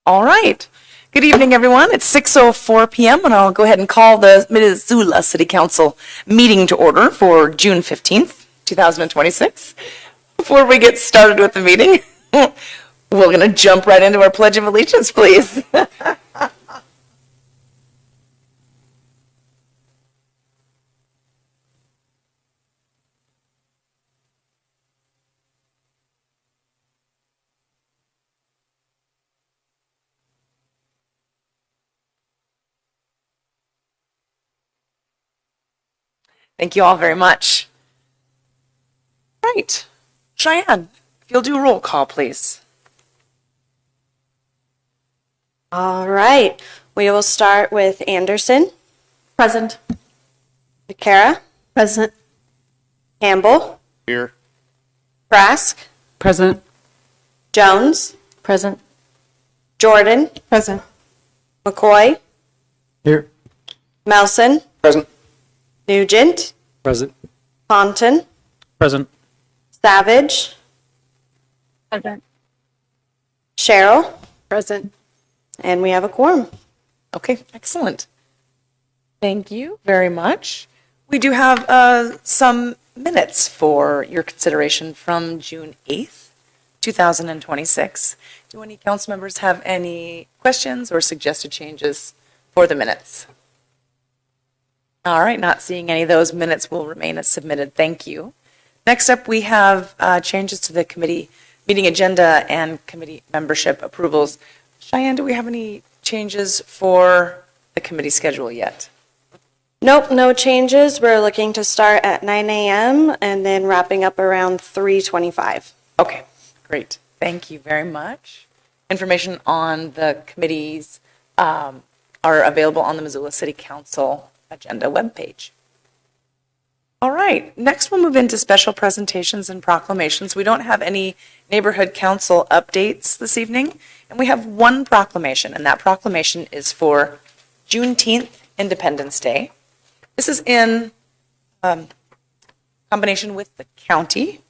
All right. Good evening, everyone. It's 6:04 p.m. and I'll go ahead and call the Missoula City Council meeting to order for June 15th, 2026. Before we get started with the meeting, we're going to jump right into our Pledge of Allegiance, please. Thank you all very much. Right. Cheyenne, if you'll do a roll call, please. All right, we will start with Anderson. Present. McCara. Present. Campbell. Here. Trask. Present. Jones. Present. Jordan. Present. McCoy. Here. Melson. Present. Nugent. Present. Taunton. Present. Savage. Present. Cheryl. Present. And we have a quorum. Okay, excellent. Thank you very much. We do have some minutes for your consideration from June 8th, 2026. Do any council members have any questions or suggested changes for the minutes? All right, not seeing any of those, minutes will remain as submitted. Thank you. Next up, we have changes to the committee meeting agenda and committee membership approvals. Cheyenne, do we have any changes for the committee schedule yet? Nope, no changes. We're looking to start at 9 a.m. and then wrapping up around 3:25. Okay, great. Thank you very much. Information on the committees are available on the Missoula City Council agenda webpage. All right, next we'll move into special presentations and proclamations. We don't have any neighborhood council updates this evening, and we have one proclamation, and that proclamation is for Juneteenth, Independence Day. This is in combination with the county.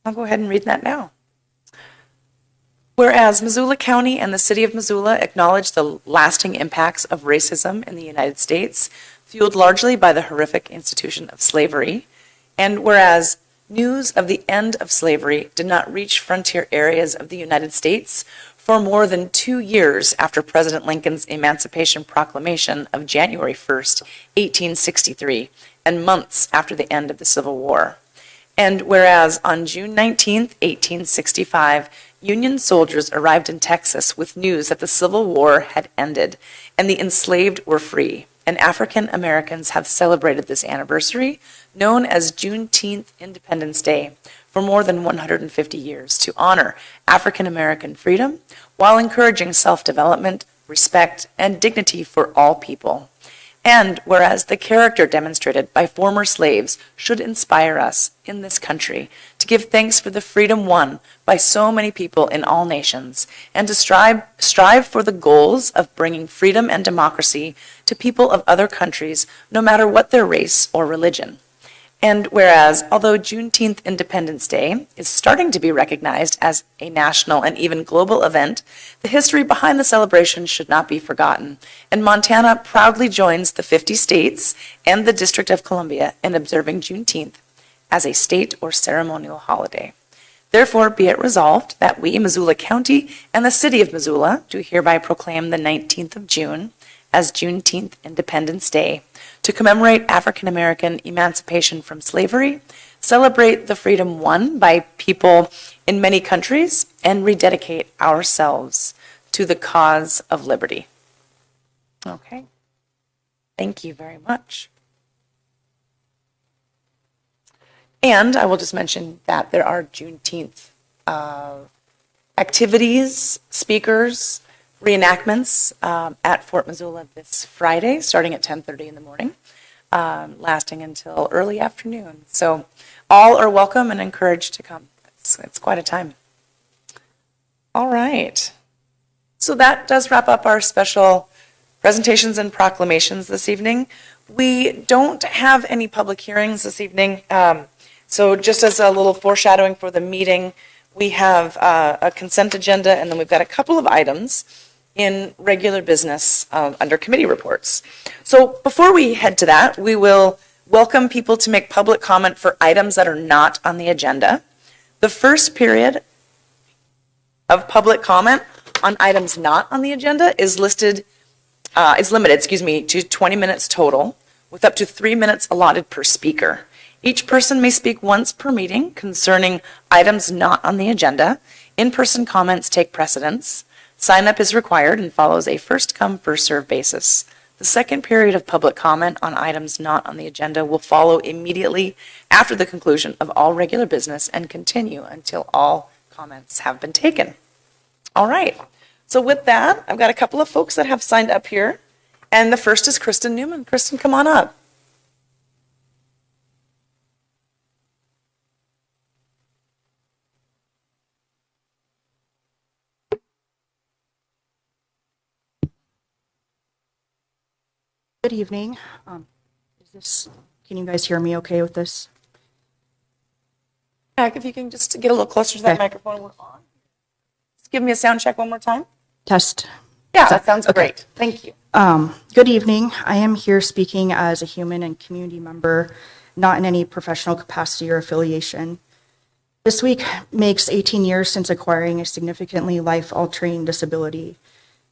I'll go ahead and read that now. Whereas Missoula County and the City of Missoula acknowledge the lasting impacts of racism in the United States, fueled largely by the horrific institution of slavery, and whereas news of the end of slavery did not reach frontier areas of the United States for more than 2 years after President Lincoln's Emancipation Proclamation of January 1st, 1863, and months after the end of the Civil War. And whereas on June 19th, 1865, Union soldiers arrived in Texas with news that the Civil War had ended and the enslaved were free, and African Americans have celebrated this anniversary, known as Juneteenth Independence Day, for more than 150 years to honor African American freedom while encouraging self-development, respect, and dignity for all people. And whereas the character demonstrated by former slaves should inspire us in this country to give thanks for the freedom won by so many people in all nations, and to strive for the goals of bringing freedom and democracy to people of other countries, no matter what their race or religion. And whereas, although Juneteenth Independence Day is starting to be recognized as a national and even global event, the history behind the celebration should not be forgotten, and Montana proudly joins the 50 states and the District of Columbia in observing Juneteenth as a state or ceremonial holiday. Therefore, be it resolved that we, Missoula County and the City of Missoula, do hereby proclaim the 19th of June as Juneteenth Independence Day, to commemorate African American emancipation from slavery, celebrate the freedom won by people in many countries, and rededicate ourselves to the cause of liberty. Okay. Thank you very much. And I will just mention that there are Juneteenth activities, speakers, reenactments at Fort Missoula this Friday, starting at 10:30 in the morning, lasting until early afternoon. So all are welcome and encouraged to come. It's quite a time. All right. So that does wrap up our special presentations and proclamations this evening. We don't have any public hearings this evening. So just as a little foreshadowing for the meeting, we have a consent agenda, and then we've got a couple of items in regular business under committee reports. So before we head to that, we will welcome people to make public comment for items that are not on the agenda. The first period of public comment on items not on the agenda is limited, to 20 minutes total, with up to 3 minutes allotted per speaker. Each person may speak once per meeting concerning items not on the agenda. In-person comments take precedence. Sign-up is required and follows a first-come, first-served basis. The second period of public comment on items not on the agenda will follow immediately after the conclusion of all regular business and continue until all comments have been taken. All right. So with that, I've got a couple of folks that have signed up here. And the first is Kristen Newman. Kristen, come on up. Good evening. Can you guys hear me okay with this? Jack, if you can just get a little closer to that Okay. microphone we're on. Just give me a sound check one more time. Test. Yeah, that sounds great. Thank you. Good evening. I am here speaking as a human and community member, not in any professional capacity or affiliation. This week makes 18 years since acquiring a significantly life-altering disability.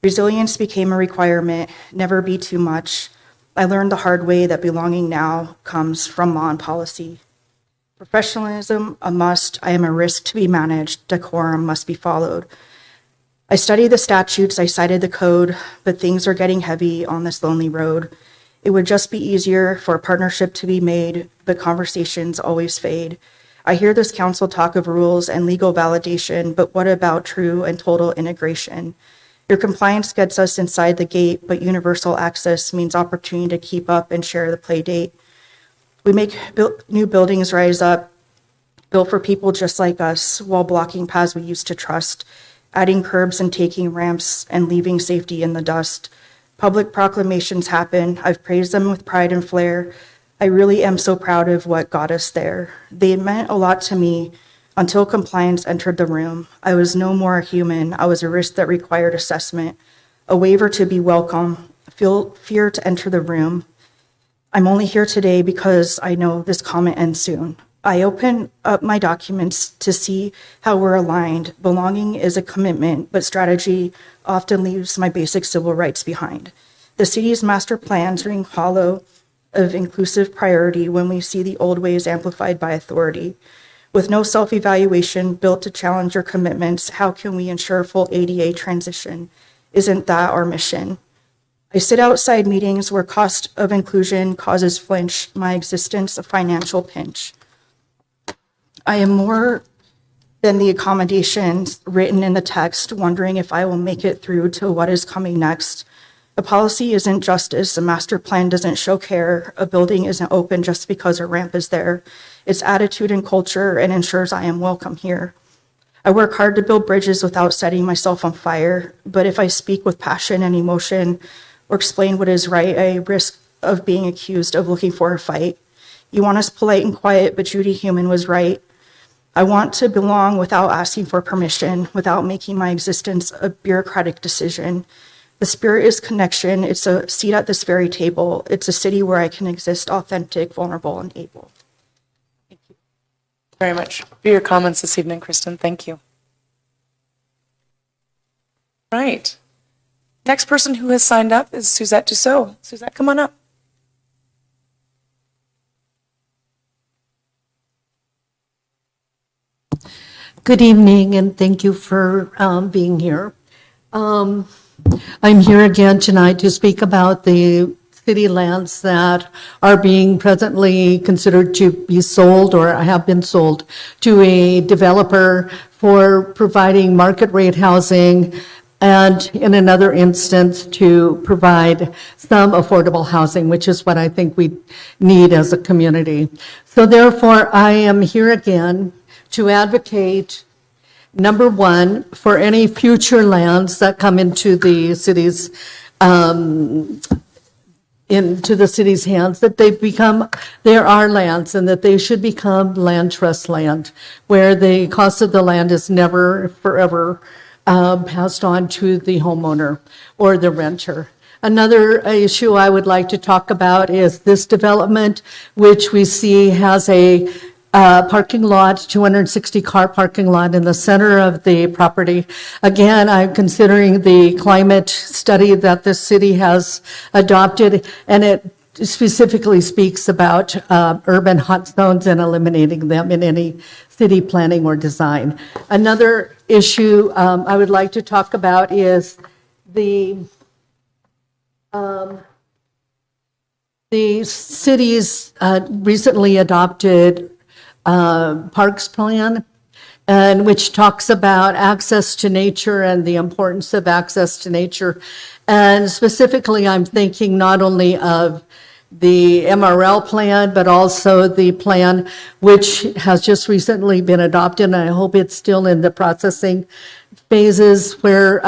Resilience became a requirement, never be too much. I learned the hard way that belonging now comes from law and policy. Professionalism, a must. I am a risk to be managed. Decorum must be followed. I studied the statutes, I cited the code, but things are getting heavy on this lonely road. It would just be easier for a partnership to be made, but conversations always fade. I hear this council talk of rules and legal validation, but what about true and total integration? Your compliance gets us inside the gate, but universal access means opportunity to keep up and share the play date. We make new buildings rise up, built for people just like us, while blocking paths we used to trust, adding curbs and taking ramps and leaving safety in the dust. Public proclamations happen. I've praised them with pride and flair. I really am so proud of what got us there. They meant a lot to me until compliance entered the room. I was no more a human. I was a risk that required assessment, a waiver to be welcome, fear to enter the room. I'm only here today because I know this comment ends soon. I open up my documents to see how we're aligned. Belonging is a commitment, but strategy often leaves my basic civil rights behind. The city's master plans ring hollow of inclusive priority when we see the old ways amplified by authority. With no self-evaluation built to challenge your commitments, how can we ensure full ADA transition? Isn't that our mission? I sit outside meetings where cost of inclusion causes flinch, my existence a financial pinch. I am more than the accommodations written in the text, wondering if I will make it through to what is coming next. A policy isn't justice, a master plan doesn't show care, a building isn't open just because a ramp is there. It's attitude and culture and ensures I am welcome here. I work hard to build bridges without setting myself on fire, but if I speak with passion and emotion or explain what is right, I risk of being accused of looking for a fight. You want us polite and quiet, but Judy Human was right. I want to belong without asking for permission, without making my existence a bureaucratic decision. The spirit is connection. It's a seat at this very table. It's a city where I can exist authentic, vulnerable, and able. Thank you Very much for your comments this evening, Kristen. Thank you. Right. Next person who has signed up is Suzette Dussault. Suzette, come on up. Good evening, and thank you for being here. I'm here again tonight to speak about the city lands that are being presently considered to be sold or have been sold to a developer for providing market rate housing, and in another instance to provide some affordable housing, which is what I think we need as a community. So therefore, I am here again to advocate, number one, for any future lands that come into the city's hands, that there are lands and that they should become land trust land, where the cost of the land is never forever passed on to the homeowner or the renter. Another issue I would like to talk about is this development, which we see has a parking lot, 260-car parking lot in the center of the property. Again, I'm considering the climate study that the city has adopted, and it specifically speaks about urban hot zones and eliminating them in any city planning or design. Another issue I would like to talk about is the city's recently adopted parks plan, and which talks about access to nature and the importance of access to nature. And specifically, I'm thinking not only of the MRL plan, but also the plan which has just recently been adopted, and I hope it's still in the processing phases, where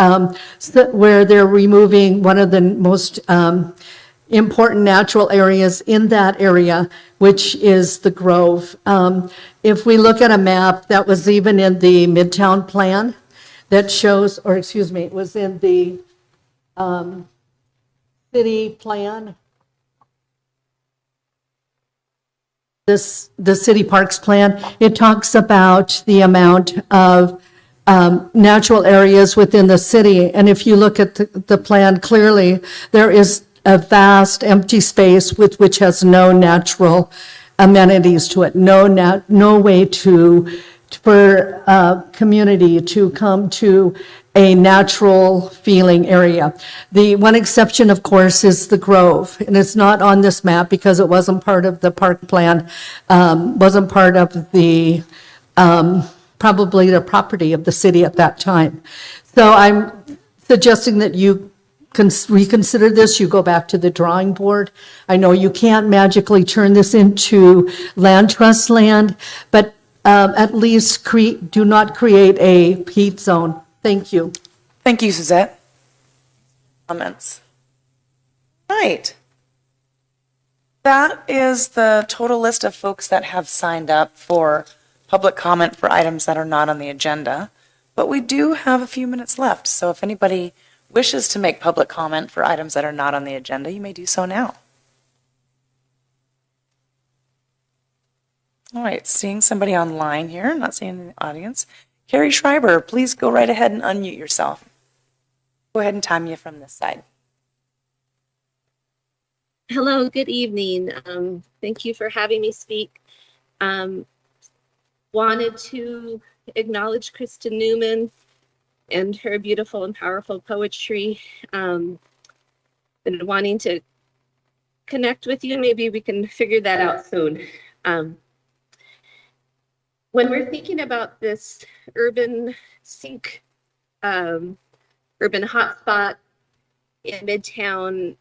they're removing one of the most important natural areas in that area, which is the Grove. If we look at a map that was even in the Midtown plan that shows, or excuse me, it was in the city plan, the city parks plan, it talks about the amount of natural areas within the city. And if you look at the plan clearly, there is a vast empty space which has no natural amenities to it, no way for a community to come to a natural feeling area. The one exception, of course, is the Grove, and it's not on this map because it wasn't part of the park plan, wasn't part of the, probably the property of the city at that time. So I'm suggesting that you reconsider this, you go back to the drawing board. I know you can't magically turn this into land trust land, but at least do not create a heat zone. Thank you. Thank you, Suzette. Comments? Right. That is the total list of folks that have signed up for public comment for items that are not on the agenda. But we do have a few minutes left, so if anybody wishes to make public comment for items that are not on the agenda, you may do so now. All right, seeing somebody online here, not seeing in the audience. Carrie Schreiber, please go right ahead and unmute yourself. Go ahead and time you from this side. Hello, good evening. Thank you for having me speak. Wanted to acknowledge Kristen Newman and her beautiful and powerful poetry. Been wanting to connect with you. Maybe we can figure that out soon. When we're thinking about this urban sink, urban hotspot in Midtown,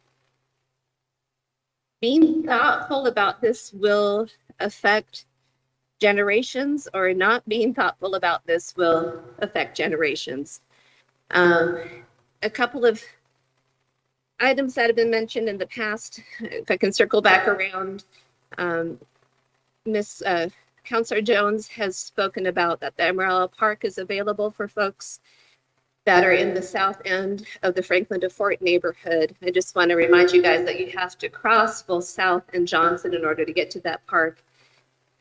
being thoughtful about this will affect generations, or not being thoughtful about this will affect generations. A couple of items that have been mentioned in the past, if I can circle back around, Miss Councilor Jones has spoken about that the Emerald Park is available for folks that are in the south end of the Franklin to Fort neighborhood. I just want to remind you guys that you have to cross both South and Johnson in order to get to that park.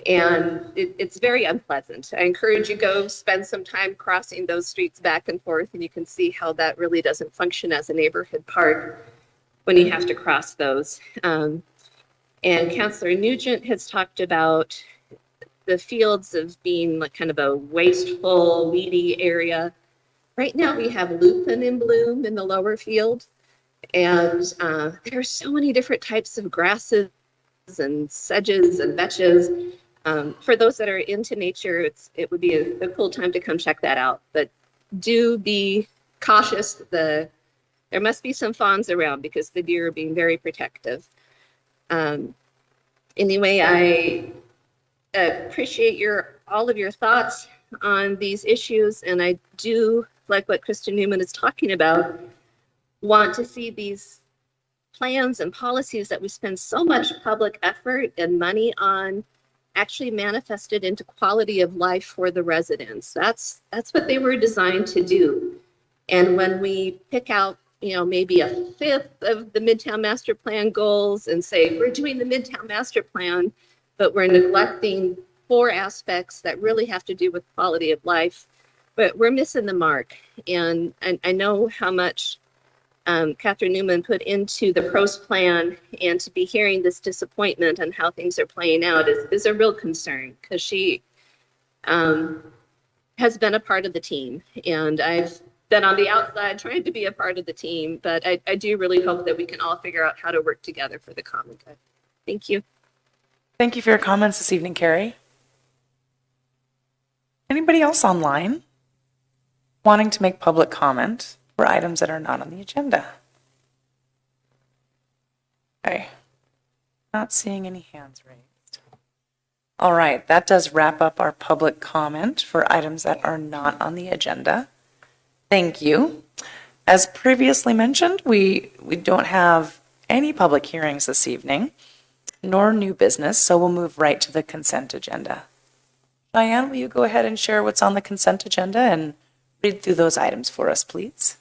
And it's very unpleasant. I encourage you go spend some time crossing those streets back and forth, and you can see how that really doesn't function as a neighborhood park when you have to cross those. And Councilor Nugent has talked about the fields of being like kind of a wasteful, weedy area. Right now we have lupin in bloom in the lower field, and there are so many different types of grasses and sedges and vetches. For those that are into nature, it would be a cool time to come check that out. But do be cautious. There must be some fawns around because the deer are being very protective. Anyway, I appreciate all of your thoughts on these issues, and I do, like what Kristen Newman is talking about, want to see these plans and policies that we spend so much public effort and money on actually manifested into quality of life for the residents. That's what they were designed to do. And when we pick out, maybe a fifth of the Midtown Master Plan goals and say, we're doing the Midtown Master Plan, but we're neglecting 4 aspects that really have to do with quality of life, but we're missing the mark. And I know how much Catherine Newman put into the PROS plan, and to be hearing this disappointment and how things are playing out is a real concern, because she has been a part of the team, and I've been on the outside trying to be a part of the team, but I do really hope that we can all figure out how to work together for the common good. Thank you. Thank you for your comments this evening, Carrie. Anybody else online wanting to make public comment for items that are not on the agenda? Okay, not seeing any hands raised. All right, that does wrap up our public comment for items that are not on the agenda. Thank you. As previously mentioned, we don't have any public hearings this evening, nor new business, so we'll move right to the consent agenda. Diane, will you go ahead and share what's on the consent agenda and read through those items for us, please?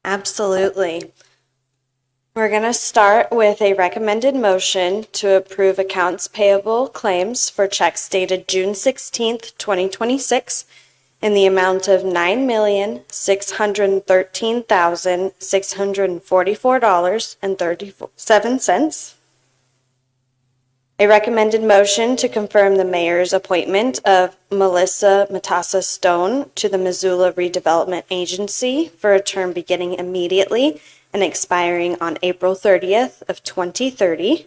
Absolutely. We're going to start with a recommended motion to approve accounts payable claims for checks dated June 16th, 2026 in the amount of $9,613,644.37. A recommended motion to confirm the mayor's appointment of Melissa Matassa Stone to the Missoula Redevelopment Agency for a term beginning immediately and expiring on April 30th of 2030.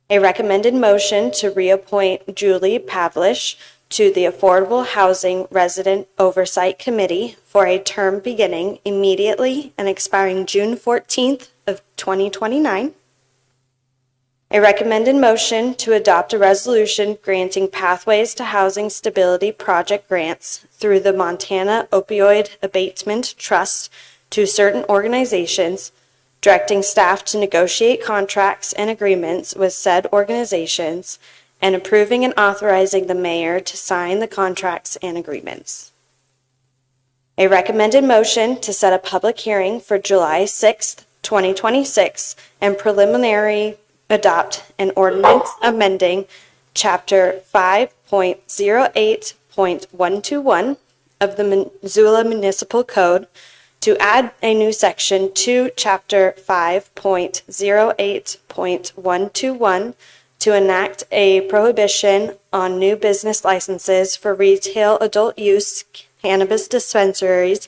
A recommended motion to reappoint Julie Pavlish to the Affordable Housing Resident Oversight Committee for a term beginning immediately and expiring June 14th of 2029. A recommended motion to adopt a resolution granting Pathways to Housing Stability Project grants through the Montana Opioid Abatement Trust to certain organizations, directing staff to negotiate contracts and agreements with said organizations, and approving and authorizing the mayor to sign the contracts and agreements. A recommended motion to set a public hearing for July 6th, 2026, and preliminary adopt an ordinance amending Chapter 5.08.121 of the Missoula Municipal Code to add a new section to Chapter 5.08.121 to enact a prohibition on new business licenses for retail adult use cannabis dispensaries,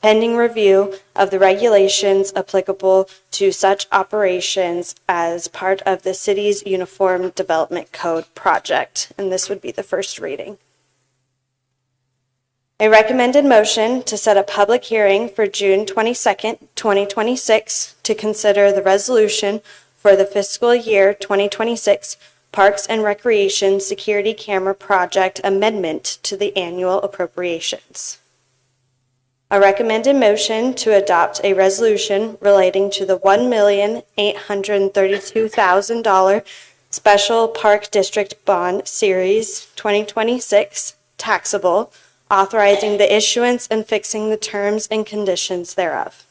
pending review of the regulations applicable to such operations as part of the city's Uniform Development Code project. And this would be the first reading. A recommended motion to set a public hearing for June 22nd, 2026 to consider the resolution for the fiscal year 2026 Parks and Recreation Security Camera Project amendment to the annual appropriations. A recommended motion to adopt a resolution relating to the $1,832,000 Special Park District Bond Series 2026 taxable, authorizing the issuance and fixing the terms and conditions thereof.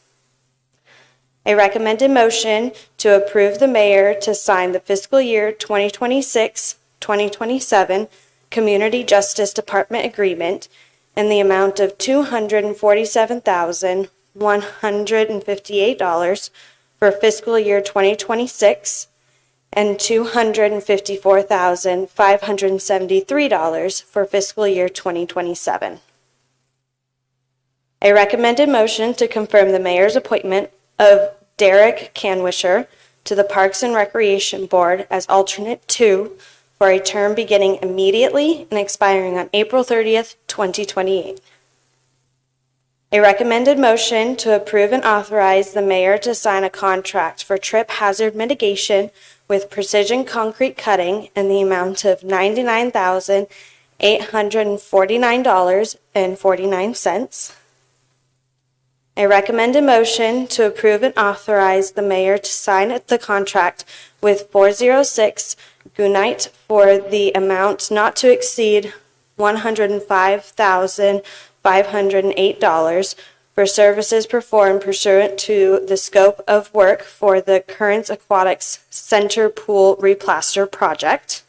A recommended motion to approve the mayor to sign the fiscal year 2026-2027 Community Justice Department Agreement in the amount of $247,158 for fiscal year 2026 and $254,573 for fiscal year 2027. A recommended motion to confirm the mayor's appointment of Derek Canwisher to the Parks and Recreation Board as alternate 2 for a term beginning immediately and expiring on April 30th, 2028. A recommended motion to approve and authorize the mayor to sign a contract for trip hazard mitigation with Precision Concrete Cutting in the amount of $99,849.49. A recommended motion to approve and authorize the mayor to sign the contract with 406 Gunite for the amount not to exceed $105,508 for services performed pursuant to the scope of work for the Currents Aquatics Center Pool Replaster Project.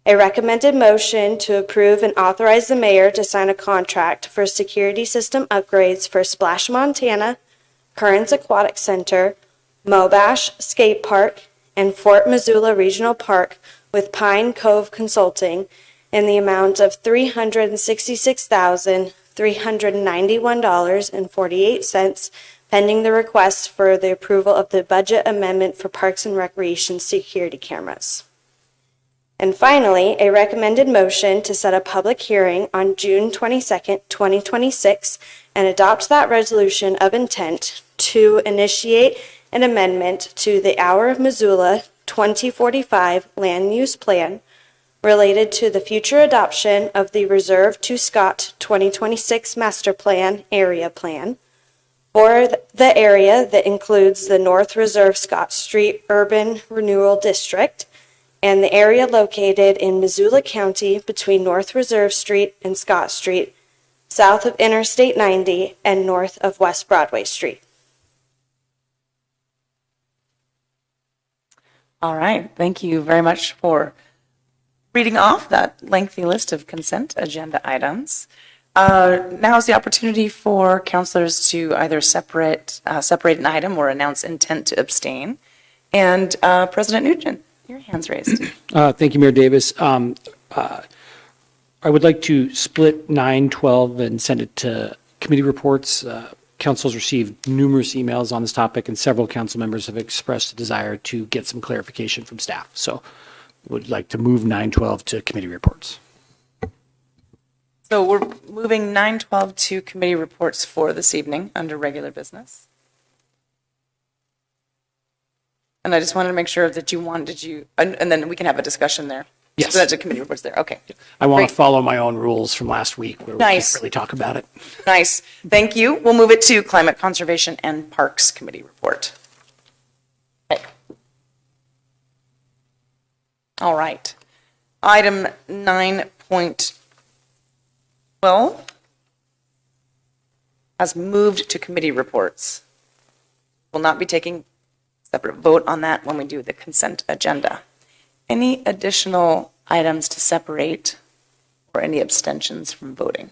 A recommended motion to approve and authorize the mayor to sign a contract for security system upgrades for Splash Montana, Currents Aquatic Center, Mobash Skate Park, and Fort Missoula Regional Park with Pine Cove Consulting in the amount of $366,391.48, pending the request for the approval of the budget amendment for Parks and Recreation security cameras. And finally, a recommended motion to set a public hearing on June 22nd, 2026, and adopt that resolution of intent to initiate an amendment to the Hour of Missoula 2045 Land Use Plan related to the future adoption of the Reserve to Scott 2026 Master Plan Area Plan for the area that includes the North Reserve Scott Street Urban Renewal District and the area located in Missoula County between North Reserve Street and Scott Street, south of Interstate 90 and north of West Broadway Street. All right, thank you very much for reading off that lengthy list of consent agenda items. Now is the opportunity for councilors to either separate an item or announce intent to abstain. And President Nugent, your hand's raised. Thank you, Mayor Davis. I would like to split 912 and send it to committee reports. Council's received numerous emails on this topic, and several council members have expressed a desire to get some clarification from staff. So would like to move 912 to committee reports. So we're moving 912 to committee reports for this evening under regular business. And I just wanted to make sure that and then we can have a discussion there. Yes. So that's a committee reports there, okay. I want Great. to follow my own rules from last week where we Nice. can't really talk about it. Nice, thank you. We'll move it to Climate Conservation and Parks Committee report. Okay. All right. Item 9.12 has moved to committee reports. We'll not be taking separate vote on that when we do the consent agenda. Any additional items to separate or any abstentions from voting?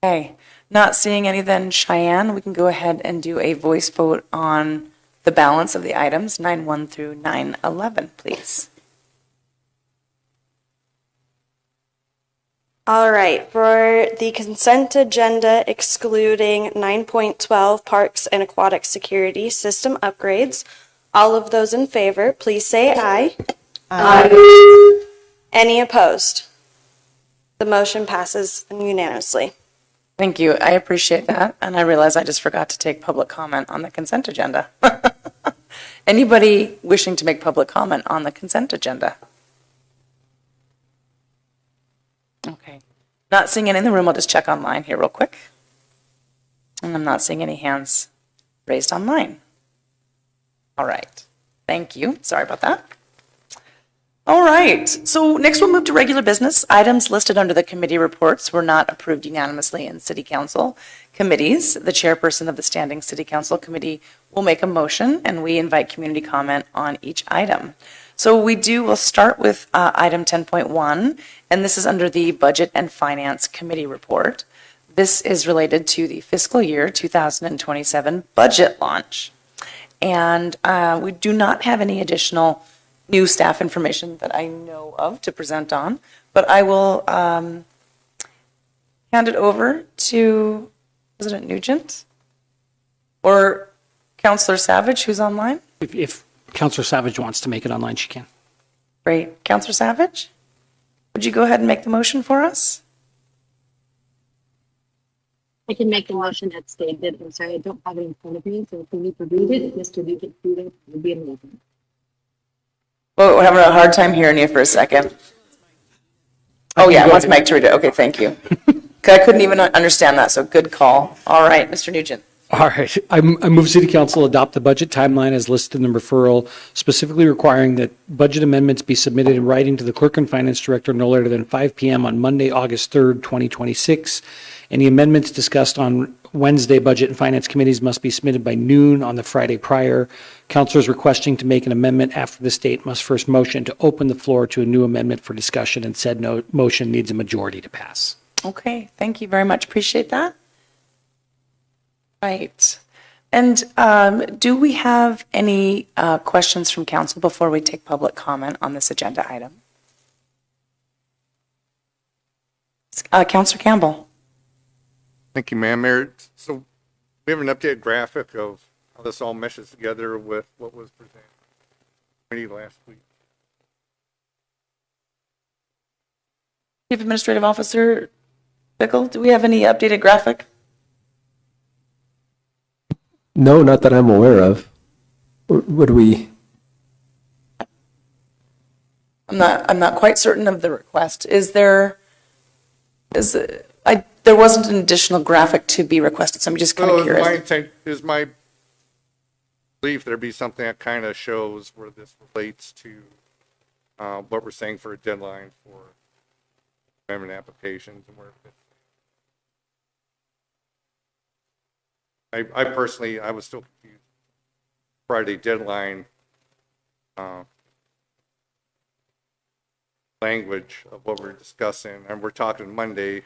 Okay, not seeing any then, Cheyenne, we can go ahead and do a voice vote on the balance of the items, 9.1 through 9.11, please. All right, for the consent agenda excluding 9.12 Parks and Aquatic Security System upgrades, all of those in favor, please say aye. Aye. Any opposed? The motion passes unanimously. Thank you, I appreciate that, and I realize I just forgot to take public comment on the consent agenda. Anybody wishing to make public comment on the consent agenda? Okay, not seeing any in the room, I'll just check online here real quick. And I'm not seeing any hands raised online. All right, thank you, sorry about that. All right, so next we'll move to regular business. Items listed under the committee reports were not approved unanimously in city council committees. The chairperson of the standing city council committee will make a motion, and we invite community comment on each item. So we'll start with item 10.1, and this is under the Budget and Finance Committee report. This is related to the fiscal year 2027 budget launch. And we do not have any additional new staff information that I know of to present on, but I will hand it over to President Nugent or Councillor Savage, who's online. If Councilor Savage wants to make it online, she can. Great. Councillor Savage, would you go ahead and make the motion for us? I can make the motion as stated. I'm sorry, I don't have it in front of me, so if you need to read it, Mr. Nugent, read it, would be amazing. Well, we're having a hard time hearing you for a second. Oh, yeah, wants Mike to read it. Okay, thank you. 'Cause I couldn't even understand that, so good call. All right, Mr. Nugent. All right, I move City Council adopt the budget timeline as listed in the referral, specifically requiring that budget amendments be submitted in writing to the clerk and finance director no later than 5 p.m. on Monday, August 3rd, 2026. Any amendments discussed on Wednesday budget and finance committees must be submitted by noon on the Friday prior. Councilors requesting to make an amendment after this date must first motion to open the floor to a new amendment for discussion, and said motion needs a majority to pass. Okay, thank you very much. Appreciate that. Right. And do we have any questions from council before we take public comment on this agenda item? Councilor Campbell. Thank you, ma'am. Mayor, so we have an updated graphic of how this all meshes together with what was presented to the committee last week. Chief Administrative Officer Bickle, do we have any updated graphic? No, not that I'm aware of. Would we? I'm not quite certain of the request. There wasn't an additional graphic to be requested, so I'm just kind of So curious. is my belief there be something that kind of shows where this relates to what we're saying for a deadline for amendment applications and where it fits. I personally, I was still confused. Friday deadline language of what we're discussing, and we're talking Monday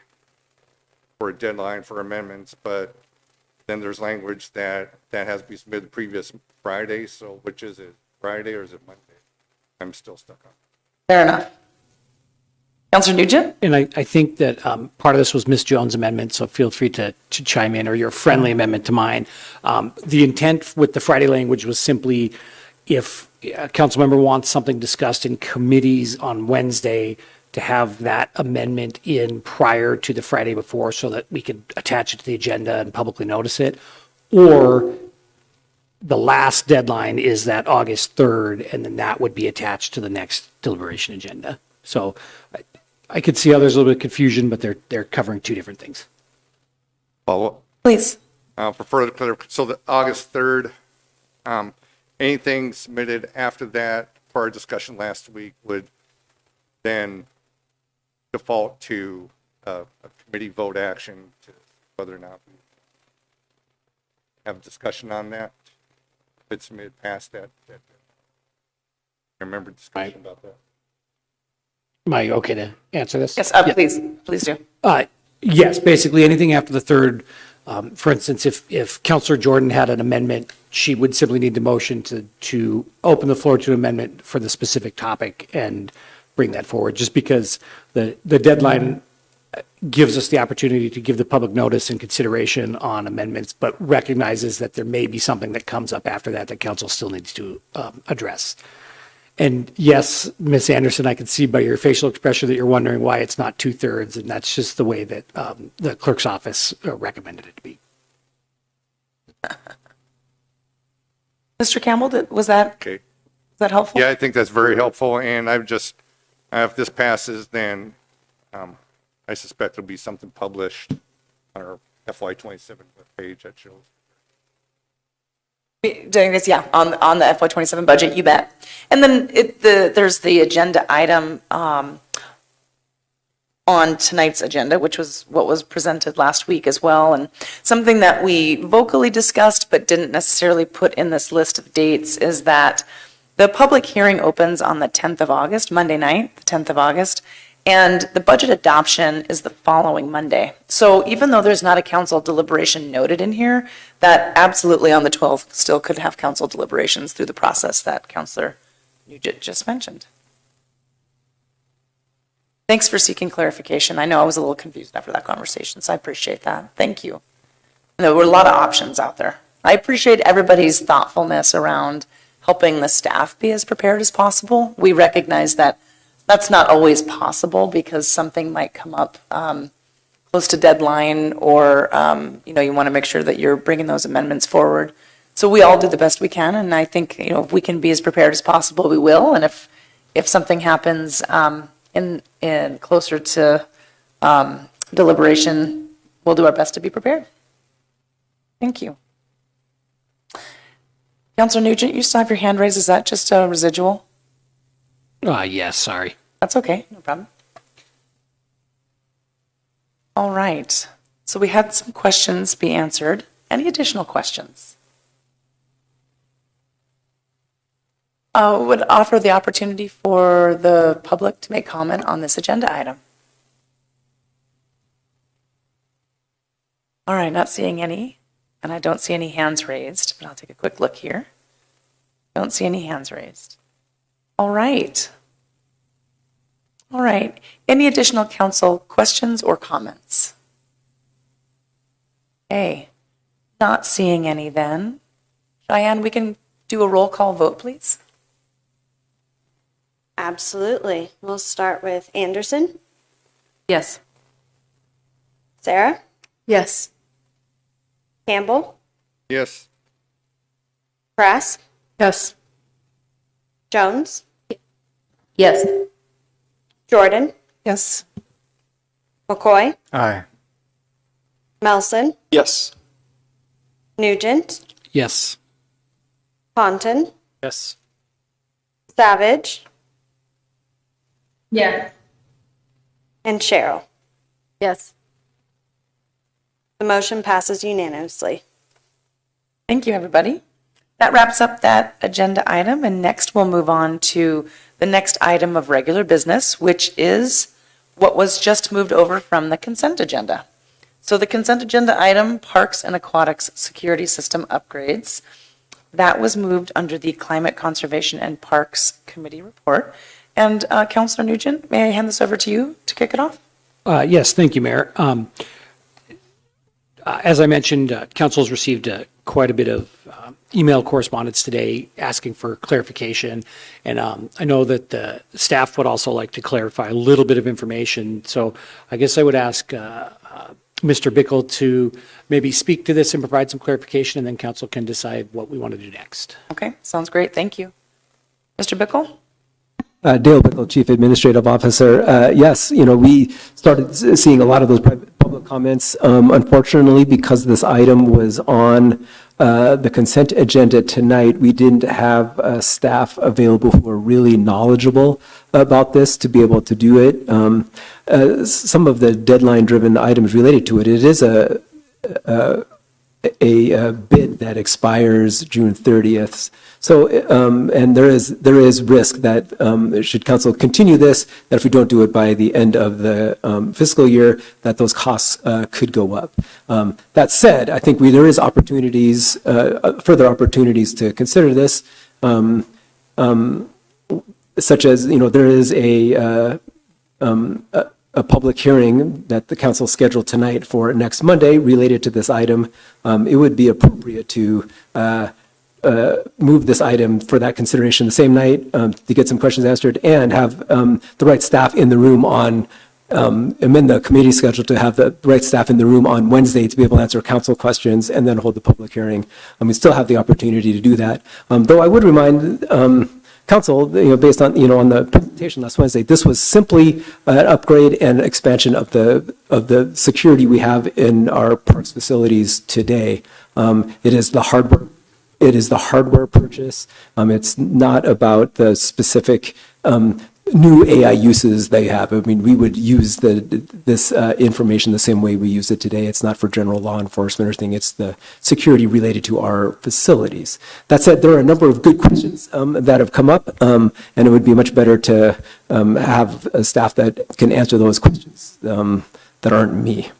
for a deadline for amendments, but then there's language that has to be submitted the previous Friday, so which is it, Friday or is it Monday? I'm still stuck on it. Fair enough. Councilor Nugent? And I think that part of this was Ms. Jones' amendment, so feel free to chime in, or your friendly amendment to mine. The intent with the Friday language was simply if a council member wants something discussed in committees on Wednesday, to have that amendment in prior to the Friday before so that we could attach it to the agenda and publicly notice it. Or the last deadline is that August 3rd, and then that would be attached to the next deliberation agenda. So I could see how there's a little bit of confusion, but they're covering two different things. Follow Please. up. For further clarification, so the August 3rd, anything submitted after that, for our discussion last week, would then default to a committee vote action to whether or not we have a discussion on that. If it's submitted past that. I remember discussion about that. Am I okay to answer this? Yes, please do. Yes, basically anything after the 3rd. For instance, if Councilor Jordan had an amendment, she would simply need the motion to open the floor to an amendment for the specific topic and bring that forward, just because the deadline gives us the opportunity to give the public notice and consideration on amendments, but recognizes that there may be something that comes up after that council still needs to address. And yes, Ms. Anderson, I can see by your facial expression that you're wondering why it's not 2/3, and that's just the way that the clerk's office recommended it to be. Mr. Campbell, was that helpful? Yeah, I think that's very helpful, and if this passes, then I suspect there'll be something published on our FY27 page that shows. Doing this, yeah, on the FY27 budget, you bet. And then there's the agenda item on tonight's agenda, which was what was presented last week as well, and something that we vocally discussed but didn't necessarily put in this list of dates is that the public hearing opens on the 10th of August, Monday night, the 10th of August, and the budget adoption is the following Monday. So even though there's not a council deliberation noted in here, that absolutely on the 12th still could have council deliberations through the process that Councilor Nugent just mentioned. Thanks for seeking clarification. I know I was a little confused after that conversation, so I appreciate that. Thank you. And there were a lot of options out there. I appreciate everybody's thoughtfulness around helping the staff be as prepared as possible. We recognize that that's not always possible because something might come up close to deadline, or you want to make sure that you're bringing those amendments forward. So we all do the best we can, and I think if we can be as prepared as possible, we will. And if something happens in closer to deliberation, we'll do our best to be prepared. Thank you. Counselor Nugent, you still have your hand raised. Is that just a residual? Yes, sorry. That's okay, no problem. All right, so we had some questions be answered. Any additional questions? Would offer the opportunity for the public to make comment on this agenda item. All right, not seeing any, and I don't see any hands raised, but I'll take a quick look here. Don't see any hands raised. All right. All right. Any additional council questions or comments? Okay. Not seeing any then. Cheyenne, we can do a roll call vote, please. Absolutely. We'll start with Anderson, Yes. Sarah, Yes. Campbell, Yes. Prask, Yes. Jones, Yes. Jordan, Yes. McCoy, Aye. Melson, Yes. Nugent, Yes. Ponton, Yes. Savage, Yes. and Cheryl. Yes. The motion passes unanimously. Thank you, everybody. That wraps up that agenda item, and next we'll move on to the next item of regular business, which is what was just moved over from the consent agenda. So the consent agenda item, Parks and Aquatics Security System Upgrades, that was moved under the Climate Conservation and Parks Committee report. And Councilor Nugent, may I hand this over to you to kick it off? Yes, thank you, Mayor. As I mentioned, council has received quite a bit of email correspondence today asking for clarification. And I know that the staff would also like to clarify a little bit of information. So I guess I would ask Mr. Bickle to maybe speak to this and provide some clarification, and then council can decide what we want to do next. Okay, sounds great. Thank you. Mr. Bickle? Dale Bickle, Chief Administrative Officer. Yes, we started seeing a lot of those public comments. Unfortunately, because this item was on the consent agenda tonight, we didn't have staff available who are really knowledgeable about this to be able to do it. Some of the deadline-driven items related to it, it is a bid that expires June 30th. So, and there is risk that should council continue this, that if we don't do it by the end of the fiscal year, that those costs could go up. That said, I think there is opportunities, further opportunities to consider this, such as, there is a public hearing that the council scheduled tonight for next Monday related to this item. It would be appropriate to move this item for that consideration the same night to get some questions answered and have the right staff in the room on, amend the committee schedule to have the right staff in the room on Wednesday to be able to answer council questions and then hold the public hearing. We still have the opportunity to do that. Though I would remind council, based on, on the presentation last Wednesday, this was simply an upgrade and expansion of the security we have in our parks facilities today. It is the hardware. It is the hardware purchase. It's not about the specific new AI uses they have. I mean, we would use this information the same way we use it today. It's not for general law enforcement or anything. It's the security related to our facilities. That said, there are a number of good questions that have come up, and it would be much better to have a staff that can answer those questions that aren't me.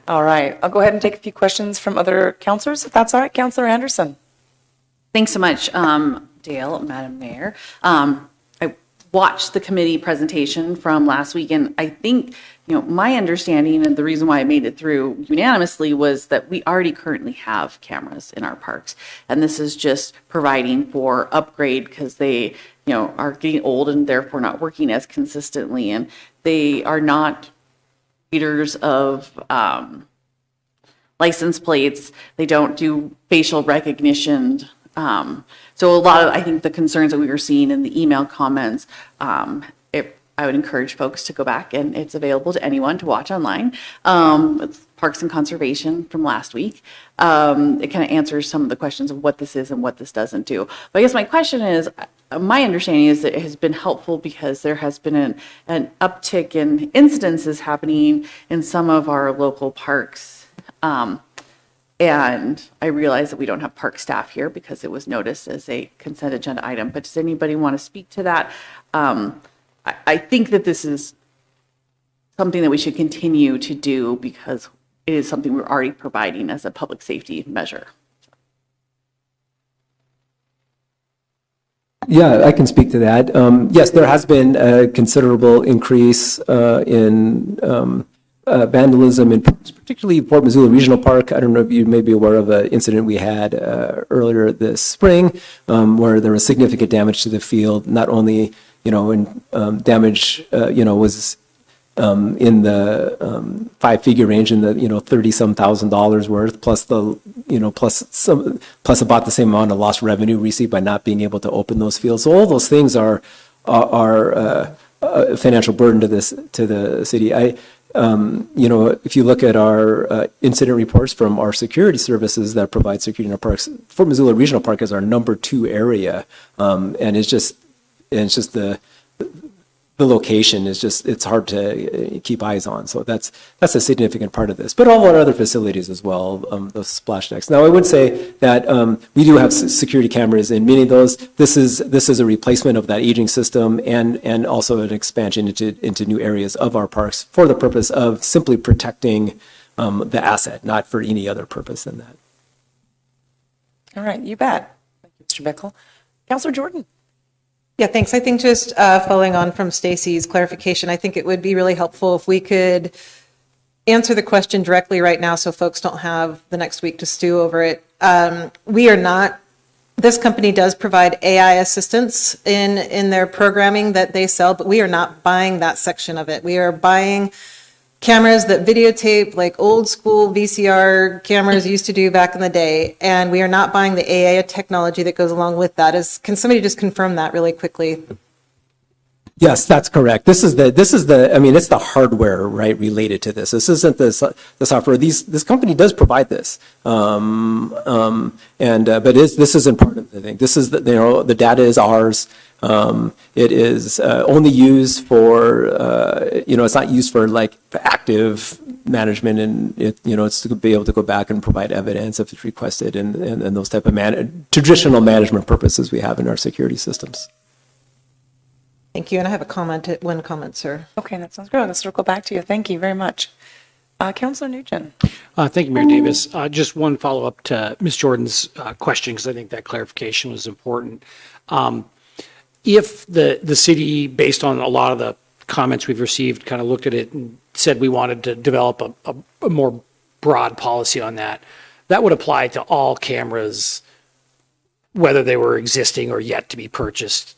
All right, I'll go ahead and take a few questions from other counselors, if that's all right. Counselor Anderson? Thanks so much, Dale, Madam Mayor. I watched the committee presentation from last week, and I think, my understanding and the reason why I made it through unanimously was that we already currently have cameras in our parks, and this is just providing for upgrade because they, are getting old and therefore not working as consistently, and they are not readers of license plates. They don't do facial recognition. So a lot of, I think, the concerns that we were seeing in the email comments, I would encourage folks to go back, and it's available to anyone to watch online. It's Parks and Conservation from last week. It kind of answers some of the questions of what this is and what this doesn't do. But I guess my question is, my understanding is that it has been helpful because there has been an uptick in incidences happening in some of our local parks. And I realize that we don't have park staff here because it was noticed as a consent agenda item, but does anybody want to speak to that? I think that this is something that we should continue to do because it is something we're already providing as a public safety measure. Yeah, I can speak to that. Yes, there has been a considerable increase in vandalism in particularly Fort Missoula Regional Park. I don't know if you may be aware of an incident we had earlier this spring where there was significant damage to the field, not only, in damage, was in the five-figure range, in the 30-some thousand dollars worth, plus plus about the same amount of lost revenue received by not being able to open those fields. So all those things are a financial burden to the city. If you look at our incident reports from our security services that provide security in our parks, Fort Missoula Regional Park is our number 2 area, and it's just the location is it's hard to keep eyes on. So that's a significant part of this. But all our other facilities as well, those splash decks. Now I would say that we do have security cameras in many of those. This is a replacement of that aging system and also an expansion into new areas of our parks for the purpose of simply protecting the asset, not for any other purpose than that. All right, you bet. Thank you, Mr. Bickle. Councilor Jordan. Yeah, thanks. I think just following on from Stacy's clarification, I think it would be really helpful if we could answer the question directly right now so folks don't have the next week to stew over it. This company does provide AI assistance in their programming that they sell, but we are not buying that section of it. We are buying cameras that videotape like old school VCR cameras used to do back in the day. And we are not buying the AI technology that goes along with that. Can somebody just confirm that really quickly? Yes, that's correct. This is it's the hardware, right, related to this. This isn't the software. This company does provide this. But this isn't part of the thing. This is the data is ours. It is only used for, it's not used for like active management, and it's to be able to go back and provide evidence if it's requested and those type of traditional management purposes we have in our security systems. Thank you. And I have one comment, sir. Okay, that sounds good. Let's circle back to you. Thank you very much. Councilor Nugent. Thank you, Mayor Davis. Just one follow-up to Ms. Jordan's question, because I think that clarification was important. If the city, based on a lot of the comments we've received, kind of looked at it and said we wanted to develop a more broad policy on that, that would apply to all cameras, whether they were existing or yet to be purchased,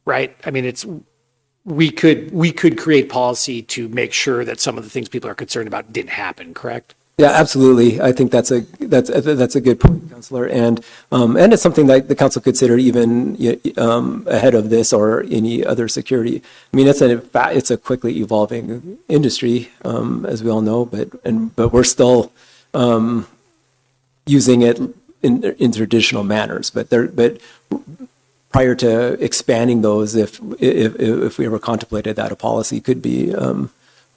right? I mean, we could create policy to make sure that some of the things people are concerned about didn't happen, correct? Yeah, absolutely. I think that's a good point, Councilor, and it's something that the council consider even ahead of this or any other security. I mean, it's a quickly evolving industry, as we all know, but we're still using it in traditional manners. But prior to expanding those, if we ever contemplated that, a policy could be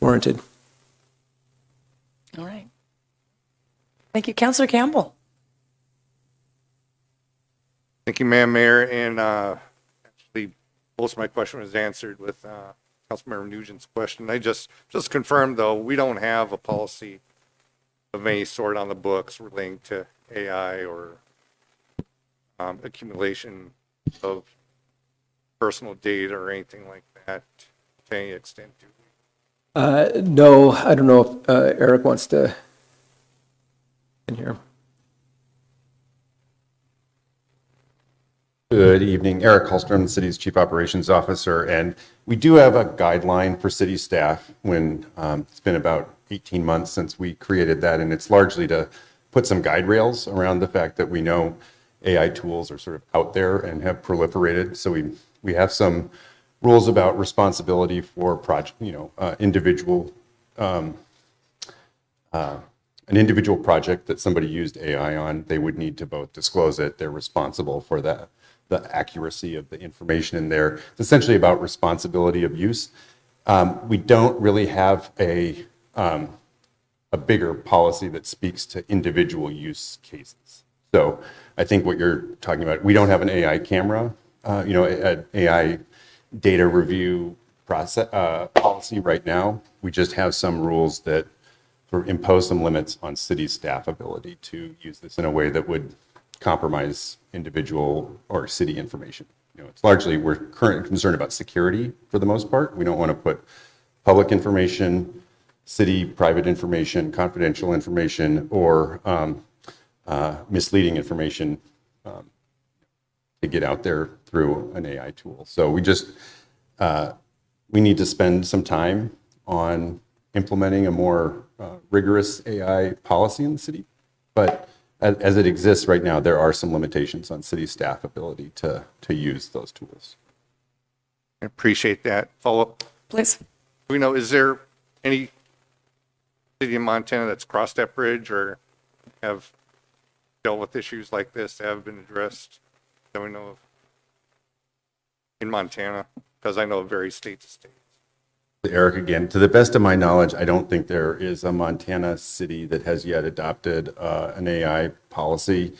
warranted. All right. Thank you. Councilor Campbell. Thank you, Madam Mayor. And actually, most of my question was answered with Councilmember Nugent's question. I just confirmed, though, we don't have a policy of any sort on the books relating to AI or accumulation of personal data or anything like that to any extent, do we? No, I don't know if Eric wants to in here. Good evening, Eric Hallstrom, the city's chief operations officer, and we do have a guideline for city staff when it's been about 18 months since we created that, and it's largely to put some guide rails around the fact that we know AI tools are sort of out there and have proliferated. So we have some rules about responsibility for an individual project that somebody used AI on, they would need to both disclose it. They're responsible for the accuracy of the information in there. It's essentially about responsibility of use. We don't really have a bigger policy that speaks to individual use cases. So I think what you're talking about, we don't have an AI camera, an AI data review process policy right now. We just have some rules that sort of impose some limits on city staff ability to use this in a way that would compromise individual or city information. It's largely, we're currently concerned about security for the most part. We don't want to put public information, city private information, confidential information, or misleading information to get out there through an AI tool. So we need to spend some time on implementing a more rigorous AI policy in the city. But as it exists right now, there are some limitations on city staff ability to use those tools. I appreciate that. Follow-up. Please. Do we know, is there any city in Montana that's crossed that bridge or have dealt with issues like this that have been addressed that we know of in Montana? Because I know it varies state to state. Eric, again, to the best of my knowledge, I don't think there is a Montana city that has yet adopted an AI policy.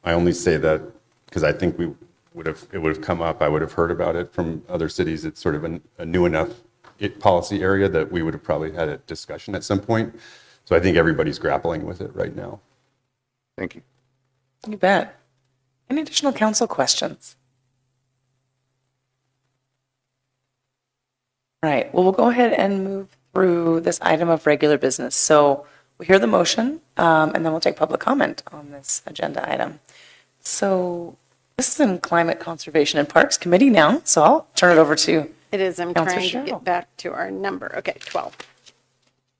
I only say that because I think it would have come up. I would have heard about it from other cities. It's sort of a new enough policy area that we would have probably had a discussion at some point. So I think everybody's grappling with it right now. Thank you. You bet. Any additional council questions? All right, well, we'll go ahead and move through this item of regular business. So we hear the motion, and then we'll take public comment on this agenda item. So this is in Climate Conservation and Parks Committee now, so I'll turn it over to It is. I'm Counselor trying to Cheryl. get back to our number. Okay, 12.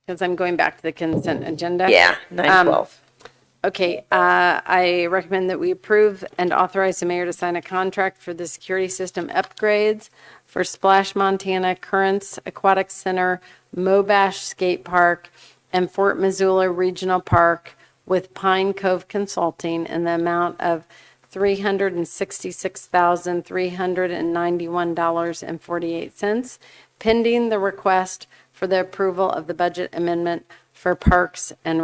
Because I'm going back to the consent agenda. 912. Okay, I recommend that we approve and authorize the mayor to sign a contract for the security system upgrades for Splash Montana, Currents Aquatic Center, Mobash Skate Park, and Fort Missoula Regional Park with Pine Cove Consulting in the amount of $366,391.48, pending the request for the approval of the budget amendment for Parks and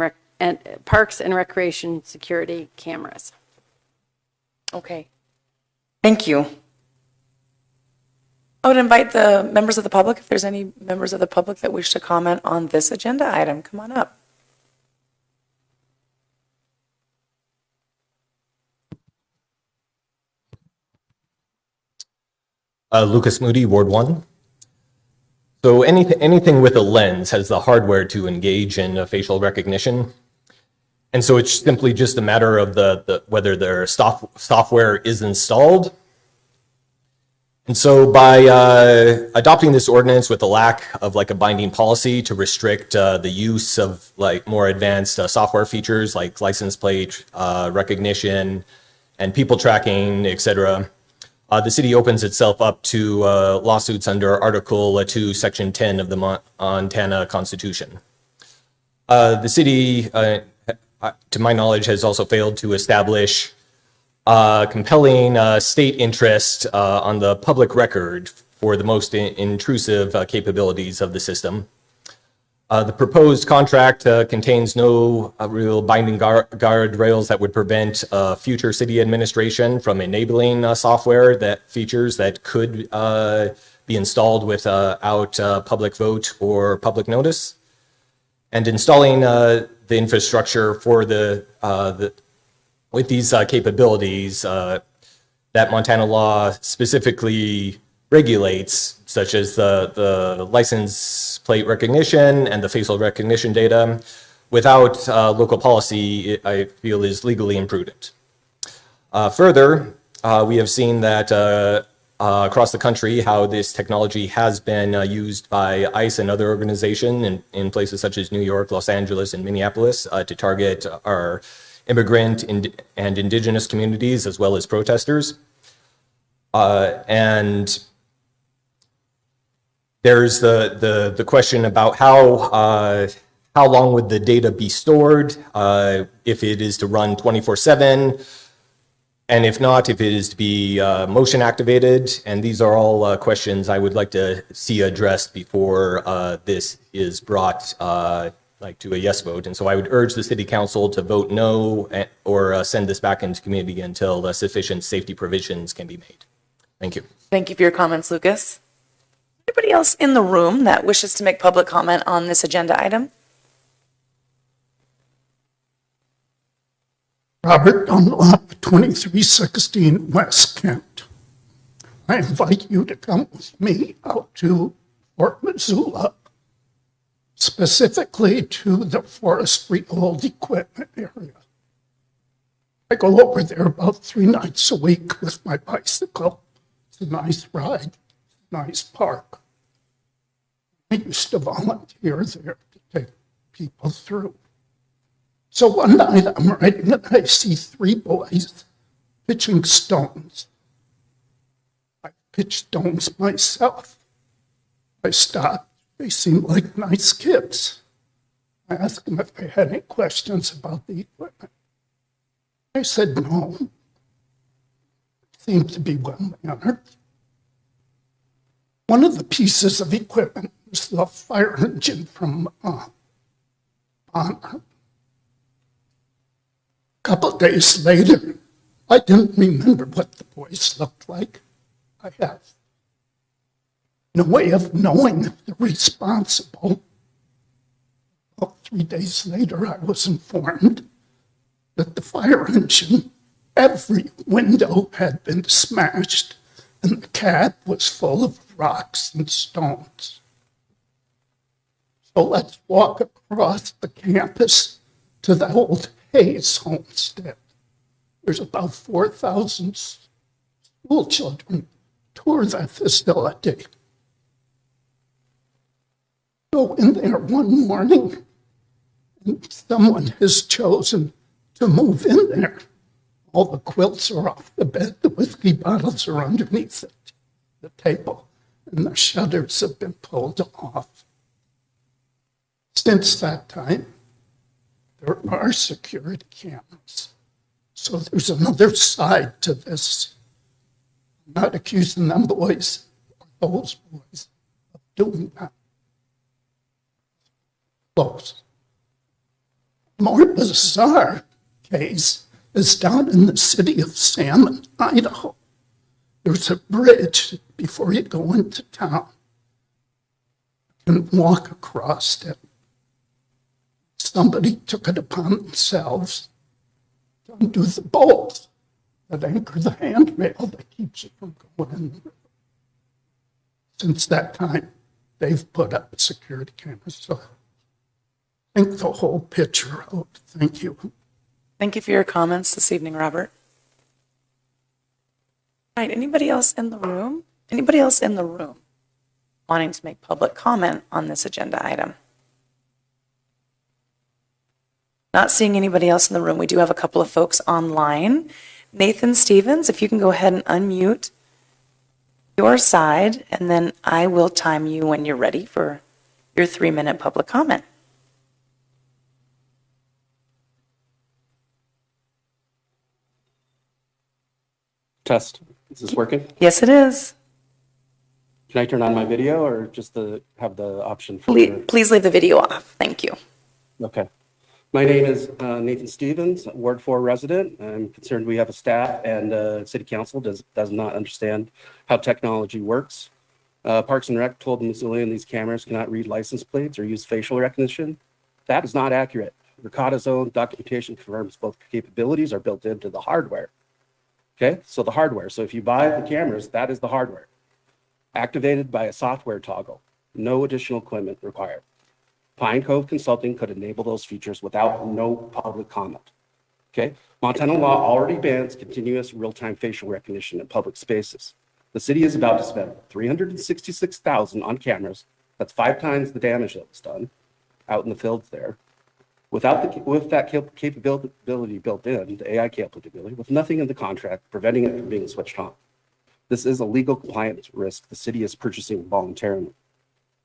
Recreation security cameras. Okay. Thank you. I would invite the members of the public, if there's any members of the public that wish to comment on this agenda item, come on up. Lucas Moody, Ward 1. So anything with a lens has the hardware to engage in facial recognition. And so it's simply just a matter of whether their software is installed. And so by adopting this ordinance with a lack of a binding policy to restrict the use of more advanced software features like license plate recognition and people tracking, et cetera, the city opens itself up to lawsuits under Article 2, Section 10 of the Montana Constitution. The city, to my knowledge, has also failed to establish compelling state interest on the public record for the most intrusive capabilities of the system. The proposed contract contains no real binding guardrails that would prevent future city administration from enabling software features that could be installed without public vote or public notice. And installing the infrastructure for with these capabilities that Montana law specifically regulates, such as the license plate recognition and the facial recognition data, without local policy, I feel is legally imprudent. Further, we have seen that across the country how this technology has been used by ICE and other organizations in places such as New York, Los Angeles, and Minneapolis to target our immigrant and indigenous communities as well as protesters. And There's the question about how long would the data be stored, if it is to run 24/7, and if not, if it is to be motion activated. And these are all questions I would like to see addressed before this is brought to a yes vote. And so I would urge the city council to vote no or send this back into committee until sufficient safety provisions can be made. Thank you. Thank you for your comments, Lucas. Anybody else in the room that wishes to make public comment on this agenda item? Robert Dunlop, 2316 West Kent. I invite you to come with me out to Fort Missoula, specifically to the forestry old equipment area. I go over there about 3 nights a week with my bicycle. It's a nice ride, nice park. I used to volunteer there to take people through. So one night I'm riding and I see 3 boys pitching stones. I pitch stones myself. I stopped. They seemed like nice kids. I asked them if they had any questions about the equipment. They said no. Seemed to be well-mannered. One of the pieces of equipment was the fire engine from Bonner. A couple of days later, I didn't remember what the boys looked like. I have no way of knowing if they're responsible. Well, 3 days later, I was informed that the fire engine, every window had been smashed, and the cab was full of rocks and stones. So let's walk across the campus to the old Hayes homestead. There's about 4,000 school children tour that facility. Go in there one morning, and someone has chosen to move in there. All the quilts are off the bed, the whiskey bottles are underneath the table, and the shutters have been pulled off. Since that time, there are security cameras. So there's another side to this. I'm not accusing them boys or those boys of doing that. Close. More bizarre case is down in the city of Salmon, Idaho. There's a bridge before you go into town. You can walk across it. Somebody took it upon themselves to undo the bolts that anchor the handrail that keeps you from going in the river. Since that time, they've put up security cameras. So think the whole picture out. Thank you. Thank you for your comments this evening, Robert. All right, anybody else in the room? Anybody else in the room wanting to make public comment on this agenda item? Not seeing anybody else in the room. We do have a couple of folks online. Nathan Stevens, if you can go ahead and unmute your side, and then I will time you when you're ready for your 3-minute public comment. Test. Is this working? Yes, it is. Can I turn on my video or just have the option for? Please leave the video off. Thank you. Okay. My name is Nathan Stevens, Ward 4 resident. I'm concerned we have a staff and city council does not understand how technology works. Parks and Rec told the Missoulian these cameras cannot read license plates or use facial recognition. That is not accurate. Ricotta's own documentation confirms both capabilities are built into the hardware. Okay, so the hardware. So if you buy the cameras, that is the hardware. Activated by a software toggle. No additional equipment required. Pine Cove Consulting could enable those features without no public comment. Okay, Montana law already bans continuous real-time facial recognition in public spaces. The city is about to spend $366,000 on cameras. That's 5 times the damage that was done out in the fields there. With that capability built in, the AI capability, with nothing in the contract preventing it from being switched on. This is a legal compliance risk the city is purchasing voluntarily.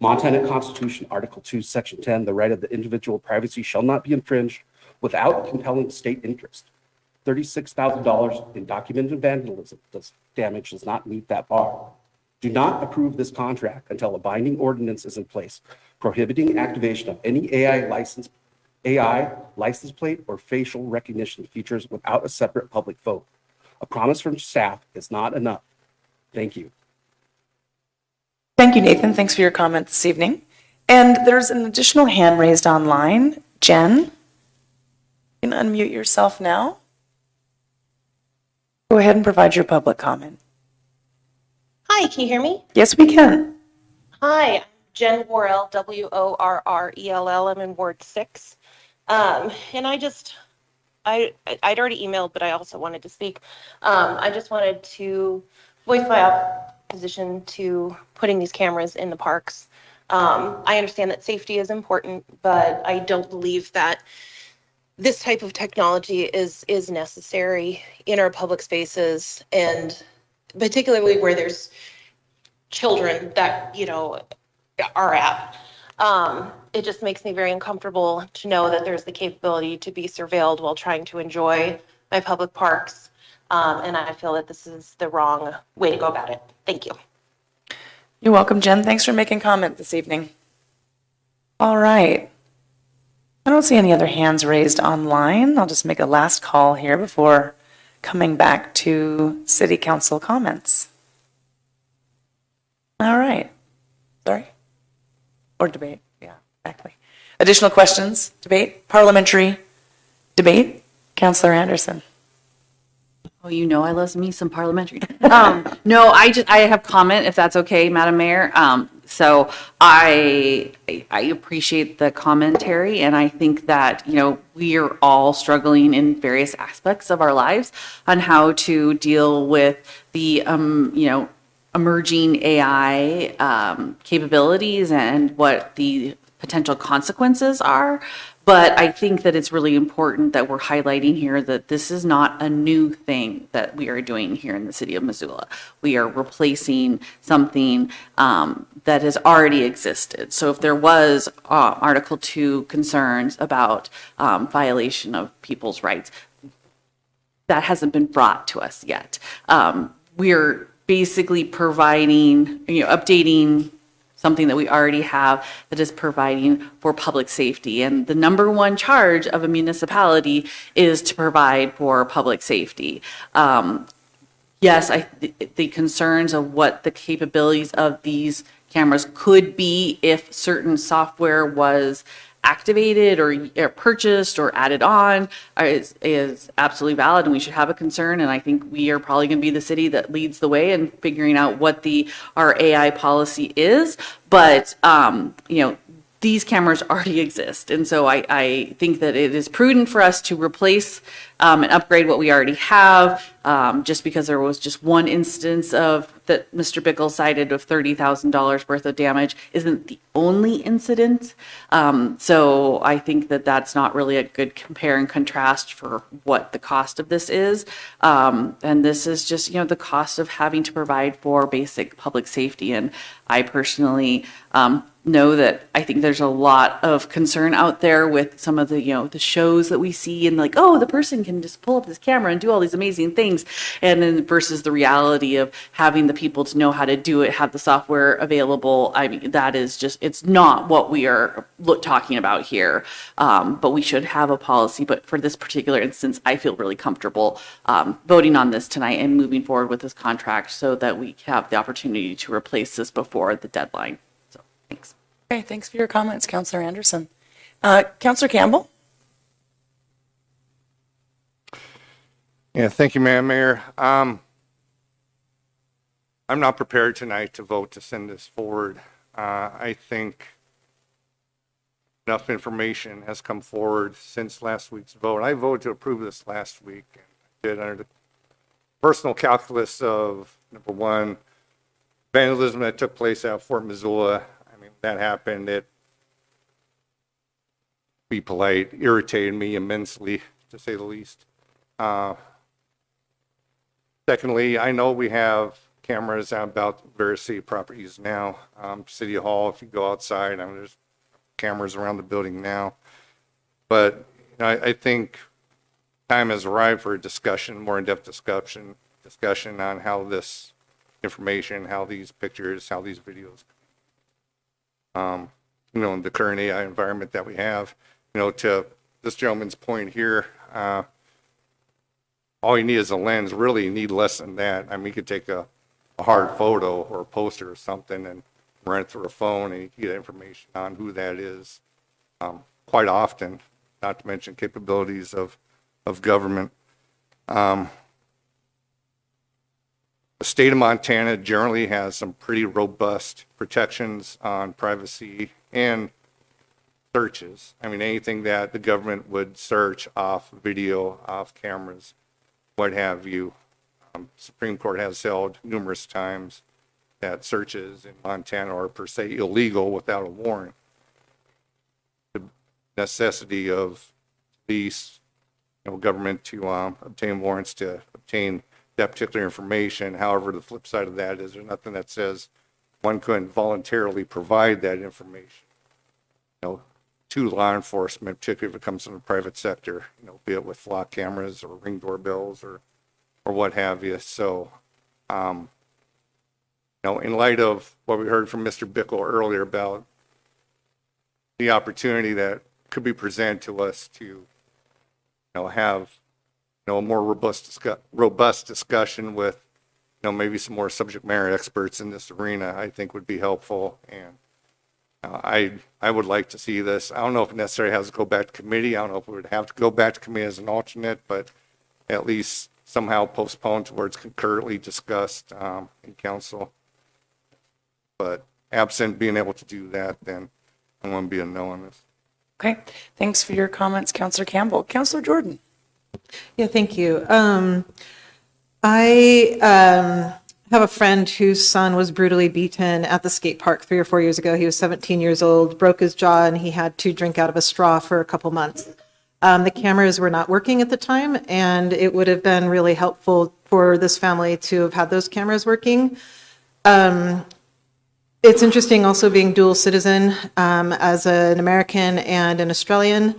Montana Constitution, Article 2, Section 10, the right of the individual privacy shall not be infringed without compelling state interest. $36,000 in documented vandalism damage does not meet that bar. Do not approve this contract until a binding ordinance is in place prohibiting activation of any AI license plate or facial recognition features without a separate public vote. A promise from staff is not enough. Thank you. Thank you, Nathan. Thanks for your comment this evening. And there's an additional hand raised online. Jen, you can unmute yourself now. Go ahead and provide your public comment. Hi, can you hear me? Yes, we can. Hi, I'm Jen Worrell, Worrell. I'm in Ward 6. And I'd already emailed, but I also wanted to speak. I just wanted to voice my opposition to putting these cameras in the parks. I understand that safety is important, but I don't believe that this type of technology is necessary in our public spaces, and particularly where there's children that, are at. It just makes me very uncomfortable to know that there's the capability to be surveilled while trying to enjoy my public parks. And I feel that this is the wrong way to go about it. Thank you. You're welcome, Jen. Thanks for making comment this evening. All right. I don't see any other hands raised online. I'll just make a last call here before coming back to City Council comments. All right. Sorry? Or debate? Yeah, exactly. Additional questions? Debate? Parliamentary debate? Councillor Anderson. Oh, I love me some parliamentary. No, I have comment, if that's okay, Madam Mayor. So I appreciate the commentary, and I think that, we are all struggling in various aspects of our lives on how to deal with the, emerging AI capabilities and what the potential consequences are. But I think that it's really important that we're highlighting here that this is not a new thing that we are doing here in the city of Missoula. We are replacing something that has already existed. So if there was Article 2 concerns about violation of people's rights, that hasn't been brought to us yet. We're basically providing, updating something that we already have that is providing for public safety. And the number one charge of a municipality is to provide for public safety. Yes, the concerns of what the capabilities of these cameras could be if certain software was activated or purchased or added on is absolutely valid, and we should have a concern. And I think we are probably going to be the city that leads the way in figuring out what our AI policy is. But these cameras already exist, and so I think that it is prudent for us to replace and upgrade what we already have. Just because there was just one instance of that Mr. Bickle cited of $30,000 worth of damage isn't the only incident. So I think that that's not really a good compare and contrast for what the cost of this is. And this is just, the cost of having to provide for basic public safety. And I personally know that I think there's a lot of concern out there with some of the, the shows that we see and like, oh, the person can just pull up this camera and do all these amazing things. And then versus the reality of having the people to know how to do it, have the software available. I mean, that is just, it's not what we are talking about here. But we should have a policy. But for this particular instance, I feel really comfortable voting on this tonight and moving forward with this contract so that we have the opportunity to replace this before the deadline. So thanks. Okay, thanks for your comments, Councillor Anderson. Councillor Campbell? Yeah, thank you, Madam Mayor. I'm not prepared tonight to vote to send this forward. I think enough information has come forward since last week's vote. I voted to approve this last week and did under the personal calculus of, number one, vandalism that took place at Fort Missoula. I mean, that happened. It, be polite, irritated me immensely, to say the least. Secondly, I know we have cameras out about various city properties now. City Hall, if you go outside, there's cameras around the building now. But I think time has arrived for a discussion, more in-depth discussion on how this information, how these pictures, how these videos, in the current AI environment that we have, to this gentleman's point here, all you need is a lens. Really, you need less than that. You could take a hard photo or a poster or something and run it through a phone, and you can get information on who that is quite often, not to mention capabilities of government. The state of Montana generally has some pretty robust protections on privacy and searches. Anything that the government would search off video, off cameras, what have you. Supreme Court has held numerous times that searches in Montana are per se illegal without a warrant. The necessity of these, government to obtain warrants to obtain that particular information. However, the flip side of that is there's nothing that says one couldn't voluntarily provide that information, to law enforcement, particularly if it comes from the private sector, be it with flock cameras or ring doorbells or what have you. So, in light of what we heard from Mr. Bickle earlier about the opportunity that could be presented to us to, have, a more robust discussion with, maybe some more subject matter experts in this arena, I think would be helpful. And I would like to see this. I don't know if it necessarily has to go back to committee. I don't know if we would have to go back to committee as an alternate, but at least somehow postponed to where it's concurrently discussed in council. But absent being able to do that, then I'm going to be a no on this. Okay, thanks for your comments, Councillor Campbell. Councillor Jordan. Yeah, thank you. I have a friend whose son was brutally beaten at the skate park 3 or 4 years ago. He was 17 years old, broke his jaw, and he had to drink out of a straw for a couple months. The cameras were not working at the time, and it would have been really helpful for this family to have had those cameras working. It's interesting also being dual citizen as an American and an Australian.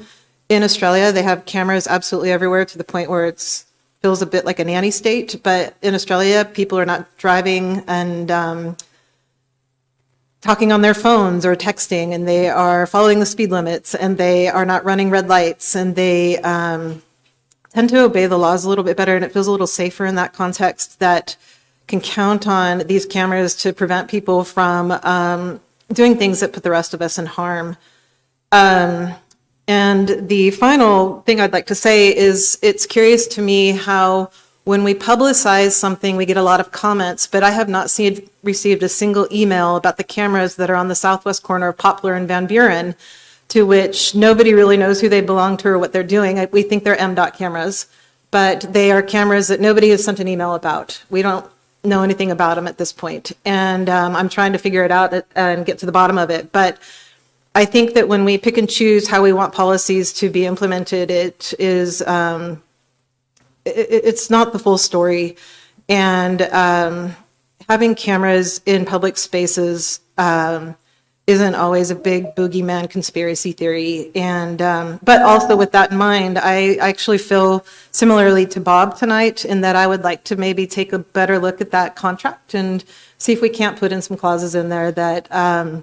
In Australia, they have cameras absolutely everywhere to the point where it feels a bit like a nanny state. But in Australia, people are not driving and talking on their phones or texting, and they are following the speed limits, and they are not running red lights, and they tend to obey the laws a little bit better, and it feels a little safer in that context that can count on these cameras to prevent people from doing things that put the rest of us in harm. And the final thing I'd like to say is it's curious to me how when we publicize something, we get a lot of comments, but I have not received a single email about the cameras that are on the southwest corner of Poplar and Van Buren, to which nobody really knows who they belong to or what they're doing. We think they're MDOT cameras, but they are cameras that nobody has sent an email about. We don't know anything about them at this point. And I'm trying to figure it out and get to the bottom of it. But I think that when we pick and choose how we want policies to be implemented, it is, it's not the full story. And having cameras in public spaces isn't always a big boogeyman conspiracy theory. And, but also with that in mind, I actually feel similarly to Bob tonight in that I would like to maybe take a better look at that contract and see if we can't put in some clauses in there that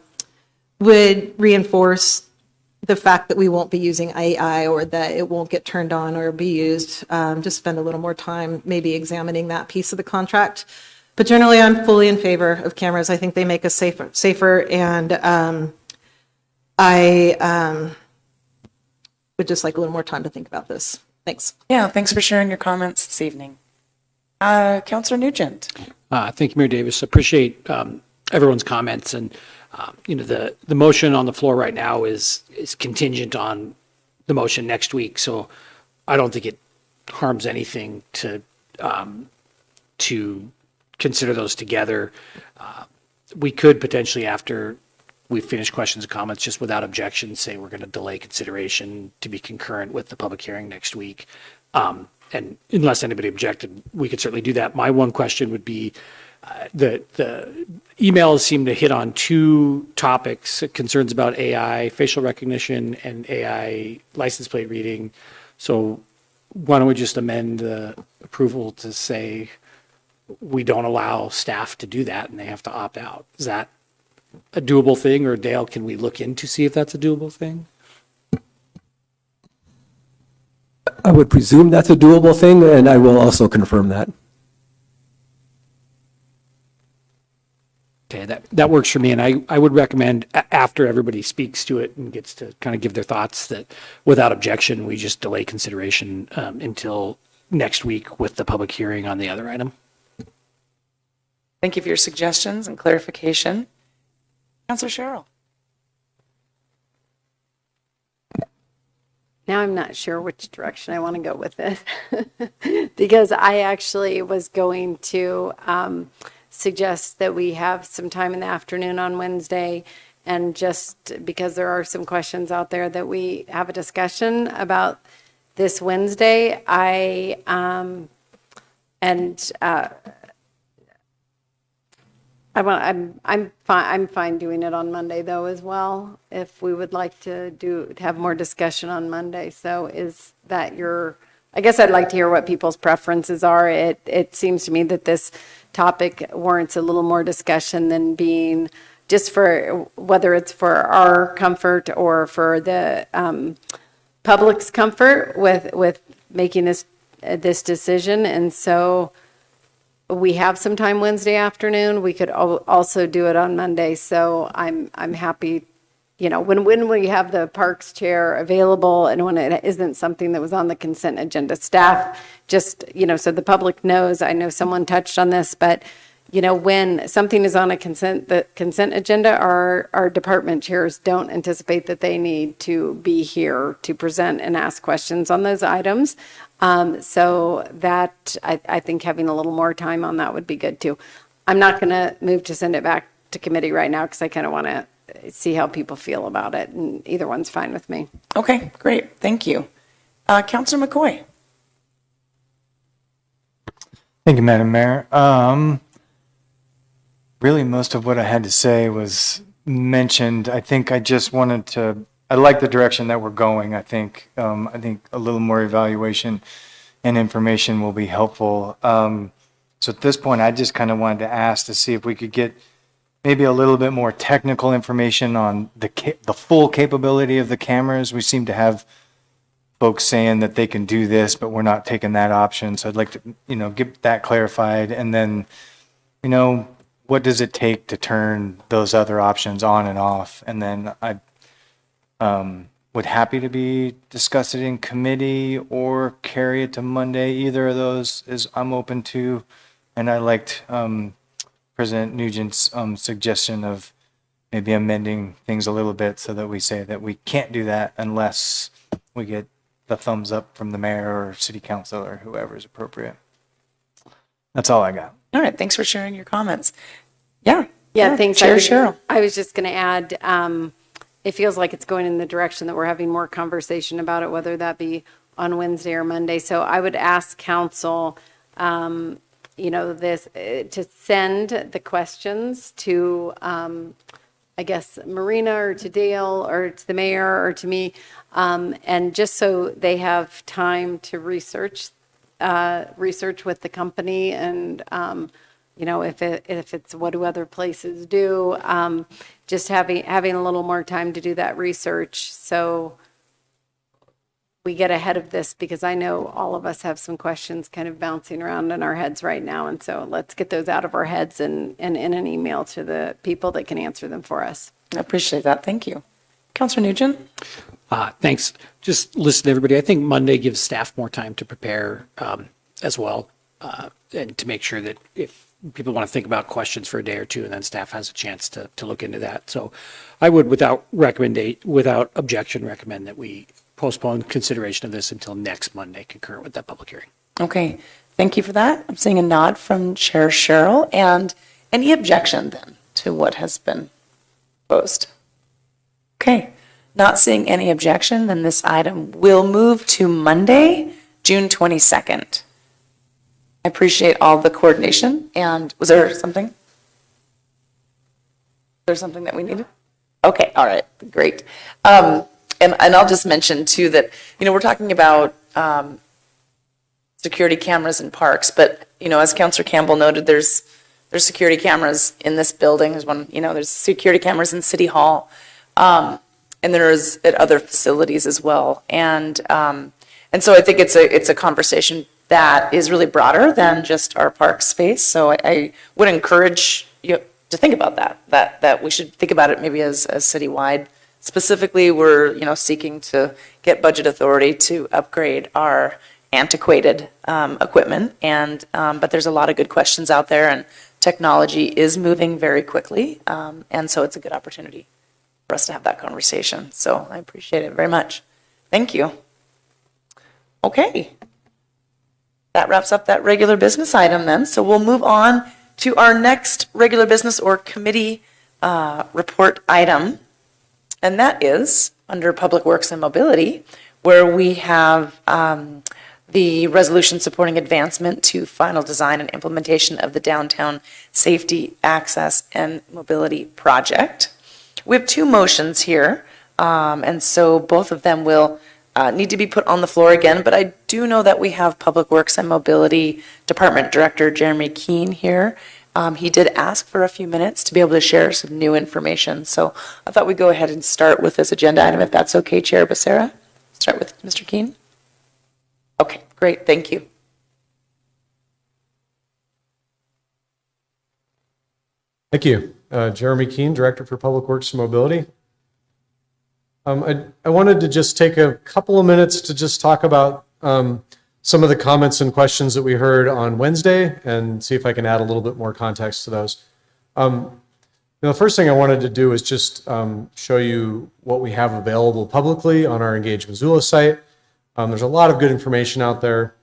would reinforce the fact that we won't be using AI or that it won't get turned on or be used. Just spend a little more time maybe examining that piece of the contract. But generally, I'm fully in favor of cameras. I think they make us safer, and I would just like a little more time to think about this. Thanks. Yeah, thanks for sharing your comments this evening. Councillor Nugent. Thank you, Mayor Davis. Appreciate everyone's comments. And, the motion on the floor right now is contingent on the motion next week. So I don't think it harms anything to consider those together. We could potentially, after we finish questions and comments, just without objection, say we're going to delay consideration to be concurrent with the public hearing next week. And unless anybody objected, we could certainly do that. My one question would be, the emails seem to hit on two topics, concerns about AI, facial recognition, and AI license plate reading. So why don't we just amend the approval to say we don't allow staff to do that and they have to opt out? Is that a doable thing, or Dale, can we look into see if that's a doable thing? I would presume that's a doable thing, and I will also confirm that. Okay, that works for me, and I would recommend after everybody speaks to it and gets to kind of give their thoughts, that without objection, we just delay consideration until next week with the public hearing on the other item. Thank you for your suggestions and clarification. Councilor Sherrill. Now I'm not sure which direction I want to go with this because I actually was going to suggest that we have some time in the afternoon on Wednesday, and just because there are some questions out there, that we have a discussion about this Wednesday. I'm fine doing it on Monday though as well, if we would like to have more discussion on Monday. So is that I guess I'd like to hear what people's preferences are. It seems to me that this topic warrants a little more discussion than being just for, whether it's for our comfort or for the public's comfort with making this decision. And so we have some time Wednesday afternoon. We could also do it on Monday. So I'm happy, when we have the parks chair available and when it isn't something that was on the consent agenda, staff just, so the public knows. I know someone touched on this, but when something is on the consent agenda, our department chairs don't anticipate that they need to be here to present and ask questions on those items. So that, I think having a little more time on that would be good too. I'm not going to move to send it back to committee right now because I kind of want to see how people feel about it, and either one's fine with me. Okay, great. Thank you. Councilor McCoy. Thank you, Madam Mayor. Really, most of what I had to say was mentioned. I think I just I like the direction that we're going. I think a little more evaluation and information will be helpful. So at this point, I just kind of wanted to ask to see if we could get maybe a little bit more technical information on the full capability of the cameras. We seem to have folks saying that they can do this, but we're not taking that option. So I'd like to, get that clarified. And then, what does it take to turn those other options on and off? And then I would happy to be discussed it in committee or carry it to Monday. Either of those I'm open to. And I liked President Nugent's suggestion of maybe amending things a little bit so that we say that we can't do that unless we get the thumbs up from the mayor or city council or whoever is appropriate. That's all I got. All right, thanks for sharing your comments. Yeah, Thanks. Chair Sherrill. I was just going to add, it feels like it's going in the direction that we're having more conversation about it, whether that be on Wednesday or Monday. So I would ask council, to send the questions to, I guess, Marina or to Dale or to the mayor or to me, and just so they have time to research with the company and, if it's what do other places do, just having a little more time to do that research so we get ahead of this, because I know all of us have some questions kind of bouncing around in our heads right now. And so let's get those out of our heads and in an email to the people that can answer them for us. I appreciate that. Thank you. Councilor Nugent? Thanks. Just listen to everybody. I think Monday gives staff more time to prepare as well, and to make sure that if people want to think about questions for a day or two, and then staff has a chance to look into that. So I would, without objection, recommend that we postpone consideration of this until next Monday, concurrent with that public hearing. Okay, thank you for that. I'm seeing a nod from Chair Sherrill. And any objection then to what has been proposed? Okay, not seeing any objection, then this item will move to Monday, June 22nd. I appreciate all the coordination. And was there something? There's something that we needed? Okay, all right, great. And I'll just mention too that, we're talking about security cameras in parks, but, as Councilor Campbell noted, there's security cameras in this building. There's one, there's security cameras in City Hall. And there's at other facilities as well. And so I think it's a conversation that is really broader than just our park space. So I would encourage you to think about that we should think about it maybe as citywide. Specifically, we're, seeking to get budget authority to upgrade our antiquated equipment. But there's a lot of good questions out there, and technology is moving very quickly. And so it's a good opportunity for us to have that conversation. So I appreciate it very much. Thank you. Okay. That wraps up that regular business item then. So we'll move on to our next regular business or committee report item. And that is under Public Works and Mobility, where we have the resolution supporting advancement to final design and implementation of the Downtown Safety, Access, and Mobility Project. We have two motions here, and so both of them will need to be put on the floor again, but I do know that we have Public Works and Mobility Department Director Jeremy Keene here. He did ask for a few minutes to be able to share some new information, so I thought we'd go ahead and start with this agenda item, if that's okay, Chair Becerra. Start with Mr. Keene. Okay, great, thank you. Thank you. Jeremy Keene, Director for Public Works and Mobility. I wanted to just take a couple of minutes to just talk about some of the comments and questions that we heard on Wednesday and see if I can add a little bit more context to those. The first thing I wanted to do is just show you what we have available publicly on our Engage Missoula site. There's a lot of good information out there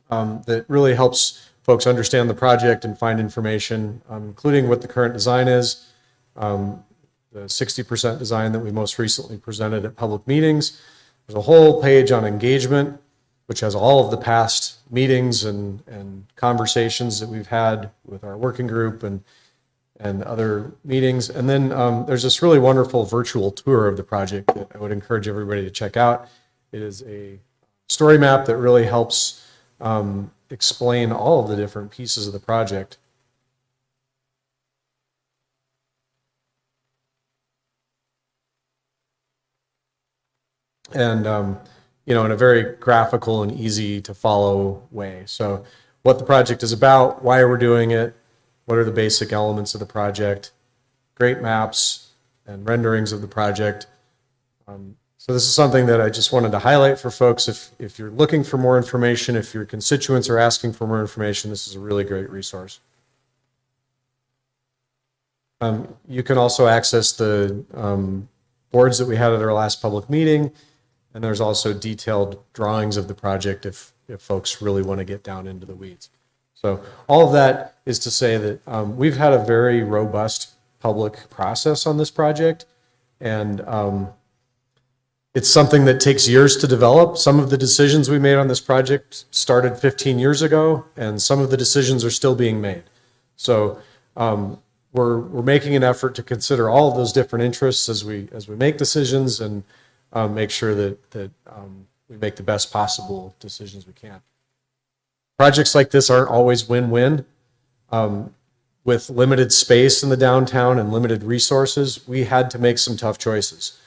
that really helps folks understand the project and find information, including what the current design is, the 60% design that we most recently presented at public meetings. There's a whole page on engagement, which has all of the past meetings and conversations that we've had with our working group and other meetings. And then there's this really wonderful virtual tour of the project that I would encourage everybody to check out. It is a story map that really helps explain all of the different pieces of the project. And, in a very graphical and easy to follow way. So what the project is about, why we're doing it, what are the basic elements of the project, great maps and renderings of the project. So this is something that I just wanted to highlight for folks. If you're looking for more information, if your constituents are asking for more information, this is a really great resource. You can also access the boards that we had at our last public meeting, and there's also detailed drawings of the project if folks really want to get down into the weeds. So all of that is to say that we've had a very robust public process on this project, and it's something that takes years to develop. Some of the decisions we made on this project started 15 years ago, and some of the decisions are still being made. So we're making an effort to consider all of those different interests as we make decisions and make sure that we make the best possible decisions we can. Projects like this aren't always win-win. With limited space in the downtown and limited resources, we had to make some tough choices.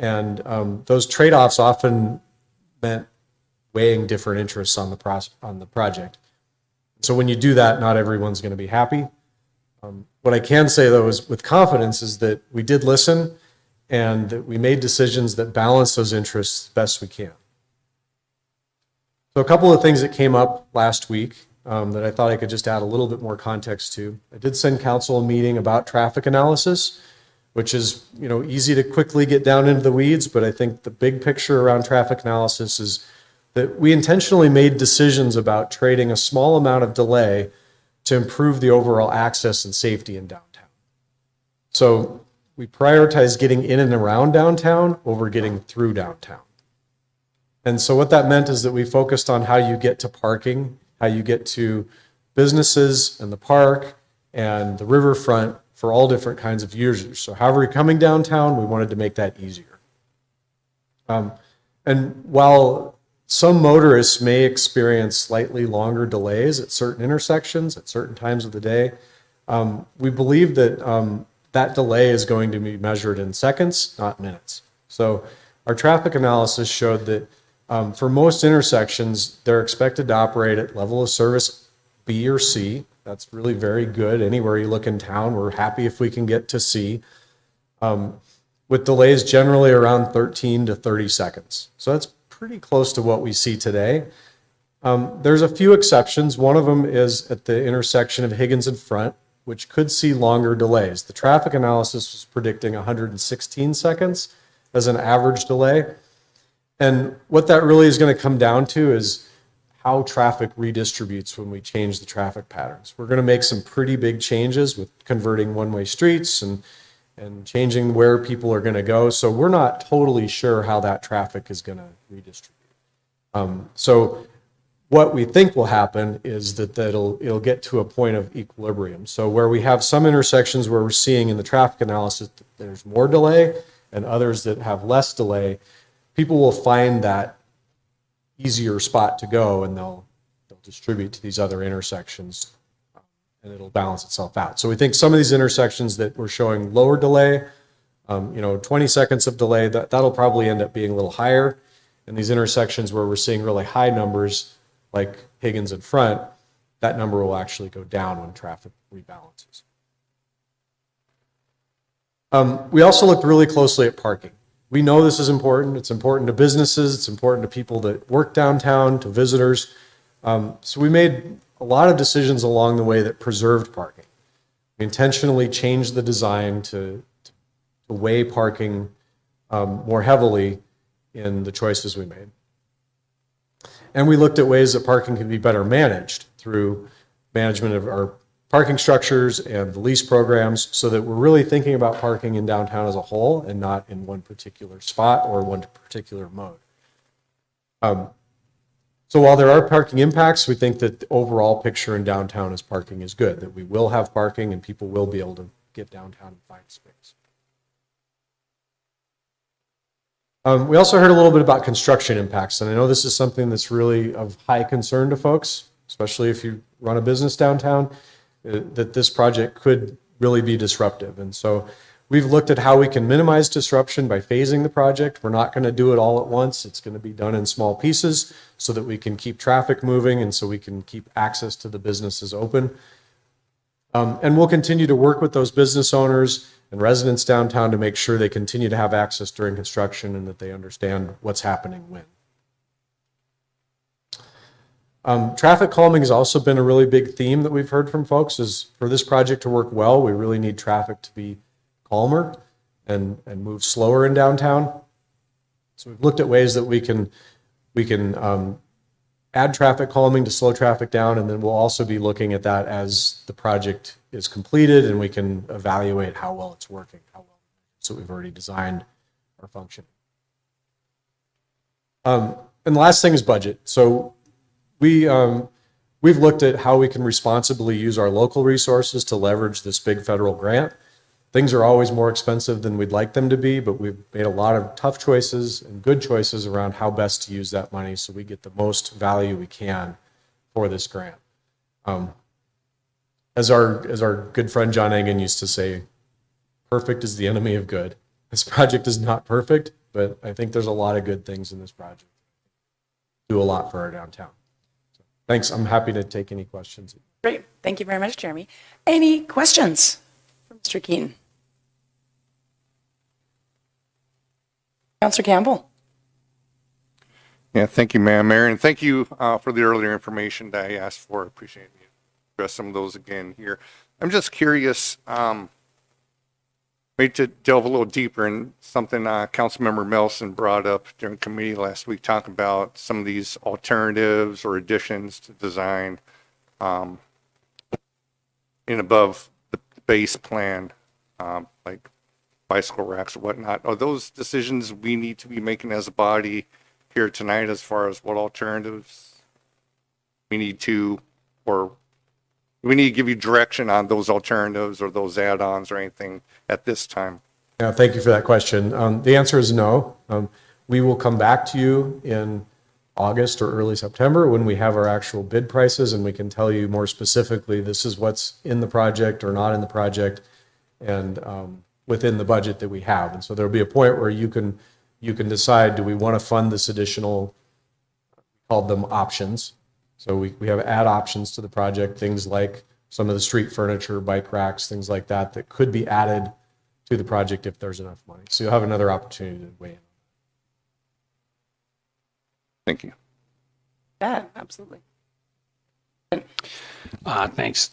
And those trade-offs often meant weighing different interests on the project. So when you do that, not everyone's going to be happy. What I can say, though, is with confidence is that we did listen and that we made decisions that balance those interests best we can. So a couple of things that came up last week that I thought I could just add a little bit more context to. I did send council a meeting about traffic analysis, which is easy to quickly get down into the weeds, but I think the big picture around traffic analysis is that we intentionally made decisions about trading a small amount of delay to improve the overall access and safety in downtown. So we prioritize getting in and around downtown over getting through downtown. And so what that meant is that we focused on how you get to parking how you get to businesses and the park and the riverfront for all different kinds of users. So however you're coming downtown, we wanted to make that easier. And while some motorists may experience slightly longer delays at certain intersections at certain times of the day, we believe that that delay is going to be measured in seconds, not minutes. So our traffic analysis showed that for most intersections, they're expected to operate at level of service B or C. That's really very good. Anywhere you look in town, we're happy if we can get to C, with delays generally around 13 to 30 seconds. So that's pretty close to what we see today. There's a few exceptions. One of them is at the intersection of Higgins and Front, which could see longer delays. The traffic analysis was predicting 116 seconds as an average delay. And what that really is going to come down to is how traffic redistributes when we change the traffic patterns. We're going to make some pretty big changes with converting one-way streets and changing where people are going to go. So we're not totally sure how that traffic is going to redistribute. So what we think will happen is that it'll get to a point of equilibrium. So where we have some intersections where we're seeing in the traffic analysis that there's more delay and others that have less delay, people will find that easier spot to go and they'll distribute to these other intersections and it'll balance itself out. So we think some of these intersections that we're showing lower delay, 20 seconds of delay, that'll probably end up being a little higher. And these intersections where we're seeing really high numbers, like Higgins and Front, that number will actually go down when traffic rebalances. We also looked really closely at parking. We know this is important. It's important to businesses. It's important to people that work downtown, to visitors. So we made a lot of decisions along the way that preserved parking. We intentionally changed the design to weigh parking more heavily in the choices we made. And we looked at ways that parking could be better managed through management of our parking structures and the lease programs so that we're really thinking about parking in downtown as a whole and not in one particular spot or one particular mode. So while there are parking impacts, we think that the overall picture in downtown as parking is good, that we will have parking and people will be able to get downtown and find space. We also heard a little bit about construction impacts, and I know this is something that's really of high concern to folks, especially if you run a business downtown, that this project could really be disruptive. And so we've looked at how we can minimize disruption by phasing the project. We're not going to do it all at once. It's going to be done in small pieces so that we can keep traffic moving and so we can keep access to the businesses open. And we'll continue to work with those business owners and residents downtown to make sure they continue to have access during construction and that they understand what's happening when. Traffic calming has also been a really big theme that we've heard from folks. Is for this project to work well, we really need traffic to be calmer and move slower in downtown. So we've looked at ways that we can add traffic calming to slow traffic down, and then we'll also be looking at that as the project is completed and we can evaluate how well it's working, how well so we've already designed our function. And the last thing is budget. So we've looked at how we can responsibly use our local resources to leverage this big federal grant. Things are always more expensive than we'd like them to be, but we've made a lot of tough choices and good choices around how best to use that money so we get the most value we can for this grant. As our good friend John Engen used to say, perfect is the enemy of good. This project is not perfect, but I think there's a lot of good things in this project. Do a lot for our downtown. So, thanks. I'm happy to take any questions. Great. Thank you very much, Jeremy. Any questions for Mr. Keene? Councilor Campbell. Yeah, thank you, Madam Mayor, and thank you for the earlier information that I asked for. Appreciate you address some of those again here. I'm just curious, maybe to delve a little deeper in something Councilmember Melson brought up during committee last week, talking about some of these alternatives or additions to design in above the base plan, like bicycle racks or whatnot. Are those decisions we need to be making as a body here tonight as far as what alternatives we need to, or we need to give you direction on those alternatives or those add-ons or anything at this time? Yeah, thank you for that question. The answer is no. We will come back to you in August or early September when we have our actual bid prices, and we can tell you more specifically, this is what's in the project or not in the project, and within the budget that we have. And so there'll be a point where you can decide, do we want to fund this additional, we called them options. So we have add options to the project, things like some of the street furniture, bike racks, things like that, that could be added to the project if there's enough money. So you'll have another opportunity to weigh in. Thank you. Yeah, absolutely. Thanks.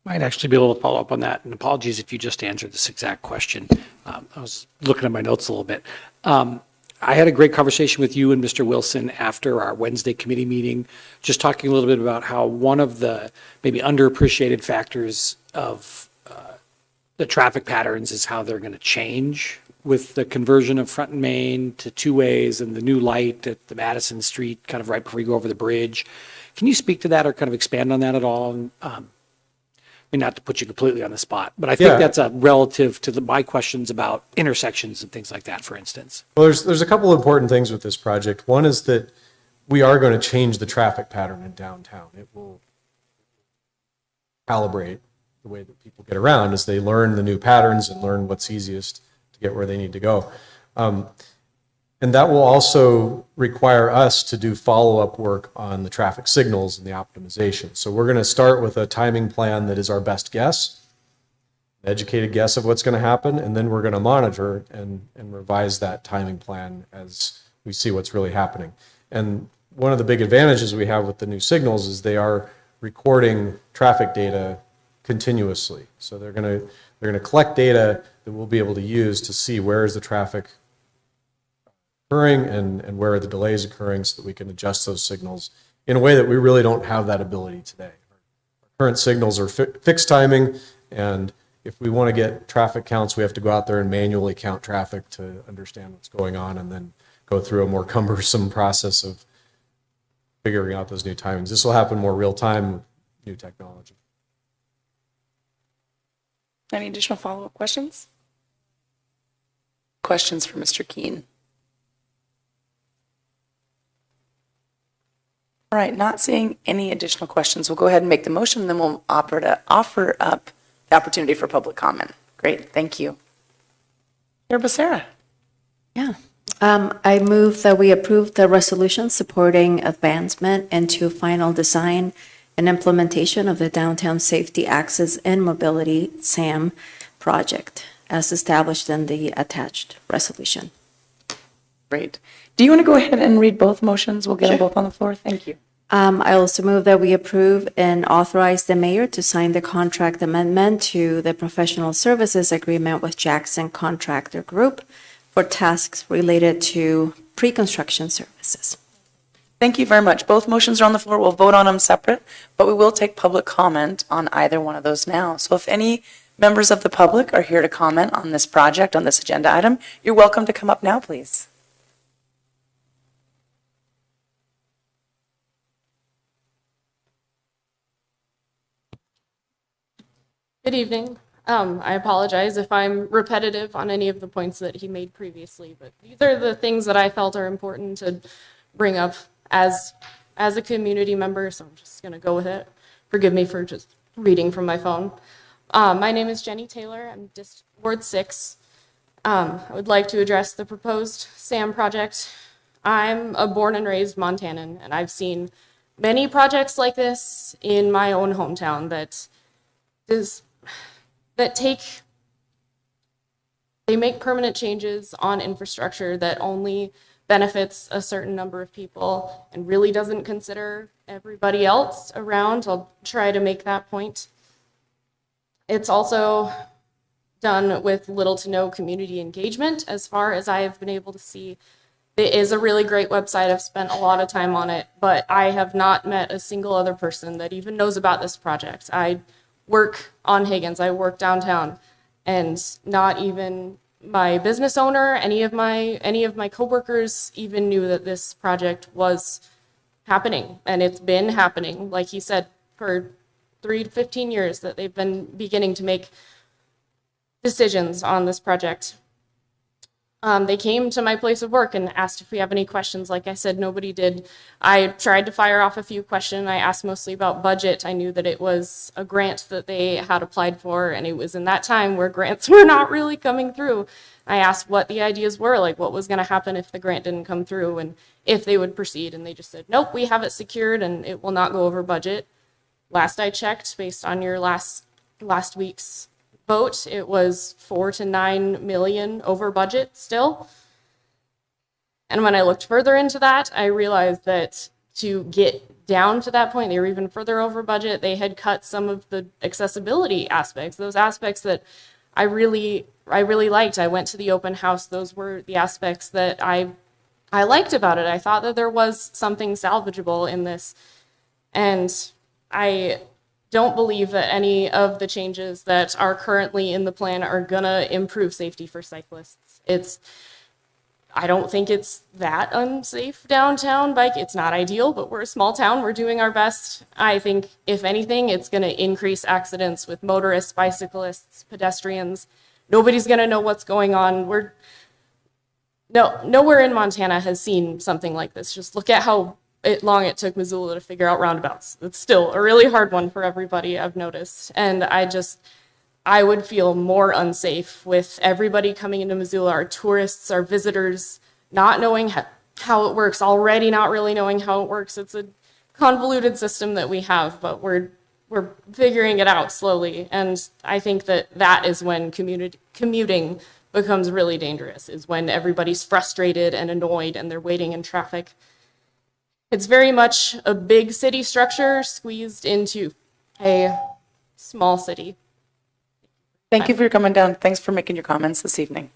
Might actually be able to follow up on that, and apologies if you just answered this exact question. I was looking at my notes a little bit. I had a great conversation with you and Mr. Wilson after our Wednesday committee meeting, just talking a little bit about how one of the maybe underappreciated factors of the traffic patterns is how they're going to change with the conversion of Front and Main to two ways and the new light at the Madison Street, kind of right before you go over the bridge. Can you speak to that or kind of expand on that at all? I mean, not to put you completely on the spot, but I think that's a relative to my questions about intersections and things like that, for instance. Well, there's a couple of important things with this project. One is that we are going to change the traffic pattern in downtown. It will calibrate the way that people get around as they learn the new patterns and learn what's easiest to get where they need to go. And that will also require us to do follow-up work on the traffic signals and the optimization. So we're going to start with a timing plan that is our best guess, an educated guess of what's going to happen, and then we're going to monitor and revise that timing plan as we see what's really happening. And one of the big advantages we have with the new signals is they are recording traffic data continuously. So they're going to collect data that we'll be able to use to see where is the traffic occurring and where are the delays occurring so that we can adjust those signals in a way that we really don't have that ability today. Our current signals are fixed timing, and if we want to get traffic counts, we have to go out there and manually count traffic to understand what's going on and then go through a more cumbersome process of figuring out those new timings. This will happen more real time with new technology. Any additional follow-up questions? Questions for Mr. Keene? All right, not seeing any additional questions, we'll go ahead and make the motion, and then we'll offer up the opportunity for public comment. Great, thank you. Mayor Becerra. Yeah. I move that we approve the resolution supporting advancement into final design and implementation of the Downtown Safety Access and Mobility SAM project as established in the attached resolution. Great. Do you want to go ahead and read both motions? We'll get them both on the floor. Thank you. I also move that we approve and authorize the mayor to sign the contract amendment to the professional services agreement with Jackson Contractor Group for tasks related to pre-construction services. Thank you very much. Both motions are on the floor. We'll vote on them separate, but we will take public comment on either one of those now. So if any members of the public are here to comment on this project, on this agenda item, you're welcome to come up now, please. Good evening. I apologize if I'm repetitive on any of the points that he made previously, but these are the things that I felt are important to bring up as a community member, so I'm just going to go with it. Forgive me for just reading from my phone. My name is Jenny Taylor. I'm Ward 6. I would like to address the proposed SAM project. I'm a born and raised Montanan, and I've seen many projects like this in my own hometown they make permanent changes on infrastructure that only benefits a certain number of people and really doesn't consider everybody else around. I'll try to make that point. It's also done with little to no community engagement, as far as I have been able to see. It is a really great website. I've spent a lot of time on it, but I have not met a single other person that even knows about this project. I work on Higgins, I work downtown, and not even my business owner, any of my coworkers even knew that this project was happening, and it's been happening, like he said, for 3 to 15 years that they've been beginning to make decisions on this project. They came to my place of work and asked if we have any questions. Like I said, nobody did. I tried to fire off a few questions. I asked mostly about budget. I knew that it was a grant that they had applied for, and it was in that time where grants were not really coming through. I asked what the ideas were, like what was going to happen if the grant didn't come through and if they would proceed. And they just said, nope, we have it secured and it will not go over budget. Last I checked, based on your last week's vote, it was 4 to 9 million over budget still. And when I looked further into that, I realized that to get down to that point, they were even further over budget. They had cut some of the accessibility aspects, those aspects that I really liked. I went to the open house. Those were the aspects that I liked about it. I thought that there was something salvageable in this. And I don't believe that any of the changes that are currently in the plan are gonna improve safety for cyclists. I don't think it's that unsafe downtown bike. It's not ideal, but we're a small town. We're doing our best. I think if anything, it's gonna increase accidents with motorists, bicyclists, pedestrians. Nobody's gonna know what's going on. Nowhere in Montana has seen something like this. Just look at how long it took Missoula to figure out roundabouts. It's still a really hard one for everybody, I've noticed. And I would feel more unsafe with everybody coming into Missoula, our tourists, our visitors, not knowing how it works, already not really knowing how it works. It's a convoluted system that we have, but we're figuring it out slowly. And I think that is when commuting becomes really dangerous, is when everybody's frustrated and annoyed and they're waiting in traffic. It's very much a big city structure squeezed into a small city. Thank you for coming down. Thanks for making your comments this evening.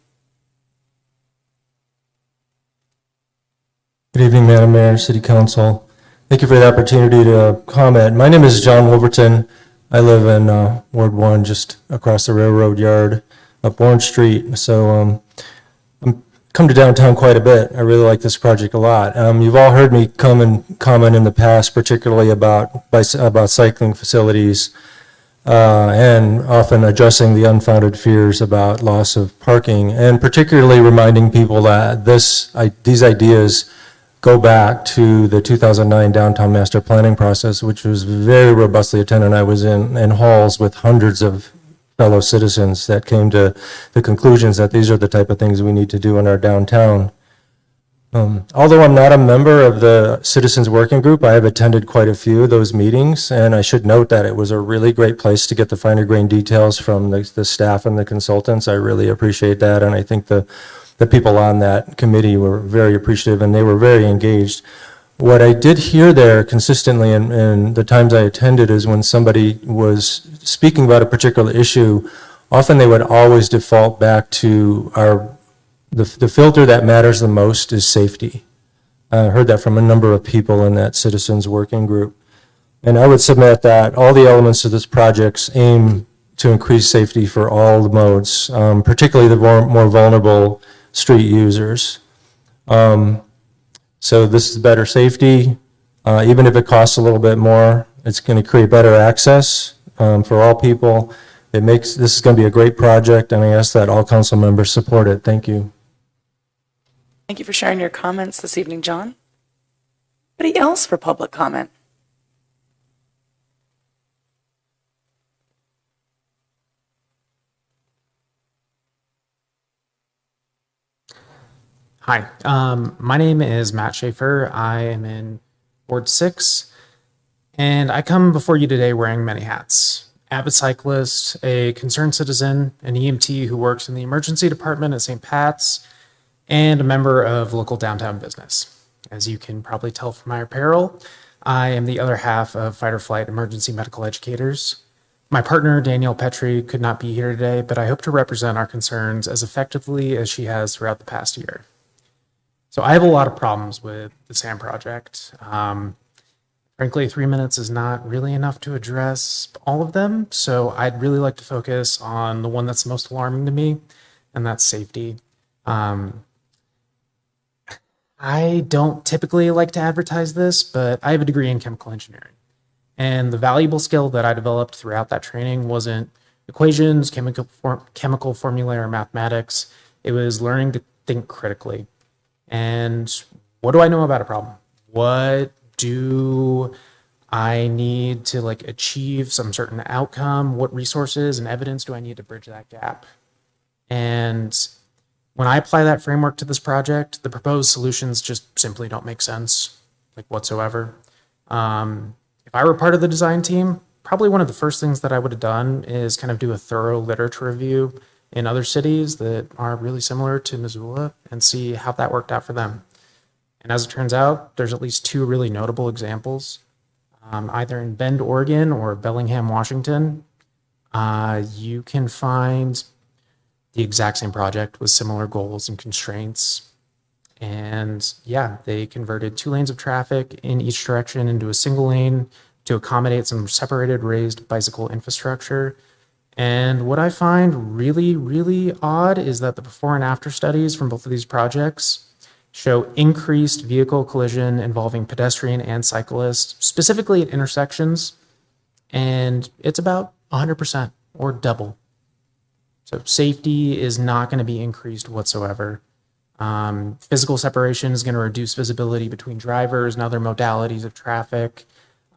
Good evening, Madam Mayor, City Council. Thank you for the opportunity to comment. My name is John Wolverton. I live in Ward 1, just across the railroad yard up Orange Street. So I'm come to downtown quite a bit. I really like this project a lot. You've all heard me come and comment in the past, particularly about cycling facilities and often addressing the unfounded fears about loss of parking, and particularly reminding people that these ideas go back to the 2009 downtown master planning process, which was very robustly attended. I was in halls with hundreds of fellow citizens that came to the conclusions that these are the type of things we need to do in our downtown. Although I'm not a member of the Citizens Working Group, I have attended quite a few of those meetings, and I should note that it was a really great place to get the finer grained details from the staff and the consultants. I really appreciate that, and I think the people on that committee were very appreciative, and they were very engaged. What I did hear there consistently in the times I attended is when somebody was speaking about a particular issue, often they would always default back to the filter that matters the most is safety. I heard that from a number of people in that Citizens Working Group. And I would submit that all the elements of this project aim to increase safety for all the modes, particularly the more vulnerable street users. So this is better safety. Even if it costs a little bit more, it's going to create better access for all people. This is going to be a great project, and I ask that all council members support it. Thank you. Thank you for sharing your comments this evening, John. Anybody else for public comment? Hi, my name is Matt Schaefer. I am in Ward 6, and I come before you today wearing many hats. Avid cyclist, a concerned citizen, an EMT who works in the emergency department at St. Pat's, and a member of local downtown business. As you can probably tell from my apparel, I am the other half of Fight or Flight Emergency Medical Educators. My partner, Danielle Petrie, could not be here today, but I hope to represent our concerns as effectively as she has throughout the past year. So I have a lot of problems with the SAM project. Frankly, 3 minutes is not really enough to address all of them, so I'd really like to focus on the one that's most alarming to me, and that's safety. I don't typically like to advertise this, but I have a degree in chemical engineering. And the valuable skill that I developed throughout that training wasn't equations, chemical formulae, or mathematics. It was learning to think critically. And what do I know about a problem? What do I need to like achieve some certain outcome? What resources and evidence do I need to bridge that gap? And when I apply that framework to this project, the proposed solutions just simply don't make sense, like whatsoever. If I were part of the design team, probably one of the first things that I would have done is kind of do a thorough literature review in other cities that are really similar to Missoula and see how that worked out for them. And as it turns out, there's at least two really notable examples, either in Bend, Oregon or Bellingham, Washington. You can find the exact same project with similar goals and constraints. And yeah, they converted 2 lanes of traffic in each direction into a single lane to accommodate some separated raised bicycle infrastructure. And what I find really, really odd is that the before and after studies from both of these projects show increased vehicle collision involving pedestrian and cyclists, specifically at intersections. And it's about 100% or double. So safety is not going to be increased whatsoever. Physical separation is going to reduce visibility between drivers and other modalities of traffic.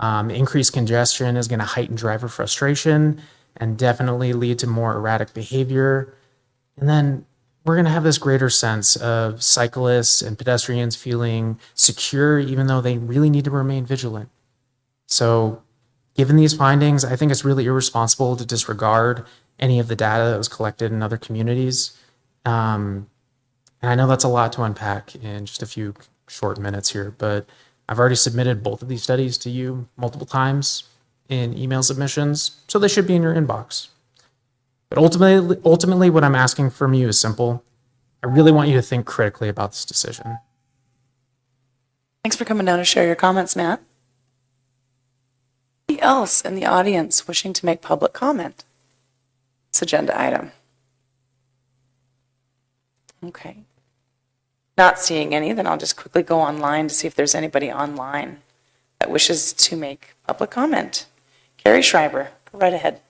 Increased congestion is going to heighten driver frustration and definitely lead to more erratic behavior. And then we're going to have this greater sense of cyclists and pedestrians feeling secure, even though they really need to remain vigilant. So given these findings, I think it's really irresponsible to disregard any of the data that was collected in other communities. And I know that's a lot to unpack in just a few short minutes here, but I've already submitted both of these studies to you multiple times in email submissions, so they should be in your inbox. But ultimately, what I'm asking from you is simple. I really want you to think critically about this decision. Thanks for coming down to share your comments, Matt. Anybody else in the audience wishing to make public comment? This agenda item. Okay. Not seeing any, then I'll just quickly go online to see if there's anybody online that wishes to make public comment. Carrie Schreiber, go right ahead.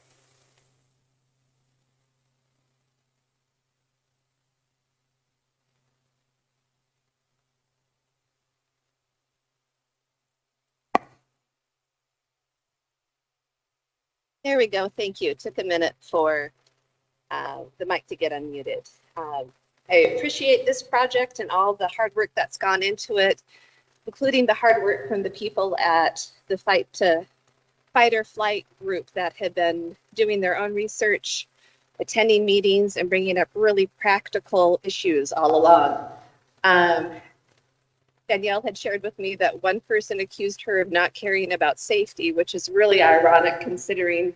There we go. Thank you. It took a minute for the mic to get unmuted. I appreciate this project and all the hard work that's gone into it, including the hard work from the people at the Fight or Flight group that have been doing their own research, attending meetings, and bringing up really practical issues all along. Danielle had shared with me that one person accused her of not caring about safety, which is really ironic considering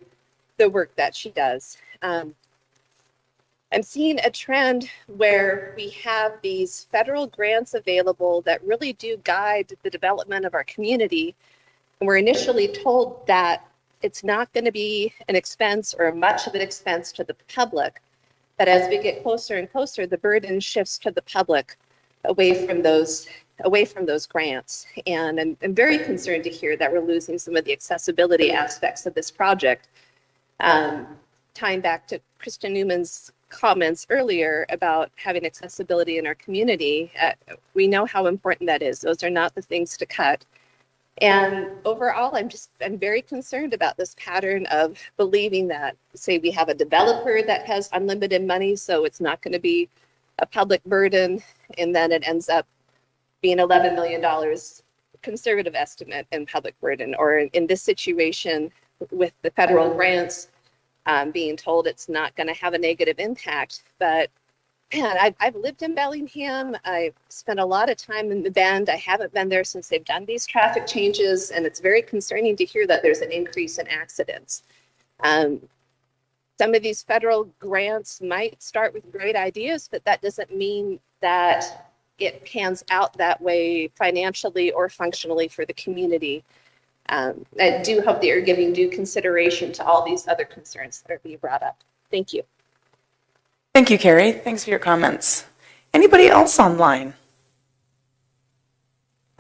the work that she does. I'm seeing a trend where we have these federal grants available that really do guide the development of our community. And we're initially told that it's not going to be an expense or much of an expense to the public. But as we get closer and closer, the burden shifts to the public away from those grants. And I'm very concerned to hear that we're losing some of the accessibility aspects of this project. Tying back to Kristen Newman's comments earlier about having accessibility in our community, we know how important that is. Those are not the things to cut. And overall, I'm very concerned about this pattern of believing that, say, we have a developer that has unlimited money, so it's not going to be a public burden, and then it ends up being $11 million conservative estimate in public burden, or in this situation with the federal grants, being told it's not going to have a negative impact. But man, I've lived in Bellingham. I've spent a lot of time in the Bend. I haven't been there since they've done these traffic changes, and it's very concerning to hear that there's an increase in accidents. Some of these federal grants might start with great ideas, but that doesn't mean that it pans out that way financially or functionally for the community. I do hope that you're giving due consideration to all these other concerns that are being brought up. Thank you. Thank you, Carrie. Thanks for your comments. Anybody else online?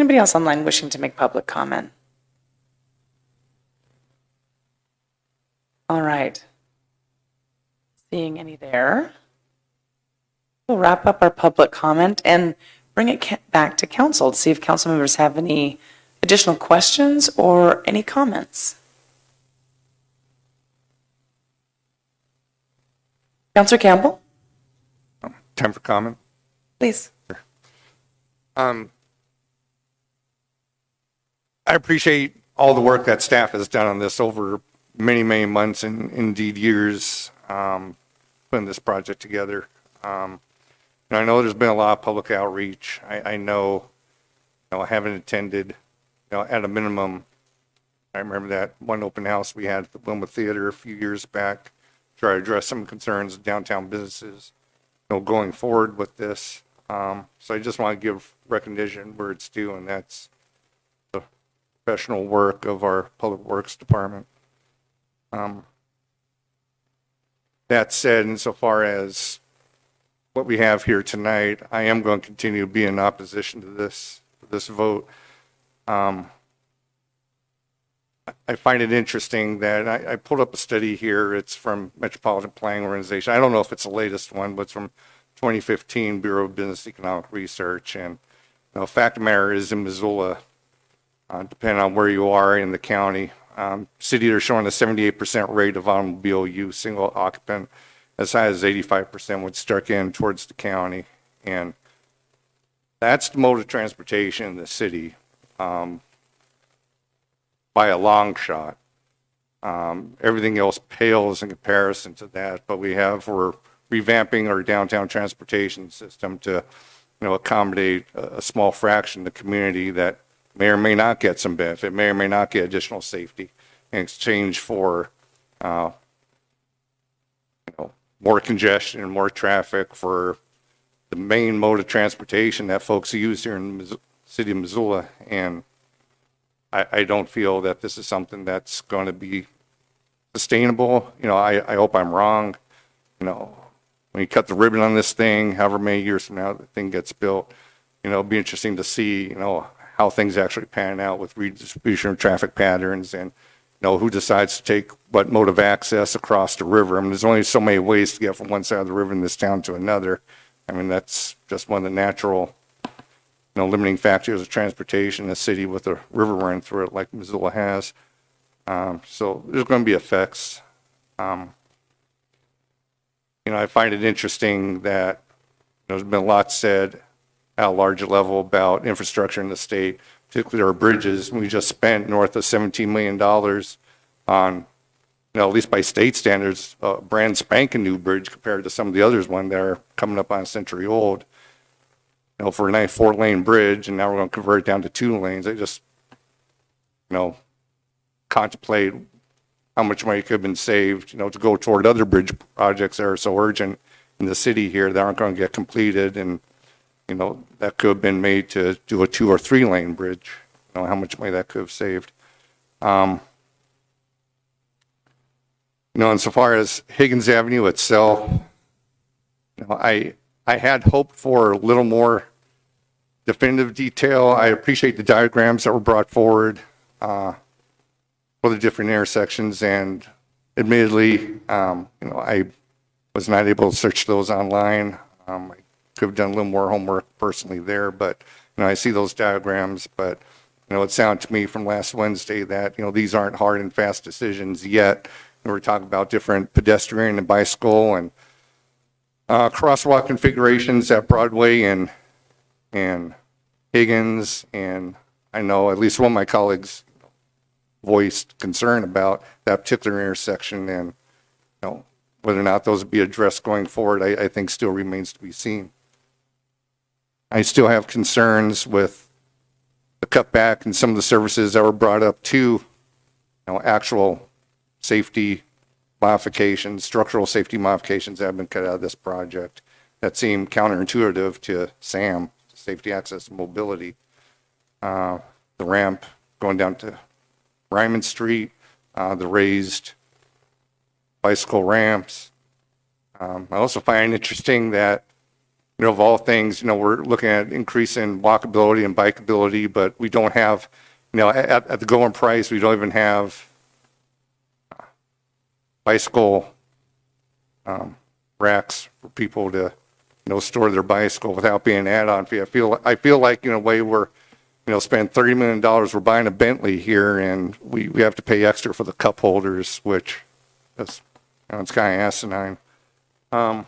Anybody else online wishing to make public comment? All right. Seeing any there? We'll wrap up our public comment and bring it back to council to see if council members have any additional questions or any comments. Councilor Campbell, Time for comment? please. I appreciate all the work that staff has done on this over many, many months and indeed years, putting this project together. And I know there's been a lot of public outreach. I know, I haven't attended, at a minimum, I remember that one open house we had at the Wilma Theater a few years back, try to address some concerns of downtown businesses, going forward with this. So I just want to give recognition where it's due, and that's the professional work of our Public Works Department. That said, insofar as what we have here tonight, I am going to continue to be in opposition to this vote. I find it interesting that I pulled up a study here. It's from Metropolitan Planning Organization. I don't know if it's the latest one, but it's from 2015 Bureau of Business Economic Research. And fact of the matter is, in Missoula, depending on where you are in the county, city are showing a 78% rate of automobile use, single occupant, as high as 85% would start in towards the county. And that's the mode of transportation in the city, by a long shot. Everything else pales in comparison to that, but we're revamping our downtown transportation system to, accommodate a small fraction of the community that may or may not get some benefit, may or may not get additional safety in exchange for, more congestion and more traffic for the main mode of transportation that folks use here in the city of Missoula. And I don't feel that this is something that's going to be sustainable. I hope I'm wrong. When you cut the ribbon on this thing, however many years from now the thing gets built, it'll be interesting to see, how things actually pan out with redistribution of traffic patterns and, who decides to take what mode of access across the river. I mean, there's only so many ways to get from one side of the river in this town to another. I mean, that's just one of the natural, limiting factors of transportation in a city with a river running through it like Missoula has. So there's going to be effects. I find it interesting that there's been a lot said at a larger level about infrastructure in the state, particularly our bridges. We just spent north of $17 million on, at least by state standards, a brand spanking new bridge compared to some of the others that are coming up on a century old. For a nice 4-lane bridge, and now we're going to convert it down to 2 lanes. I just, contemplate how much money could have been saved, to go toward other bridge projects that are so urgent in the city here that aren't going to get completed, and that could have been made to do a 2 or 3 lane bridge. How much money that could have saved. Insofar as Higgins Avenue itself, I had hoped for a little more definitive detail. I appreciate the diagrams that were brought forward for the different intersections, and admittedly, I was not able to search those online. I could have done a little more homework personally there, but I see those diagrams, but it sounded to me from last Wednesday that these aren't hard and fast decisions yet. We're talking about different pedestrian and bicycle and crosswalk configurations at Broadway and Higgins, and I know at least one of my colleagues voiced concern about that particular intersection, and whether or not those would be addressed going forward, I think still remains to be seen. I still have concerns with the cutback and some of the services that were brought up to actual safety modifications, structural safety modifications that have been cut out of this project that seem counterintuitive to SAM, safety, access, and mobility. The ramp going down to Ryman Street, the raised bicycle ramps. I also find it interesting that of all things, we're looking at increasing walkability and bikeability, but we don't have, at the going price, we don't even have bicycle racks for people to, store their bicycle without being an add-on fee. I feel like, in a way, we're, spending $30 million, we're buying a Bentley here, and we have to pay extra for the cup holders, which is, it's kind of asinine. A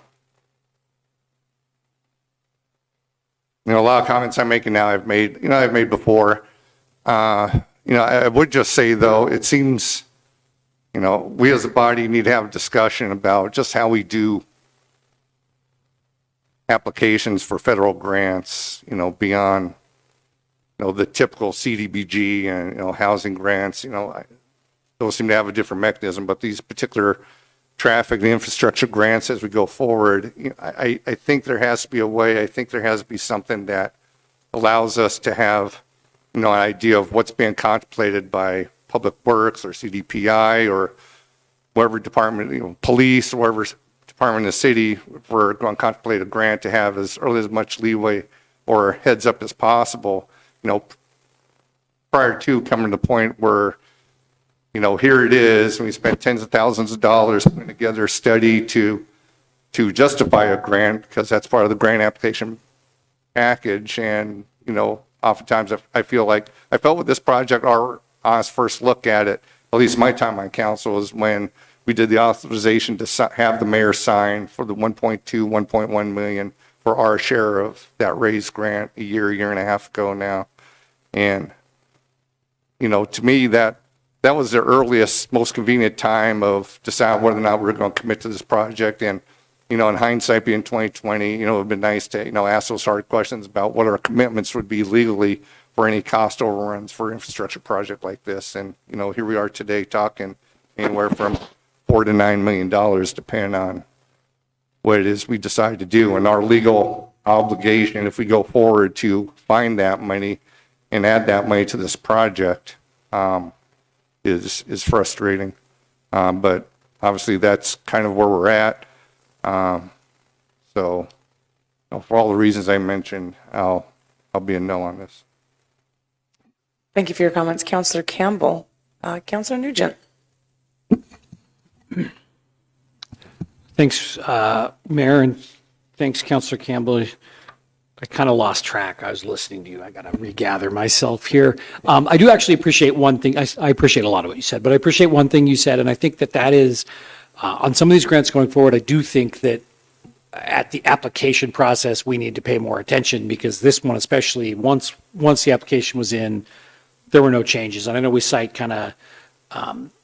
lot of comments I'm making now I've made before. I would just say, though, it seems, we as a body need to have a discussion about just how we do applications for federal grants, beyond, the typical CDBG and, housing grants. Those seem to have a different mechanism, but these particular traffic and infrastructure grants as we go forward, I think there has to be a way, I think there has to be something that allows us to have, an idea of what's being contemplated by Public Works or CDPI or whatever department, police, or whatever department in the city, if we're going to contemplate a grant, to have as early as much leeway or heads up as possible, prior to coming to the point where, here it is, we spent tens of thousands of dollars putting together a study to justify a grant, because that's part of the grant application package. And, oftentimes I felt with this project, our honest first look at it, at least my time on council, was when we did the authorization to have the mayor sign for the 1.1 million for our share of that raised grant a year and a half ago now. And, to me, that was the earliest, most convenient time of deciding whether or not we were going to commit to this project. And, in hindsight, being 2020, it would have been nice to, ask those hard questions about what our commitments would be legally for any cost overruns for infrastructure project like this. And, here we are today talking anywhere from $4 to $9 million, depending on what it is we decide to do. And our legal obligation, if we go forward to find that money and add that money to this project, is frustrating. But obviously that's kind of where we're at. So for all the reasons I mentioned, I'll be a no on this. Thank you for your comments, Councillor Campbell. Councillor Nugent. Thanks, Mayor, and thanks, Councillor Campbell. I kind of lost track. I was listening to you. I got to regather myself here. I do actually appreciate one thing. I appreciate a lot of what you said, but I appreciate one thing you said, and I think that is, on some of these grants going forward, I do think that at the application process, we need to pay more attention, because this one, especially once the application was in, there were no changes. And I know we cite kind of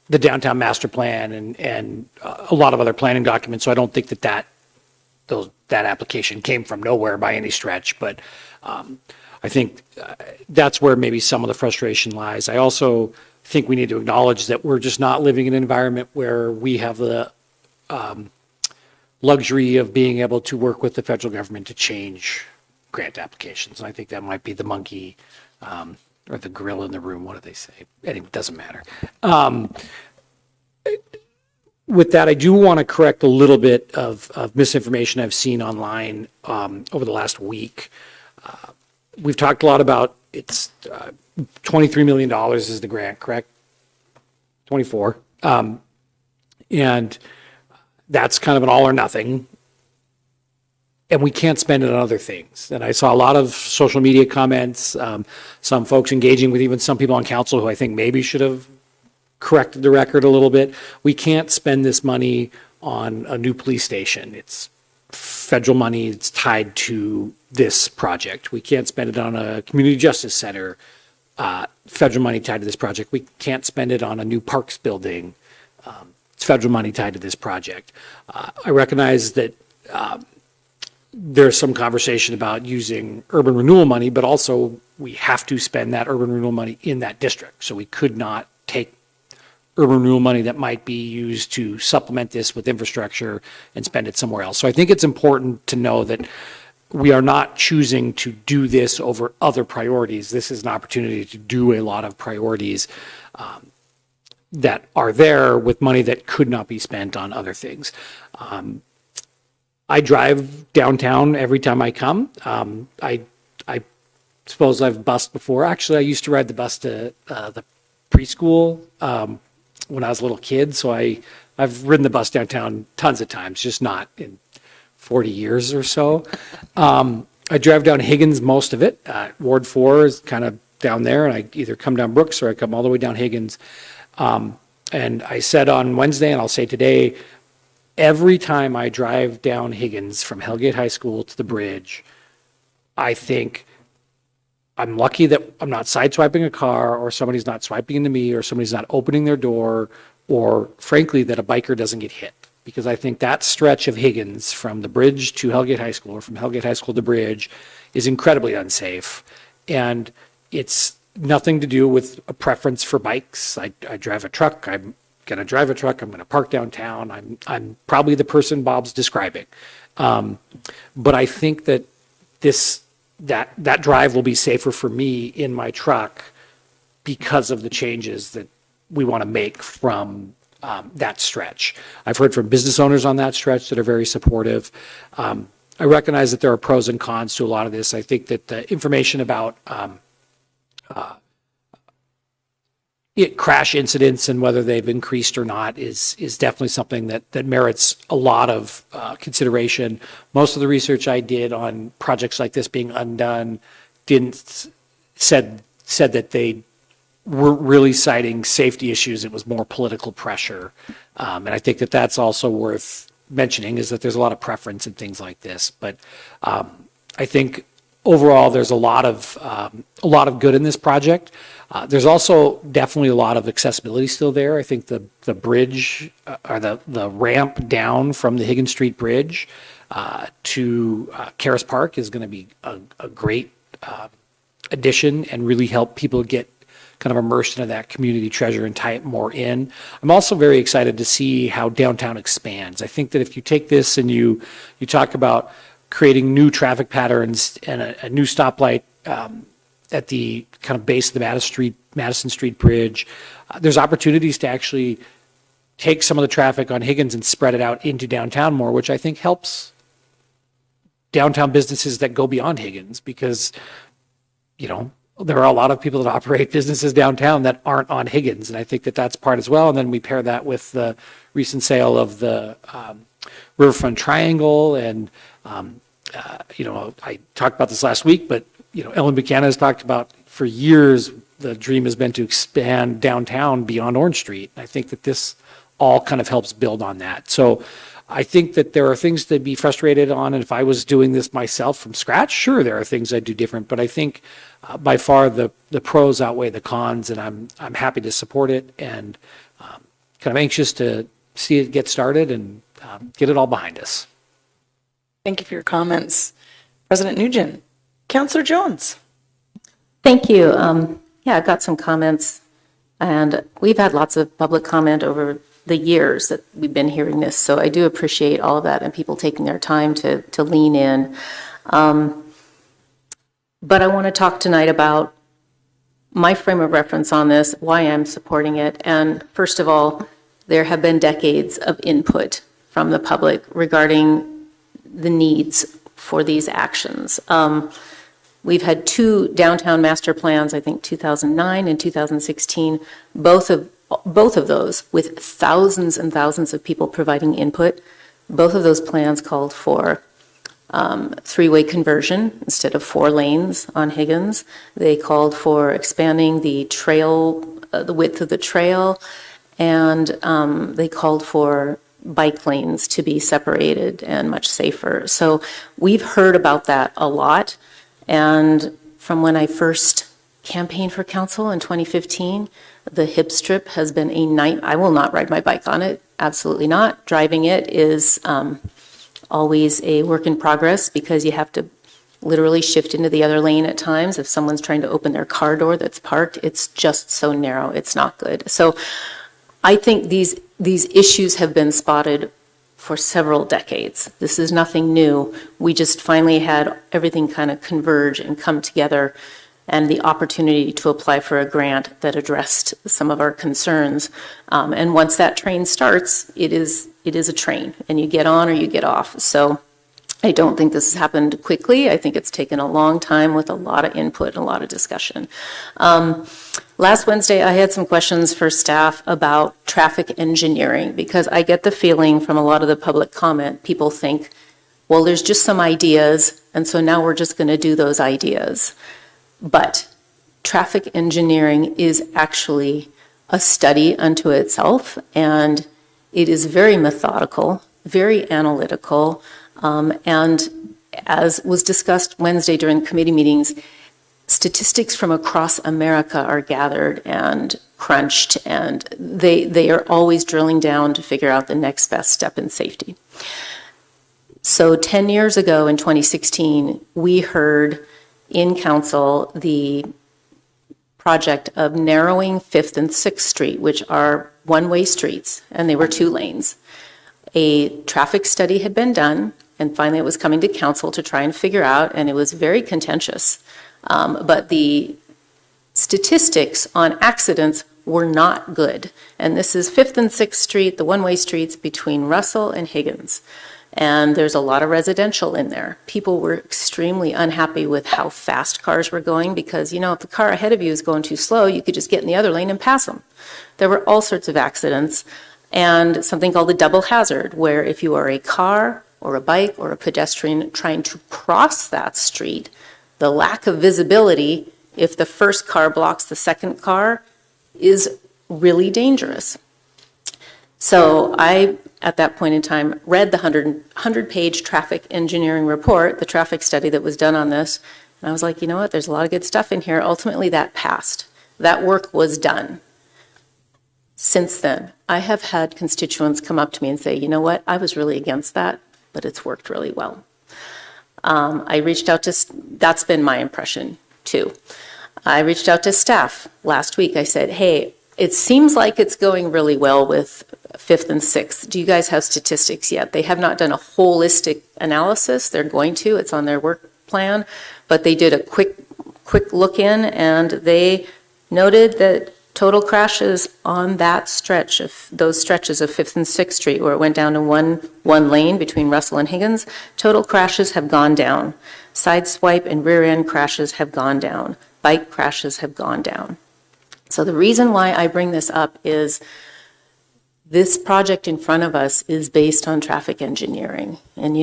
the downtown master plan and a lot of other planning documents, so I don't think that application came from nowhere by any stretch, but I think that's where maybe some of the frustration lies. I also think we need to acknowledge that we're just not living in an environment where we have the luxury of being able to work with the federal government to change grant applications. And I think that might be the monkey or the gorilla in the room. What do they say? Anyway, it doesn't matter. With that, I do want to correct a little bit of misinformation I've seen online over the last week. We've talked a lot about it's $23 million is the grant, correct? 24. And that's kind of an all or nothing. And we can't spend it on other things. And I saw a lot of social media comments, some folks engaging with even some people on council who I think maybe should have corrected the record a little bit. We can't spend this money on a new police station. It's federal money. It's tied to this project. We can't spend it on a community justice center. Federal money tied to this project. We can't spend it on a new parks building. It's federal money tied to this project. I recognize that there's some conversation about using urban renewal money, but also we have to spend that urban renewal money in that district. So we could not take urban renewal money that might be used to supplement this with infrastructure and spend it somewhere else. So I think it's important to know that we are not choosing to do this over other priorities. This is an opportunity to do a lot of priorities that are there with money that could not be spent on other things. I drive downtown every time I come. I suppose I've bused before. Actually, I used to ride the bus to the preschool when I was a little kid. So I've ridden the bus downtown tons of times, just not in 40 years or so. I drive down Higgins most of it. Ward 4 is kind of down there, and I either come down Brooks or I come all the way down Higgins. And I said on Wednesday, and I'll say today, every time I drive down Higgins from Hellgate High School to the bridge, I think I'm lucky that I'm not sideswiping a car, or somebody's not swiping into me, or somebody's not opening their door, or frankly, that a biker doesn't get hit. Because I think that stretch of Higgins from the bridge to Hellgate High School, or from Hellgate High School to bridge, is incredibly unsafe. And it's nothing to do with a preference for bikes. I drive a truck. I'm going to drive a truck. I'm going to park downtown. I'm probably the person Bob's describing. But I think that that drive will be safer for me in my truck because of the changes that we want to make from that stretch. I've heard from business owners on that stretch that are very supportive. I recognize that there are pros and cons to a lot of this. I think that the information about crash incidents and whether they've increased or not is definitely something that merits a lot of consideration. Most of the research I did on projects like this being undone said that they were really citing safety issues. It was more political pressure. And I think that that's also worth mentioning, is that there's a lot of preference in things like this. But I think overall there's a lot of good in this project. There's also definitely a lot of accessibility still there. I think the bridge or the ramp down from the Higgins Street Bridge to Karis Park is going to be a great addition and really help people get kind of immersed into that community treasure and tie it more in. I'm also very excited to see how downtown expands. I think that if you take this and you talk about creating new traffic patterns and a new stoplight at the kind of base of the Madison Street Bridge, there's opportunities to actually take some of the traffic on Higgins and spread it out into downtown more, which I think helps downtown businesses that go beyond Higgins, because, there are a lot of people that operate businesses downtown that aren't on Higgins, and I think that that's part as well. And then we pair that with the recent sale of the Riverfront Triangle, and I talked about this last week, but Ellen Buchanan has talked about for years the dream has been to expand downtown beyond Orange Street. I think that this all kind of helps build on that. So I think that there are things to be frustrated on, and if I was doing this myself from scratch, sure, there are things I'd do different, but I think by far the pros outweigh the cons, and I'm happy to support it, and kind of anxious to see it get started and get it all behind us. Thank you for your comments. President Nugent. Councillor Jones. Thank you. Yeah, I've got some comments, and we've had lots of public comment over the years that we've been hearing this, so I do appreciate all of that and people taking their time to lean in. But I want to talk tonight about my frame of reference on this, why I'm supporting it. And first of all, there have been decades of input from the public regarding the needs for these actions. We've had two downtown master plans, I think 2009 and 2016, both of those with thousands and thousands of people providing input. Both of those plans called for three-way conversion instead of 4 lanes on Higgins. They called for expanding the trail, the width of the trail, and they called for bike lanes to be separated and much safer. So we've heard about that a lot. And from when I first campaigned for council in 2015, the hip strip has been a night. I will not ride my bike on it. Absolutely not. Driving it is always a work in progress because you have to literally shift into the other lane at times. If someone's trying to open their car door that's parked, it's just so narrow. It's not good. So I think these issues have been spotted for several decades. This is nothing new. We just finally had everything kind of converge and come together, and the opportunity to apply for a grant that addressed some of our concerns. And once that train starts, it is a train, and you get on or you get off. So I don't think this has happened quickly. I think it's taken a long time with a lot of input and a lot of discussion. Last Wednesday, I had some questions for staff about traffic engineering, because I get the feeling from a lot of the public comment, people think, well, there's just some ideas, and so now we're just going to do those ideas. But traffic engineering is actually a study unto itself, and it is very methodical, very analytical, and as was discussed Wednesday during committee meetings, statistics from across America are gathered and crunched, and they are always drilling down to figure out the next best step in safety. So 10 years ago in 2016, we heard in council the project of narrowing 5th and 6th Street, which are one-way streets, and they were 2 lanes. A traffic study had been done, and finally it was coming to council to try and figure out, and it was very contentious. But the statistics on accidents were not good. And this is 5th and 6th Street, the one-way streets between Russell and Higgins. And there's a lot of residential in there. People were extremely unhappy with how fast cars were going because, if the car ahead of you is going too slow, you could just get in the other lane and pass them. There were all sorts of accidents and something called a double hazard, where if you are a car or a bike or a pedestrian trying to cross that street, the lack of visibility, if the first car blocks the second car, is really dangerous. So I, at that point in time, read the 100-page traffic engineering report, the traffic study that was done on this, and I was like, you know what, there's a lot of good stuff in here. Ultimately, that passed. That work was done. Since then, I have had constituents come up to me and say, you know what, I was really against that, but it's worked really well. I reached out to, that's been my impression too. I reached out to staff last week. I said, hey, it seems like it's going really well with 5th and 6th. Do you guys have statistics yet? They have not done a holistic analysis. They're going to, it's on their work plan, but they did a quick look in, and they noted that total crashes on that stretch of those stretches of 5th and 6th Street, where it went down to one lane between Russell and Higgins, total crashes have gone down. Sideswipe and rear end crashes have gone down. Bike crashes have gone down. So the reason why I bring this up is this project in front of us is based on traffic engineering. And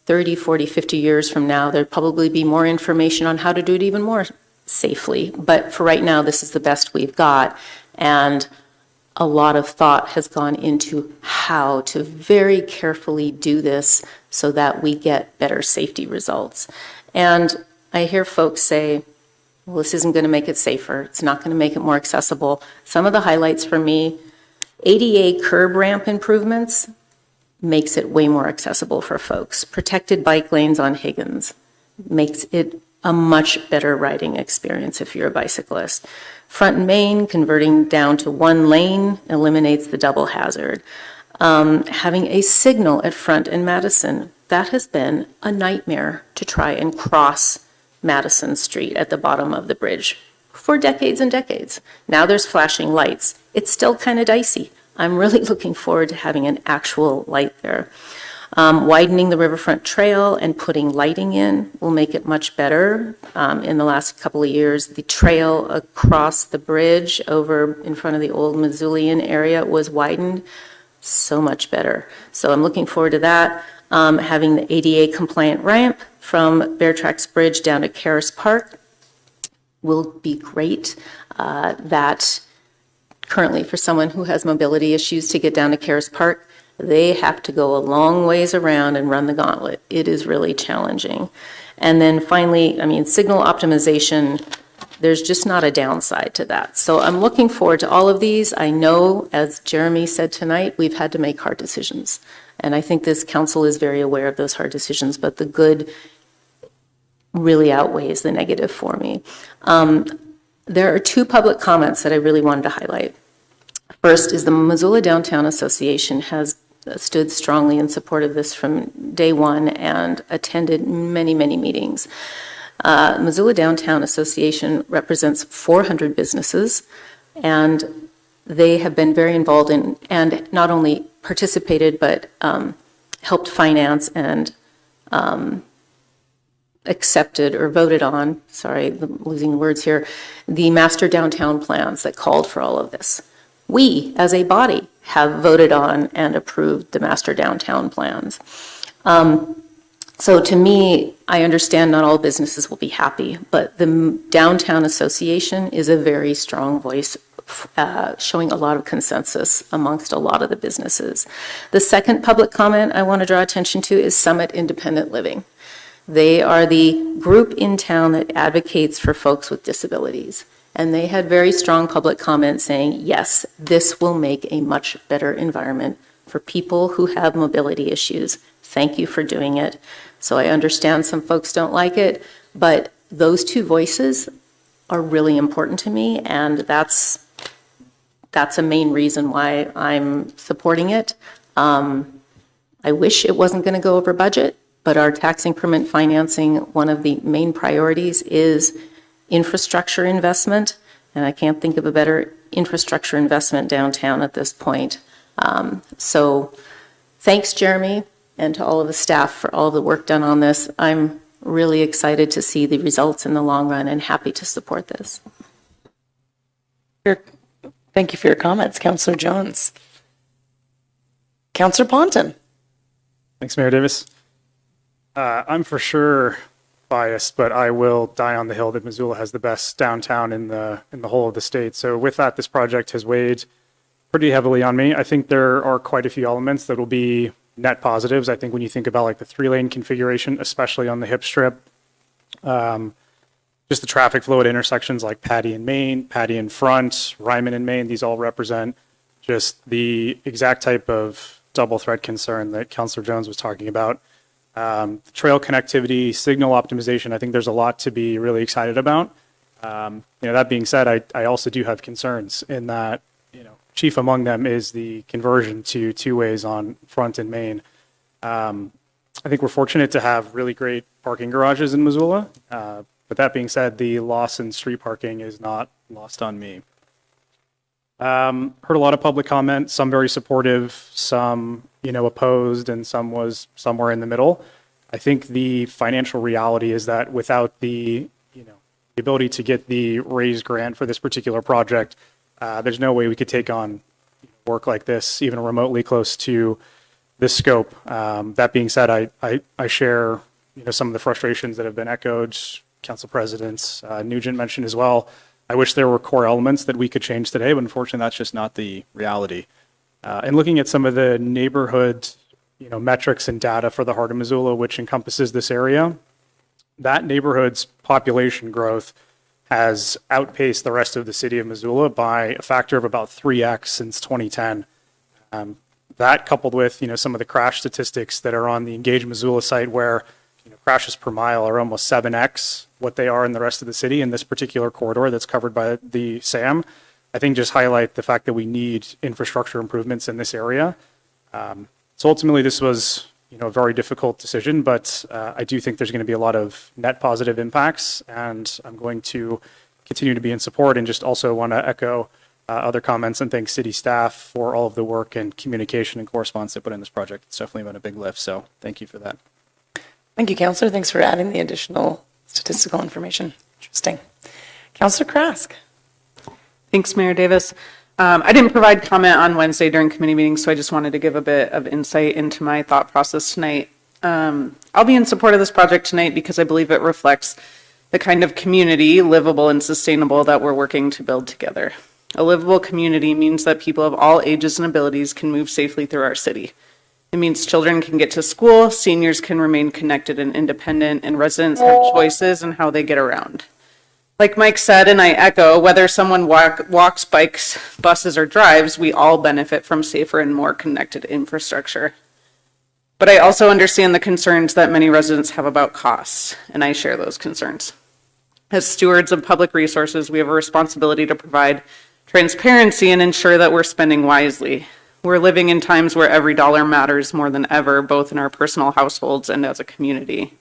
30, 40, 50 years from now, there'd probably be more information on how to do it even more safely. But for right now, this is the best we've got. And a lot of thought has gone into how to very carefully do this so that we get better safety results. And I hear folks say, well, this isn't going to make it safer. It's not going to make it more accessible. Some of the highlights for me, ADA curb ramp improvements makes it way more accessible for folks. Protected bike lanes on Higgins makes it a much better riding experience if you're a bicyclist. Front and Main, converting down to one lane, eliminates the double hazard. Having a signal at Front and Madison, that has been a nightmare to try and cross Madison Street at the bottom of the bridge for decades and decades. Now there's flashing lights. It's still kind of dicey. I'm really looking forward to having an actual light there. Widening the Riverfront Trail and putting lighting in will make it much better. In the last couple of years, the trail across the bridge over in front of the old Missoulian area was widened. So much better. So I'm looking forward to that. Having the ADA compliant ramp from Bear Tracks Bridge down to Caris Park will be great. That currently, for someone who has mobility issues to get down to Caris Park, they have to go a long ways around and run the gauntlet. It is really challenging. And then finally, signal optimization, there's just not a downside to that. So I'm looking forward to all of these. I know, as Jeremy said tonight, we've had to make hard decisions. And I think this council is very aware of those hard decisions, but the good really outweighs the negative for me. There are 2 public comments that I really wanted to highlight. First is the Missoula Downtown Association has stood strongly in support of this from day one and attended many, many meetings. Missoula Downtown Association represents 400 businesses, and they have been very involved in, and not only participated, but helped finance and accepted or voted on, sorry, I'm losing words here, the master downtown plans that called for all of this. We, as a body, have voted on and approved the master downtown plans. So to me, I understand not all businesses will be happy, but the Downtown Association is a very strong voice, showing a lot of consensus amongst a lot of the businesses. The second public comment I want to draw attention to is Summit Independent Living. They are the group in town that advocates for folks with disabilities. And they had very strong public comments saying, yes, this will make a much better environment for people who have mobility issues. Thank you for doing it. So I understand some folks don't like it, but those two voices are really important to me, and that's a main reason why I'm supporting it. I wish it wasn't going to go over budget, but our tax increment financing, one of the main priorities is infrastructure investment, and I can't think of a better infrastructure investment downtown at this point. So thanks, Jeremy, and to all of the staff for all the work done on this. I'm really excited to see the results in the long run and happy to support this. Thank you for your comments, Councillor Jones. Councillor Ponton. Thanks, Mayor Davis. I'm for sure biased, but I will die on the hill that Missoula has the best downtown in the whole of the state. So with that, this project has weighed pretty heavily on me. I think there are quite a few elements that will be net positives. I think when you think about like the 3-lane configuration, especially on the hip strip, just the traffic flow at intersections like Patty and Main, Patty in front, Ryman and Main, these all represent just the exact type of double threat concern that Councillor Jones was talking about. Trail connectivity, signal optimization, I think there's a lot to be really excited about. That being said, I also do have concerns in that, chief among them is the conversion to 2-ways on Front and Main. I think we're fortunate to have really great parking garages in Missoula. But that being said, the loss in street parking is not lost on me. Heard a lot of public comment, some very supportive, some, opposed, and some was somewhere in the middle. I think the financial reality is that without the ability to get the raised grant for this particular project, there's no way we could take on work like this, even remotely close to this scope. That being said, I share some of the frustrations that have been echoed. Council President Nugent mentioned as well. I wish there were core elements that we could change today, but unfortunately, that's just not the reality. And looking at some of the neighborhood, metrics and data for the heart of Missoula, which encompasses this area, that neighborhood's population growth has outpaced the rest of the city of Missoula by a factor of about 3x since 2010. That coupled with, some of the crash statistics that are on the Engage Missoula site where crashes per mile are almost 7x what they are in the rest of the city in this particular corridor that's covered by the SAM, I think just highlight the fact that we need infrastructure improvements in this area. So ultimately, this was a very difficult decision, but I do think there's going to be a lot of net positive impacts, and I'm going to continue to be in support and just also want to echo other comments and thank city staff for all of the work and communication and correspondence they put in this project. It's definitely been a big lift, so thank you for that. Thank you, Councillor. Thanks for adding the additional statistical information. Interesting. Councillor Krask. Thanks, Mayor Davis. I didn't provide comment on Wednesday during committee meetings, so I just wanted to give a bit of insight into my thought process tonight. I'll be in support of this project tonight because I believe it reflects the kind of community, livable and sustainable, that we're working to build together. A livable community means that people of all ages and abilities can move safely through our city. It means children can get to school, seniors can remain connected and independent, and residents have choices in how they get around. Like Mike said, and I echo, whether someone walks, bikes, buses, or drives, we all benefit from safer and more connected infrastructure. But I also understand the concerns that many residents have about costs, and I share those concerns. As stewards of public resources, we have a responsibility to provide transparency and ensure that we're spending wisely. We're living in times where every dollar matters more than ever, both in our personal households and as a community.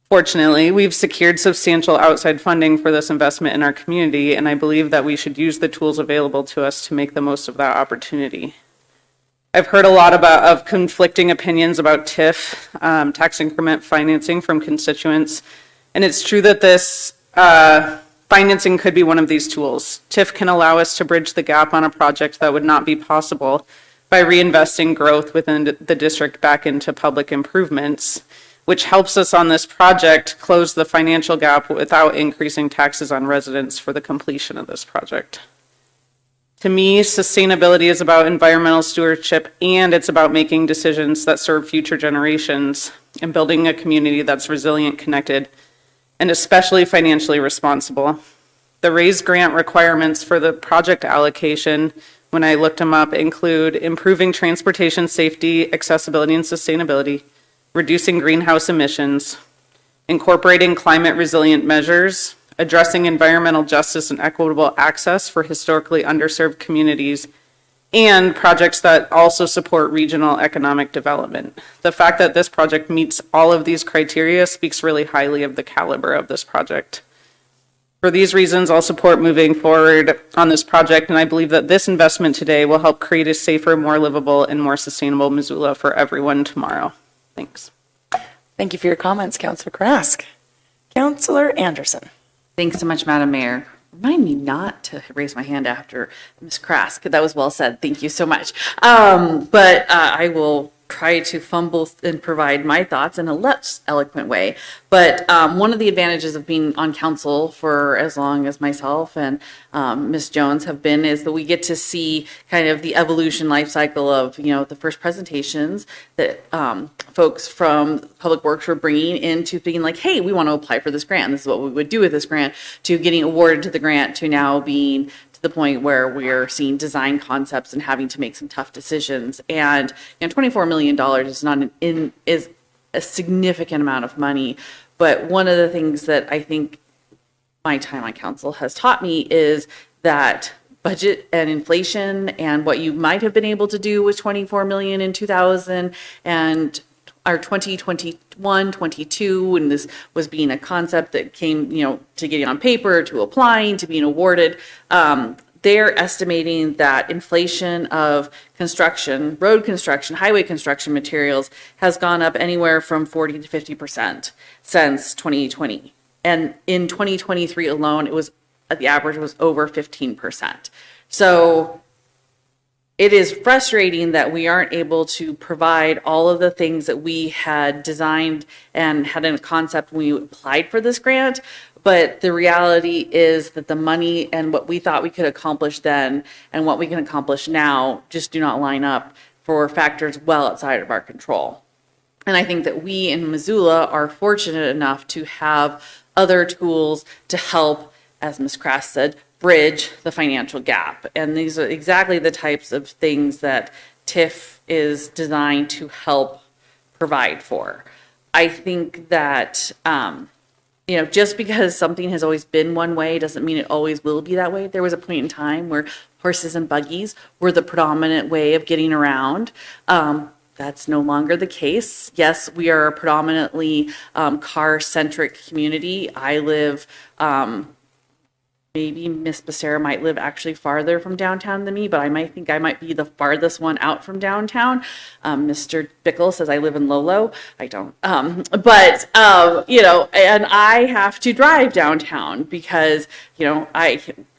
Fortunately, we've secured substantial outside funding for this investment in our community, and I believe that we should use the tools available to us to make the most of that opportunity. I've heard a lot of conflicting opinions about TIF, tax increment financing from constituents. And it's true that this financing could be one of these tools. TIF can allow us to bridge the gap on a project that would not be possible by reinvesting growth within the district back into public improvements, which helps us on this project close the financial gap without increasing taxes on residents for the completion of this project. To me, sustainability is about environmental stewardship, and it's about making decisions that serve future generations and building a community that's resilient, connected, and especially financially responsible. The raised grant requirements for the project allocation, when I looked them up, include improving transportation safety, accessibility, and sustainability, reducing greenhouse emissions, incorporating climate resilient measures, addressing environmental justice and equitable access for historically underserved communities, and projects that also support regional economic development. The fact that this project meets all of these criteria speaks really highly of the caliber of this project. For these reasons, I'll support moving forward on this project, and I believe that this investment today will help create a safer, more livable, and more sustainable Missoula for everyone tomorrow. Thanks. Thank you for your comments, Councilor Krask. Councilor Anderson. Thanks so much, Madam Mayor. Remind me not to raise my hand after Ms. Krask. That was well said. Thank you so much. But I will try to fumble and provide my thoughts in a less eloquent way. But one of the advantages of being on council for as long as myself and Ms. Jones have been is that we get to see kind of the evolution life cycle of, you know, the first presentations that folks from Public Works were bringing into being like, hey, we want to apply for this grant. This is what we would do with this grant, to getting awarded to the grant, to now being to the point where we're seeing design concepts and having to make some tough decisions. And you know, $24 million is not is a significant amount of money. But one of the things that I think my time on council has taught me is that budget and inflation and what you might have been able to do with 24 million in 2000 and our 2021, 22, and this was being a concept that came, you know, to getting on paper, to applying, to being awarded. They're estimating that inflation of construction, road construction, highway construction materials has gone up anywhere from 40 to 50% since 2020. And in 2023 alone, it was, the average was over 15%. So it is frustrating that we aren't able to provide all of the things that we had designed and had in a concept when we applied for this grant. But the reality is that the money and what we thought we could accomplish then and what we can accomplish now just do not line up for factors well outside of our control. And I think that we in Missoula are fortunate enough to have other tools to help, as Ms. Krask said, bridge the financial gap. And these are exactly the types of things that TIF is designed to help provide for. I think that, you know, just because something has always been one way doesn't mean it always will be that way. There was a point in time where horses and buggies were the predominant way of getting around. That's no longer the case. Yes, we are a predominantly car-centric community. I live, maybe Miss Becerra might live actually farther from downtown than me, but I might think I might be the farthest one out from downtown. Mr. Bickle says I live in Lolo. I don't. You know, and I have to drive downtown because, you know,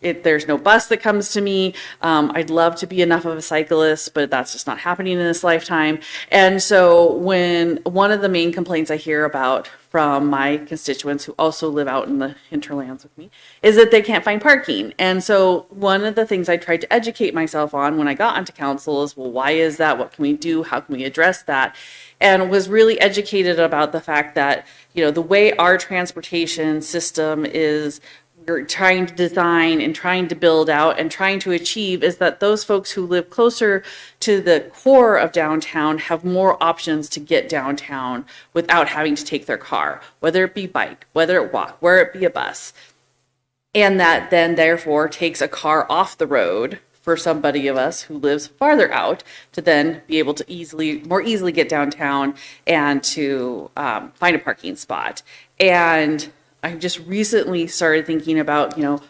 there's no bus that comes to me. I'd love to be enough of a cyclist, but that's just not happening in this lifetime. And so when one of the main complaints I hear about from my constituents who also live out in the hinterlands with me is that they can't find parking. And so one of the things I tried to educate myself on when I got onto council is, well, why is that? What can we do? How can we address that? And was really educated about the fact that, you know, the way our transportation system is, we're trying to design and trying to build out and trying to achieve is that those folks who live closer to the core of downtown have more options to get downtown without having to take their car, whether it be bike, whether it walk, whether it be a bus. And that then therefore takes a car off the road for somebody of us who lives farther out to then be able to more easily get downtown and to find a parking spot. And I just recently started thinking about, you know,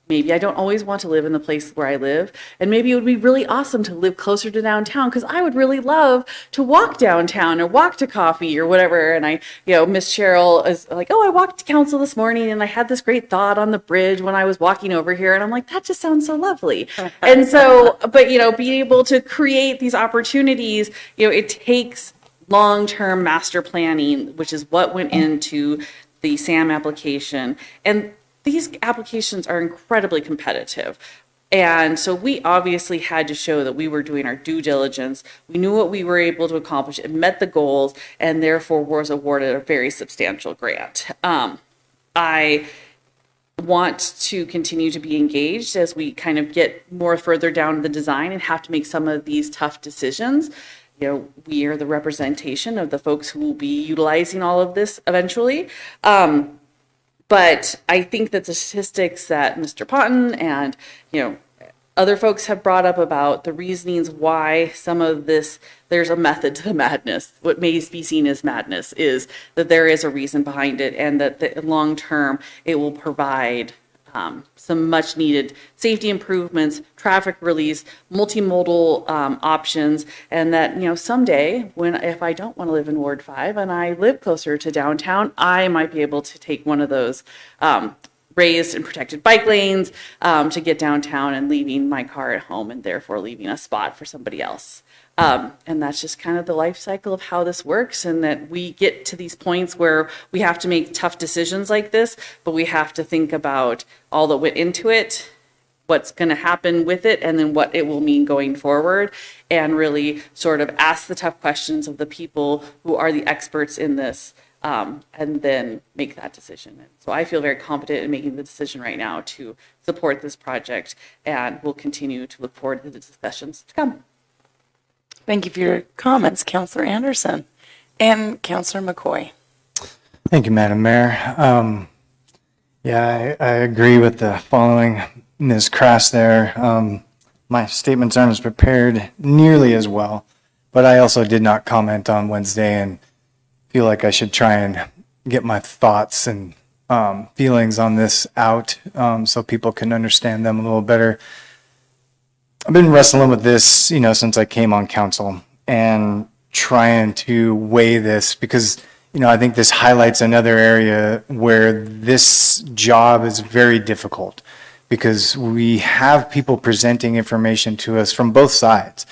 maybe I don't always want to live in the place where I live. And maybe it would be really awesome to live closer to downtown because I would really love to walk downtown or walk to coffee or whatever. And Miss Cheryl is like, oh, I walked to council this morning and I had this great thought on the bridge when I was walking over here. And I'm like, that just sounds so lovely. And so, but, being able to create these opportunities, it takes long-term master planning, which is what went into the SAM application. And these applications are incredibly competitive. And so we obviously had to show that we were doing our due diligence. We knew what we were able to accomplish. It met the goals and therefore was awarded a very substantial grant. I want to continue to be engaged as we kind of get more further down the design and have to make some of these tough decisions. We are the representation of the folks who will be utilizing all of this eventually. But I think that the statistics that Mr. Ponton and, other folks have brought up about the reasonings why some of this, there's a method to the madness. What may be seen as madness is that there is a reason behind it and that the long term it will provide some much needed safety improvements, traffic release, multimodal options, and that, someday if I don't want to live in Ward 5 and I live closer to downtown, I might be able to take one of those raised and protected bike lanes to get downtown and leaving my car at home and therefore leaving a spot for somebody else. And that's just kind of the life cycle of how this works, and that we get to these points where we have to make tough decisions like this, but we have to think about all that went into it, what's going to happen with it, and then what it will mean going forward, and really sort of ask the tough questions of the people who are the experts in this, and then make that decision. And so I feel very confident in making the decision right now to support this project, and we'll continue to look forward to the discussions to come. Thank you for your comments, Councillor Anderson. And Councillor McCoy. Thank you, Madam Mayor. I agree with the following Ms. Krass there. My statements aren't as prepared nearly as well, but I also did not comment on Wednesday and feel like I should try and get my thoughts and feelings on this out so people can understand them a little better. I've been wrestling with this, since I came on council and trying to weigh this because, I think this highlights another area where this job is very difficult because we have people presenting information to us from both sides,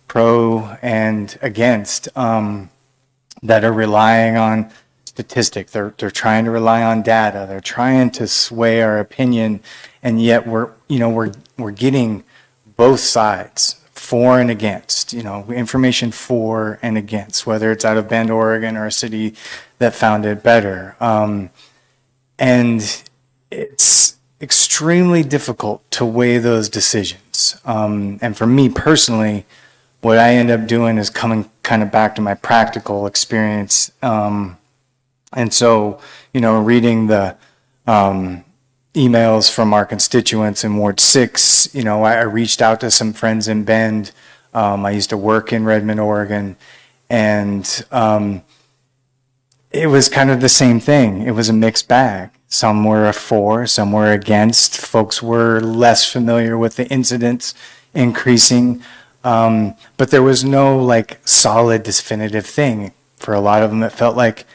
pro and against, that are relying on statistics. They're trying to rely on data. They're trying to sway our opinion, and yet we're getting both sides, for and against, information for and against, whether it's out of Bend, Oregon, or a city that found it better. And it's extremely difficult to weigh those decisions. And for me personally, what I end up doing is coming kind of back to my practical experience. And so, reading the emails from our constituents in Ward 6. I reached out to some friends in Bend. I used to work in Redmond, Oregon, and it was kind of the same thing. It was a mixed bag. Some were for, some were against. Folks were less familiar with the incidents increasing, but there was no solid definitive thing. For a lot of them, it felt like,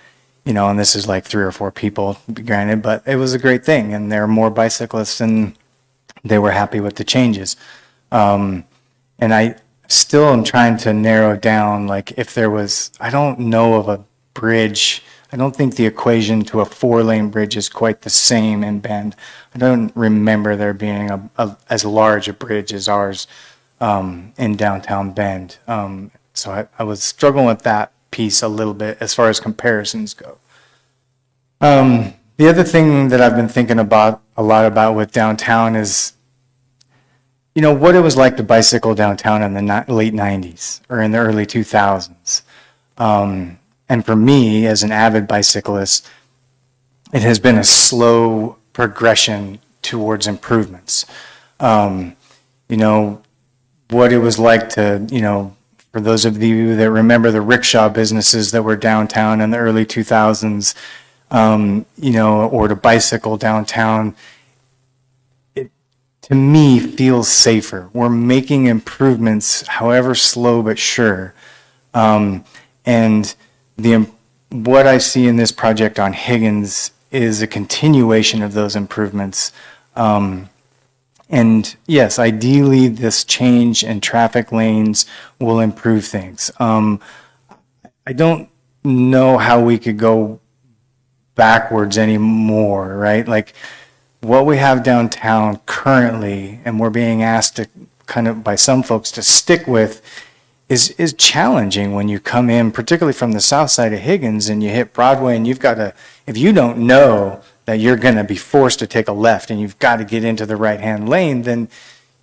and this is like 3 or 4 people, granted, but it was a great thing. And there are more bicyclists and they were happy with the changes. And I still am trying to narrow down, if there was, I don't know of a bridge. I don't think the equation to a 4-lane bridge is quite the same in Bend. I don't remember there being as large a bridge as ours in downtown Bend. So I was struggling with that piece a little bit as far as comparisons go. The other thing that I've been thinking about a lot about with downtown is, what it was like to bicycle downtown in the late 90s or in the early 2000s. And for me, as an avid bicyclist, it has been a slow progression towards improvements. What it was like to, for those of you that remember the rickshaw businesses that were downtown in the early 2000s, or to bicycle downtown, to me, feels safer. We're making improvements, however slow but sure. And what I see in this project on Higgins is a continuation of those improvements. And yes, ideally, this change in traffic lanes will improve things. I don't know how we could go backwards anymore, right? Like what we have downtown currently, and we're being asked to kind of by some folks to stick with, is challenging when you come in, particularly from the south side of Higgins, and you hit Broadway, and you've got to, if you don't know that you're going to be forced to take a left and you've got to get into the right-hand lane, then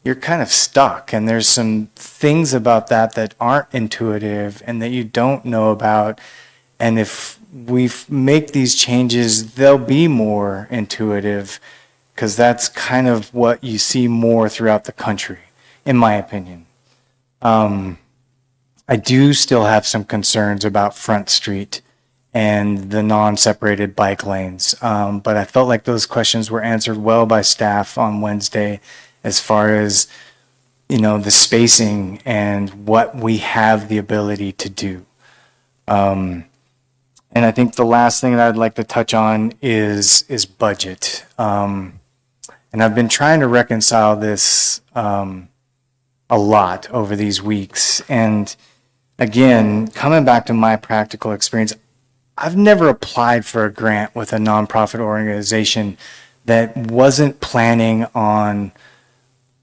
you're kind of stuck. And there's some things about that that aren't intuitive and that you don't know about. And if we make these changes, they'll be more intuitive, because that's kind of what you see more throughout the country, in my opinion. I do still have some concerns about Front Street and the non-separated bike lanes. But I felt like those questions were answered well by staff on Wednesday as far as, the spacing and what we have the ability to do. And I think the last thing that I'd like to touch on is budget. And I've been trying to reconcile this a lot over these weeks. And again, coming back to my practical experience, I've never applied for a grant with a nonprofit organization that wasn't planning on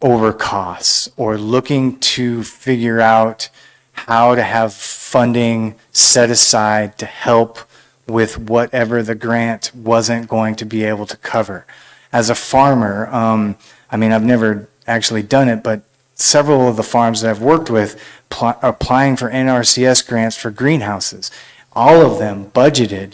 over costs or looking to figure out how to have funding set aside to help with whatever the grant wasn't going to be able to cover. As a farmer, I've never actually done it, but several of the farms that I've worked with are applying for NRCS grants for greenhouses. All of them budgeted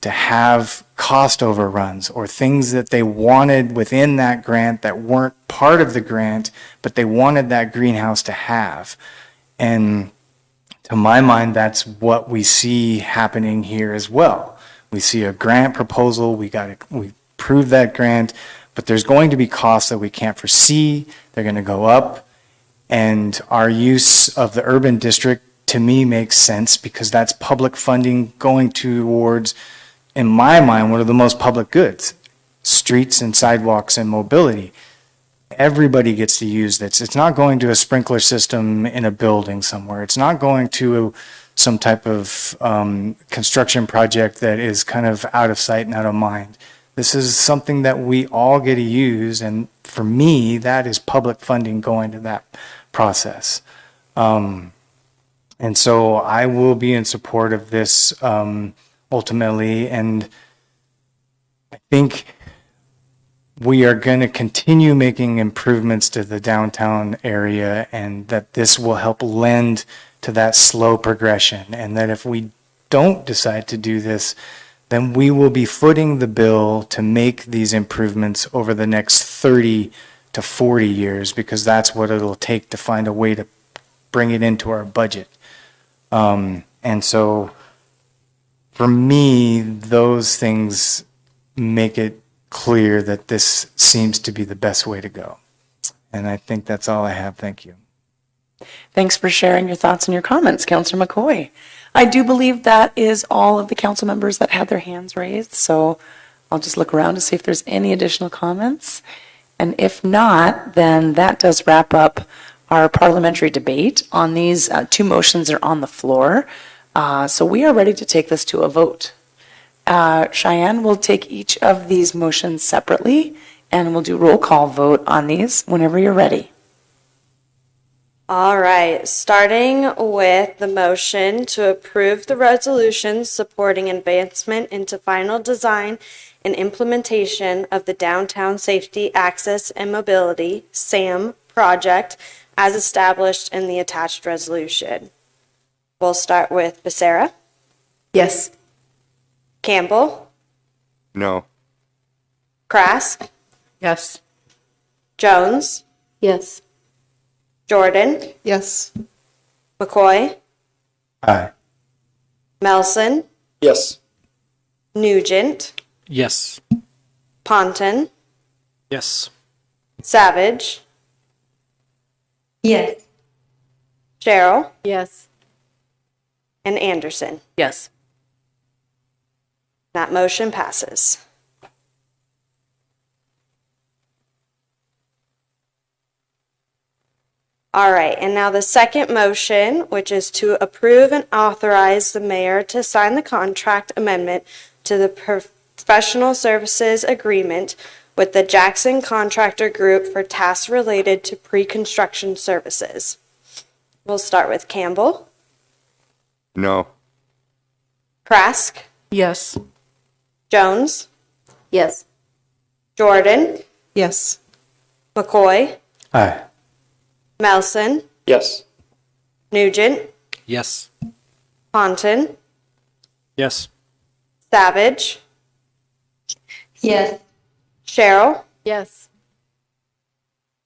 to have cost overruns or things that they wanted within that grant that weren't part of the grant, but they wanted that greenhouse to have. And to my mind, that's what we see happening here as well. We see a grant proposal, we approve that grant, but there's going to be costs that we can't foresee. They're going to go up. And our use of the urban district, to me, makes sense because that's public funding going towards, in my mind, one of the most public goods, streets and sidewalks and mobility. Everybody gets to use this. It's not going to a sprinkler system in a building somewhere. It's not going to some type of construction project that is kind of out of sight and out of mind. This is something that we all get to use, and for me, that is public funding going to that process. And so I will be in support of this ultimately, and I think we are going to continue making improvements to the downtown area, and that this will help lend to that slow progression, and that if we don't decide to do this, then we will be footing the bill to make these improvements over the next 30 to 40 years, because that's what it'll take to find a way to bring it into our budget. And so for me, those things make it clear that this seems to be the best way to go. And I think that's all I have. Thank you. Thanks for sharing your thoughts and your comments, Councillor McCoy. I do believe that is all of the council members that had their hands raised, so I'll just look around to see if there's any additional comments. And if not, then that does wrap up our parliamentary debate on these two motions that are on the floor. So we are ready to take this to a vote. Cheyenne will take each of these motions separately, and we'll do roll call vote on these whenever you're ready. All right, starting with the motion to approve the resolution supporting advancement into final design and implementation of the Downtown Safety, Access, and Mobility, SAM, project as established in the attached resolution. We'll start with Becerra. Yes. Campbell. No. Krask. Yes. Jones. Yes. Jordan. Yes. McCoy. Aye. Melson. Yes. Nugent. Yes. Ponton. Yes. Savage, Yes. Cheryl, Yes. and Anderson. Yes. That motion passes. All right, and now the second motion, which is to approve and authorize the mayor to sign the contract amendment to the professional services agreement with the Jackson Contractor Group for tasks related to pre-construction services. We'll start with Campbell, No. Trask, Yes. Jones, Yes. Jordan, Yes. McCoy, Aye. Melson, Yes. Nugent, Yes. Ponton, Yes. Savage, Yes. Cheryl, Yes.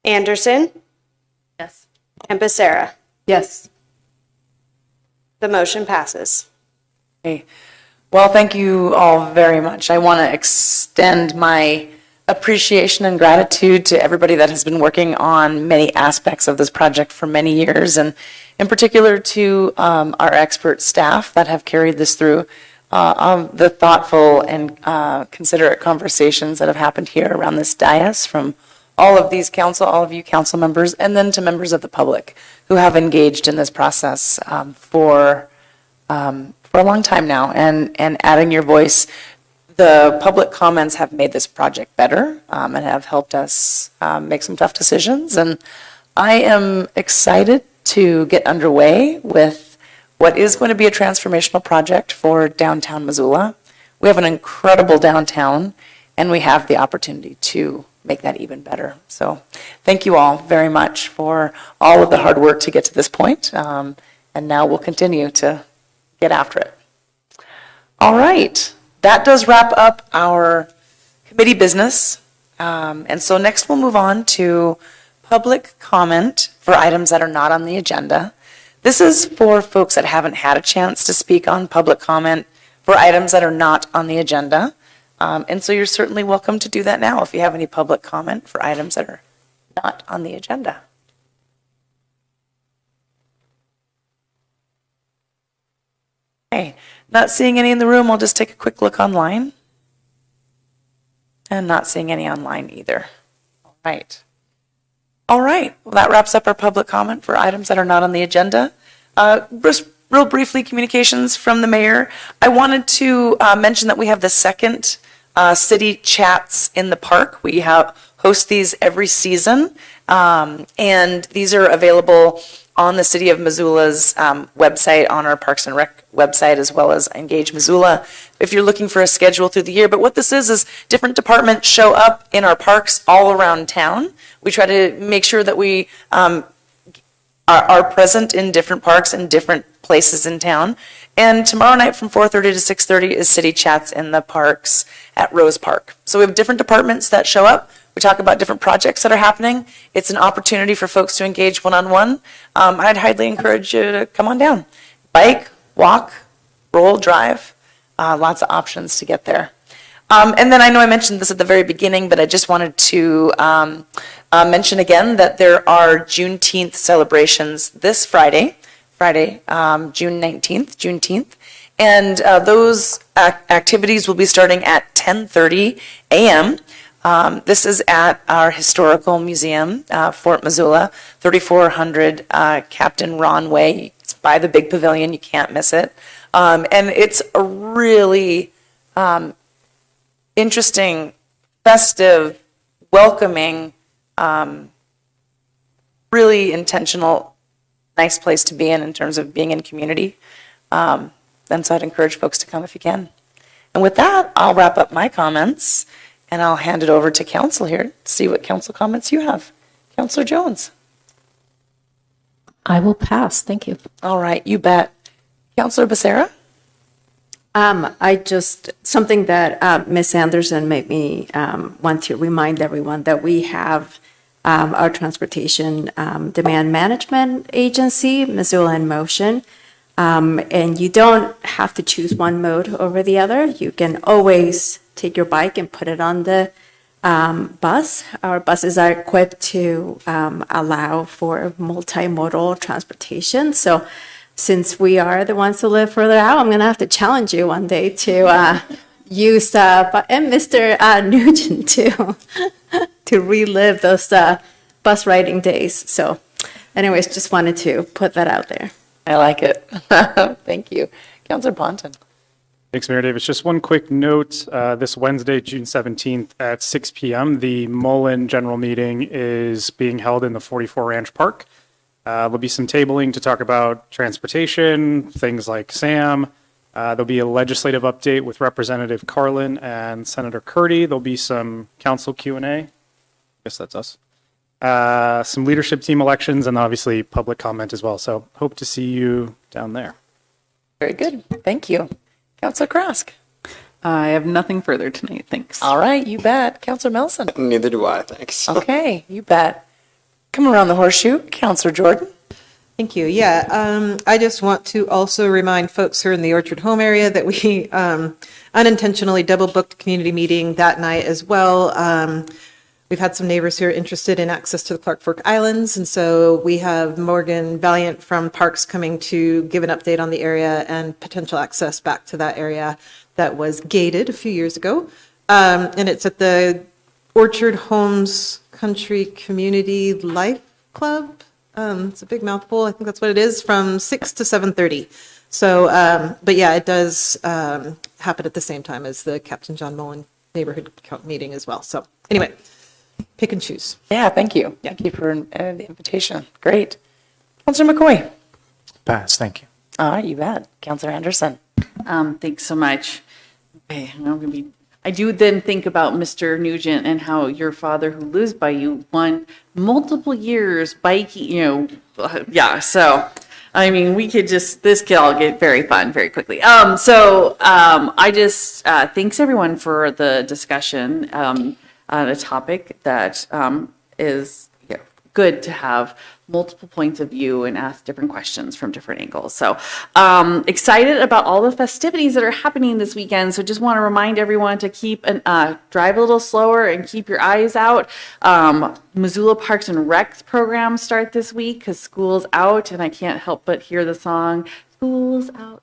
Anderson, Yes. and Becerra. Yes. The motion passes. Okay. Well, thank you all very much. I want to extend my appreciation and gratitude to everybody that has been working on many aspects of this project for many years, and in particular to our expert staff that have carried this through. The thoughtful and considerate conversations that have happened here around this dais from all of you council members, and then to members of the public who have engaged in this process for a long time now, and adding your voice. The public comments have made this project better and have helped us make some tough decisions. And I am excited to get underway with what is going to be a transformational project for downtown Missoula. We have an incredible downtown, and we have the opportunity to make that even better. So thank you all very much for all of the hard work to get to this point. And now we'll continue to get after it. All right. That does wrap up our committee business. And so next we'll move on to public comment for items that are not on the agenda. This is for folks that haven't had a chance to speak on public comment for items that are not on the agenda. And so you're certainly welcome to do that now if you have any public comment for items that are not on the agenda. Okay, not seeing any in the room, I'll just take a quick look online. And not seeing any online either. All right. All right, well, that wraps up our public comment for items that are not on the agenda. Just real briefly, communications from the mayor. I wanted to mention that we have the second city chats in the park. We host these every season, and these are available on the City of Missoula's website, on our Parks and Rec website, as well as Engage Missoula, if you're looking for a schedule through the year. But what this is different departments show up in our parks all around town. We try to make sure that we are present in different parks and different places in town. And tomorrow night from 4:30 to 6:30 is City Chats in the parks at Rose Park. So we have different departments that show up. We talk about different projects that are happening. It's an opportunity for folks to engage one-on-one. I'd highly encourage you to come on down. Bike, walk, roll, drive, lots of options to get there. And then I know I mentioned this at the very beginning, but I just wanted to mention again that there are Juneteenth celebrations this Friday, June 19th, Juneteenth. And those activities will be starting at 10:30 a.m. This is at our historical museum, Fort Missoula, 3400 Captain Ron Way. It's by the big pavilion. You can't miss it. And it's a really interesting, festive, welcoming, really intentional, nice place to be in terms of being in community. And so I'd encourage folks to come if you can. And with that, I'll wrap up my comments, and I'll hand it over to council here to see what council comments you have. Councilor Jones. I will pass. Thank you. All right, you bet. Councilor Becerra? Something that Ms. Anderson made me want to remind everyone that we have our transportation demand management agency, Missoula in Motion. And you don't have to choose one mode over the other. You can always take your bike and put it on the bus. Our buses are equipped to allow for multimodal transportation. So since we are the ones who live further out, I'm going to have to challenge you one day to use, and Mr. Nugent too, to relive those bus riding days. So anyways, just wanted to put that out there. I like it. Thank you. Councilor Ponton. Thanks, Mayor Davis. Just one quick note. This Wednesday, June 17th at 6 p.m., the Mullen General Meeting is being held in the 44 Ranch Park. There'll be some tabling to talk about transportation, things like SAM. There'll be a legislative update with Representative Carlin and Senator Curdy. There'll be some council Q&A. I guess that's us. Some leadership team elections, and obviously public comment as well. So hope to see you down there. Very good. Thank you. Councilor Krask. I have nothing further tonight, thanks. All right, you bet. Councilor Melson. Neither do I, thanks. Okay, you bet. Come around the horseshoe. Councilor Jordan. Thank you. Yeah, I just want to also remind folks who are in the Orchard Home area that we unintentionally double booked community meeting that night as well. We've had some neighbors who are interested in access to the Clark Fork Islands, and so we have Morgan Valiant from Parks coming to give an update on the area and potential access back to that area that was gated a few years ago. And it's at the Orchard Homes Country Community Life Club. It's a big mouthful. I think that's what it is, from 6 to 7:30. So, but yeah, it does happen at the same time as the Captain John Mullen neighborhood meeting as well. So anyway, pick and choose. Yeah, thank you. Thank you for the invitation. Great. Councilor McCoy. Pass, thank you. All right, you bet. Councilor Anderson. Thanks so much. Okay, I do then think about Mr. Nugent and how your father, who lives by you, won multiple years biking, yeah, so, I mean, this could all get very fun very quickly. I just, thanks everyone for the discussion on a topic that is good to have multiple points of view and ask different questions from different angles. So excited about all the festivities that are happening this weekend. So just want to remind everyone to drive a little slower and keep your eyes out. Missoula Parks and Rec programs start this week because school's out, and I can't help but hear the song, "School's Out."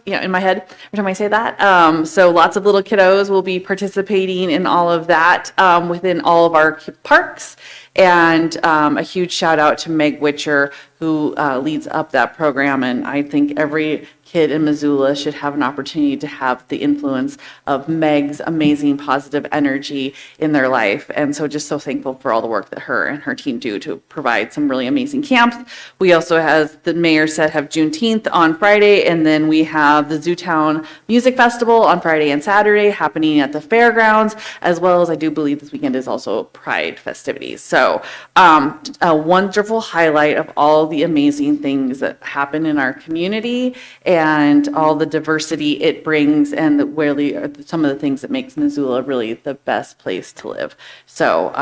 In my head every time I say that. So lots of little kiddos will be participating in all of that within all of our parks. And a huge shout out to Meg Witcher, who leads up that program. And I think every kid in Missoula should have an opportunity to have the influence of Meg's amazing positive energy in their life. And so just so thankful for all the work that her and her team do to provide some really amazing camps. We also, as the mayor said, have Juneteenth on Friday, and then we have the Zootown Music Festival on Friday and Saturday happening at the fairgrounds, as well as I do believe this weekend is also Pride festivities. So a wonderful highlight of all the amazing things that happen in our community and all the diversity it brings, and really some of the things that makes Missoula really the best place to live. So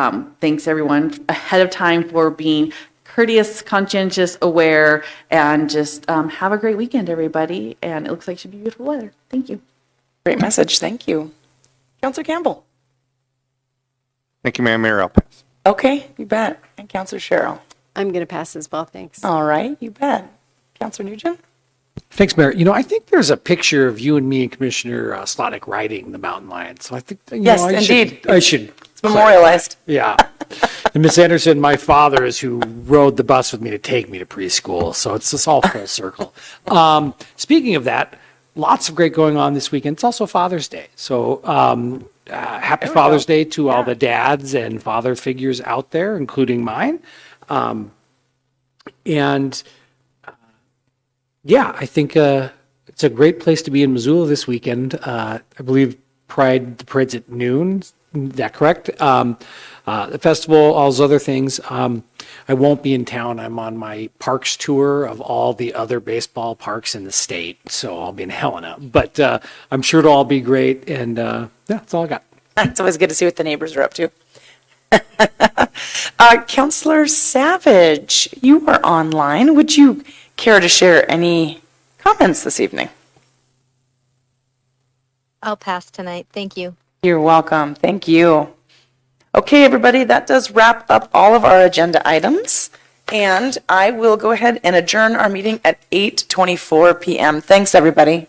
thanks everyone ahead of time for being courteous, conscientious, aware, and just have a great weekend, everybody. And it looks like it should be beautiful weather. Thank you. Great message. Thank you. Councilor Campbell. Thank you, Madam Mayor. I'll pass. Okay, you bet. And Councilor Sherrill. I'm going to pass as well, thanks. All right, you bet. Councilor Nugent. Thanks, Mayor. I think there's a picture of you and me and Commissioner Slotnick riding the mountain lion. So I think, Yes, indeed. I should. It's memorialized. Yeah. And Miss Anderson, my father, is who rode the bus with me to take me to preschool. So it's just all full circle. Speaking of that, lots of great going on this weekend. It's also Father's Day. So happy Father's Day to all the dads and father figures out there, including mine. I think it's a great place to be in Missoula this weekend. I believe the parade's at noon. Is that correct? The festival, all those other things. I won't be in town. I'm on my parks tour of all the other baseball parks in the state, so I'll be in Helena. But I'm sure it'll all be great, and that's all I got. It's always good to see what the neighbors are up to. Councilor Savage, you are online. Would you care to share any comments this evening? I'll pass tonight. Thank you. You're welcome. Thank you. Okay, everybody, that does wrap up all of our agenda items. And I will go ahead and adjourn our meeting at 8:24 PM. Thanks, everybody.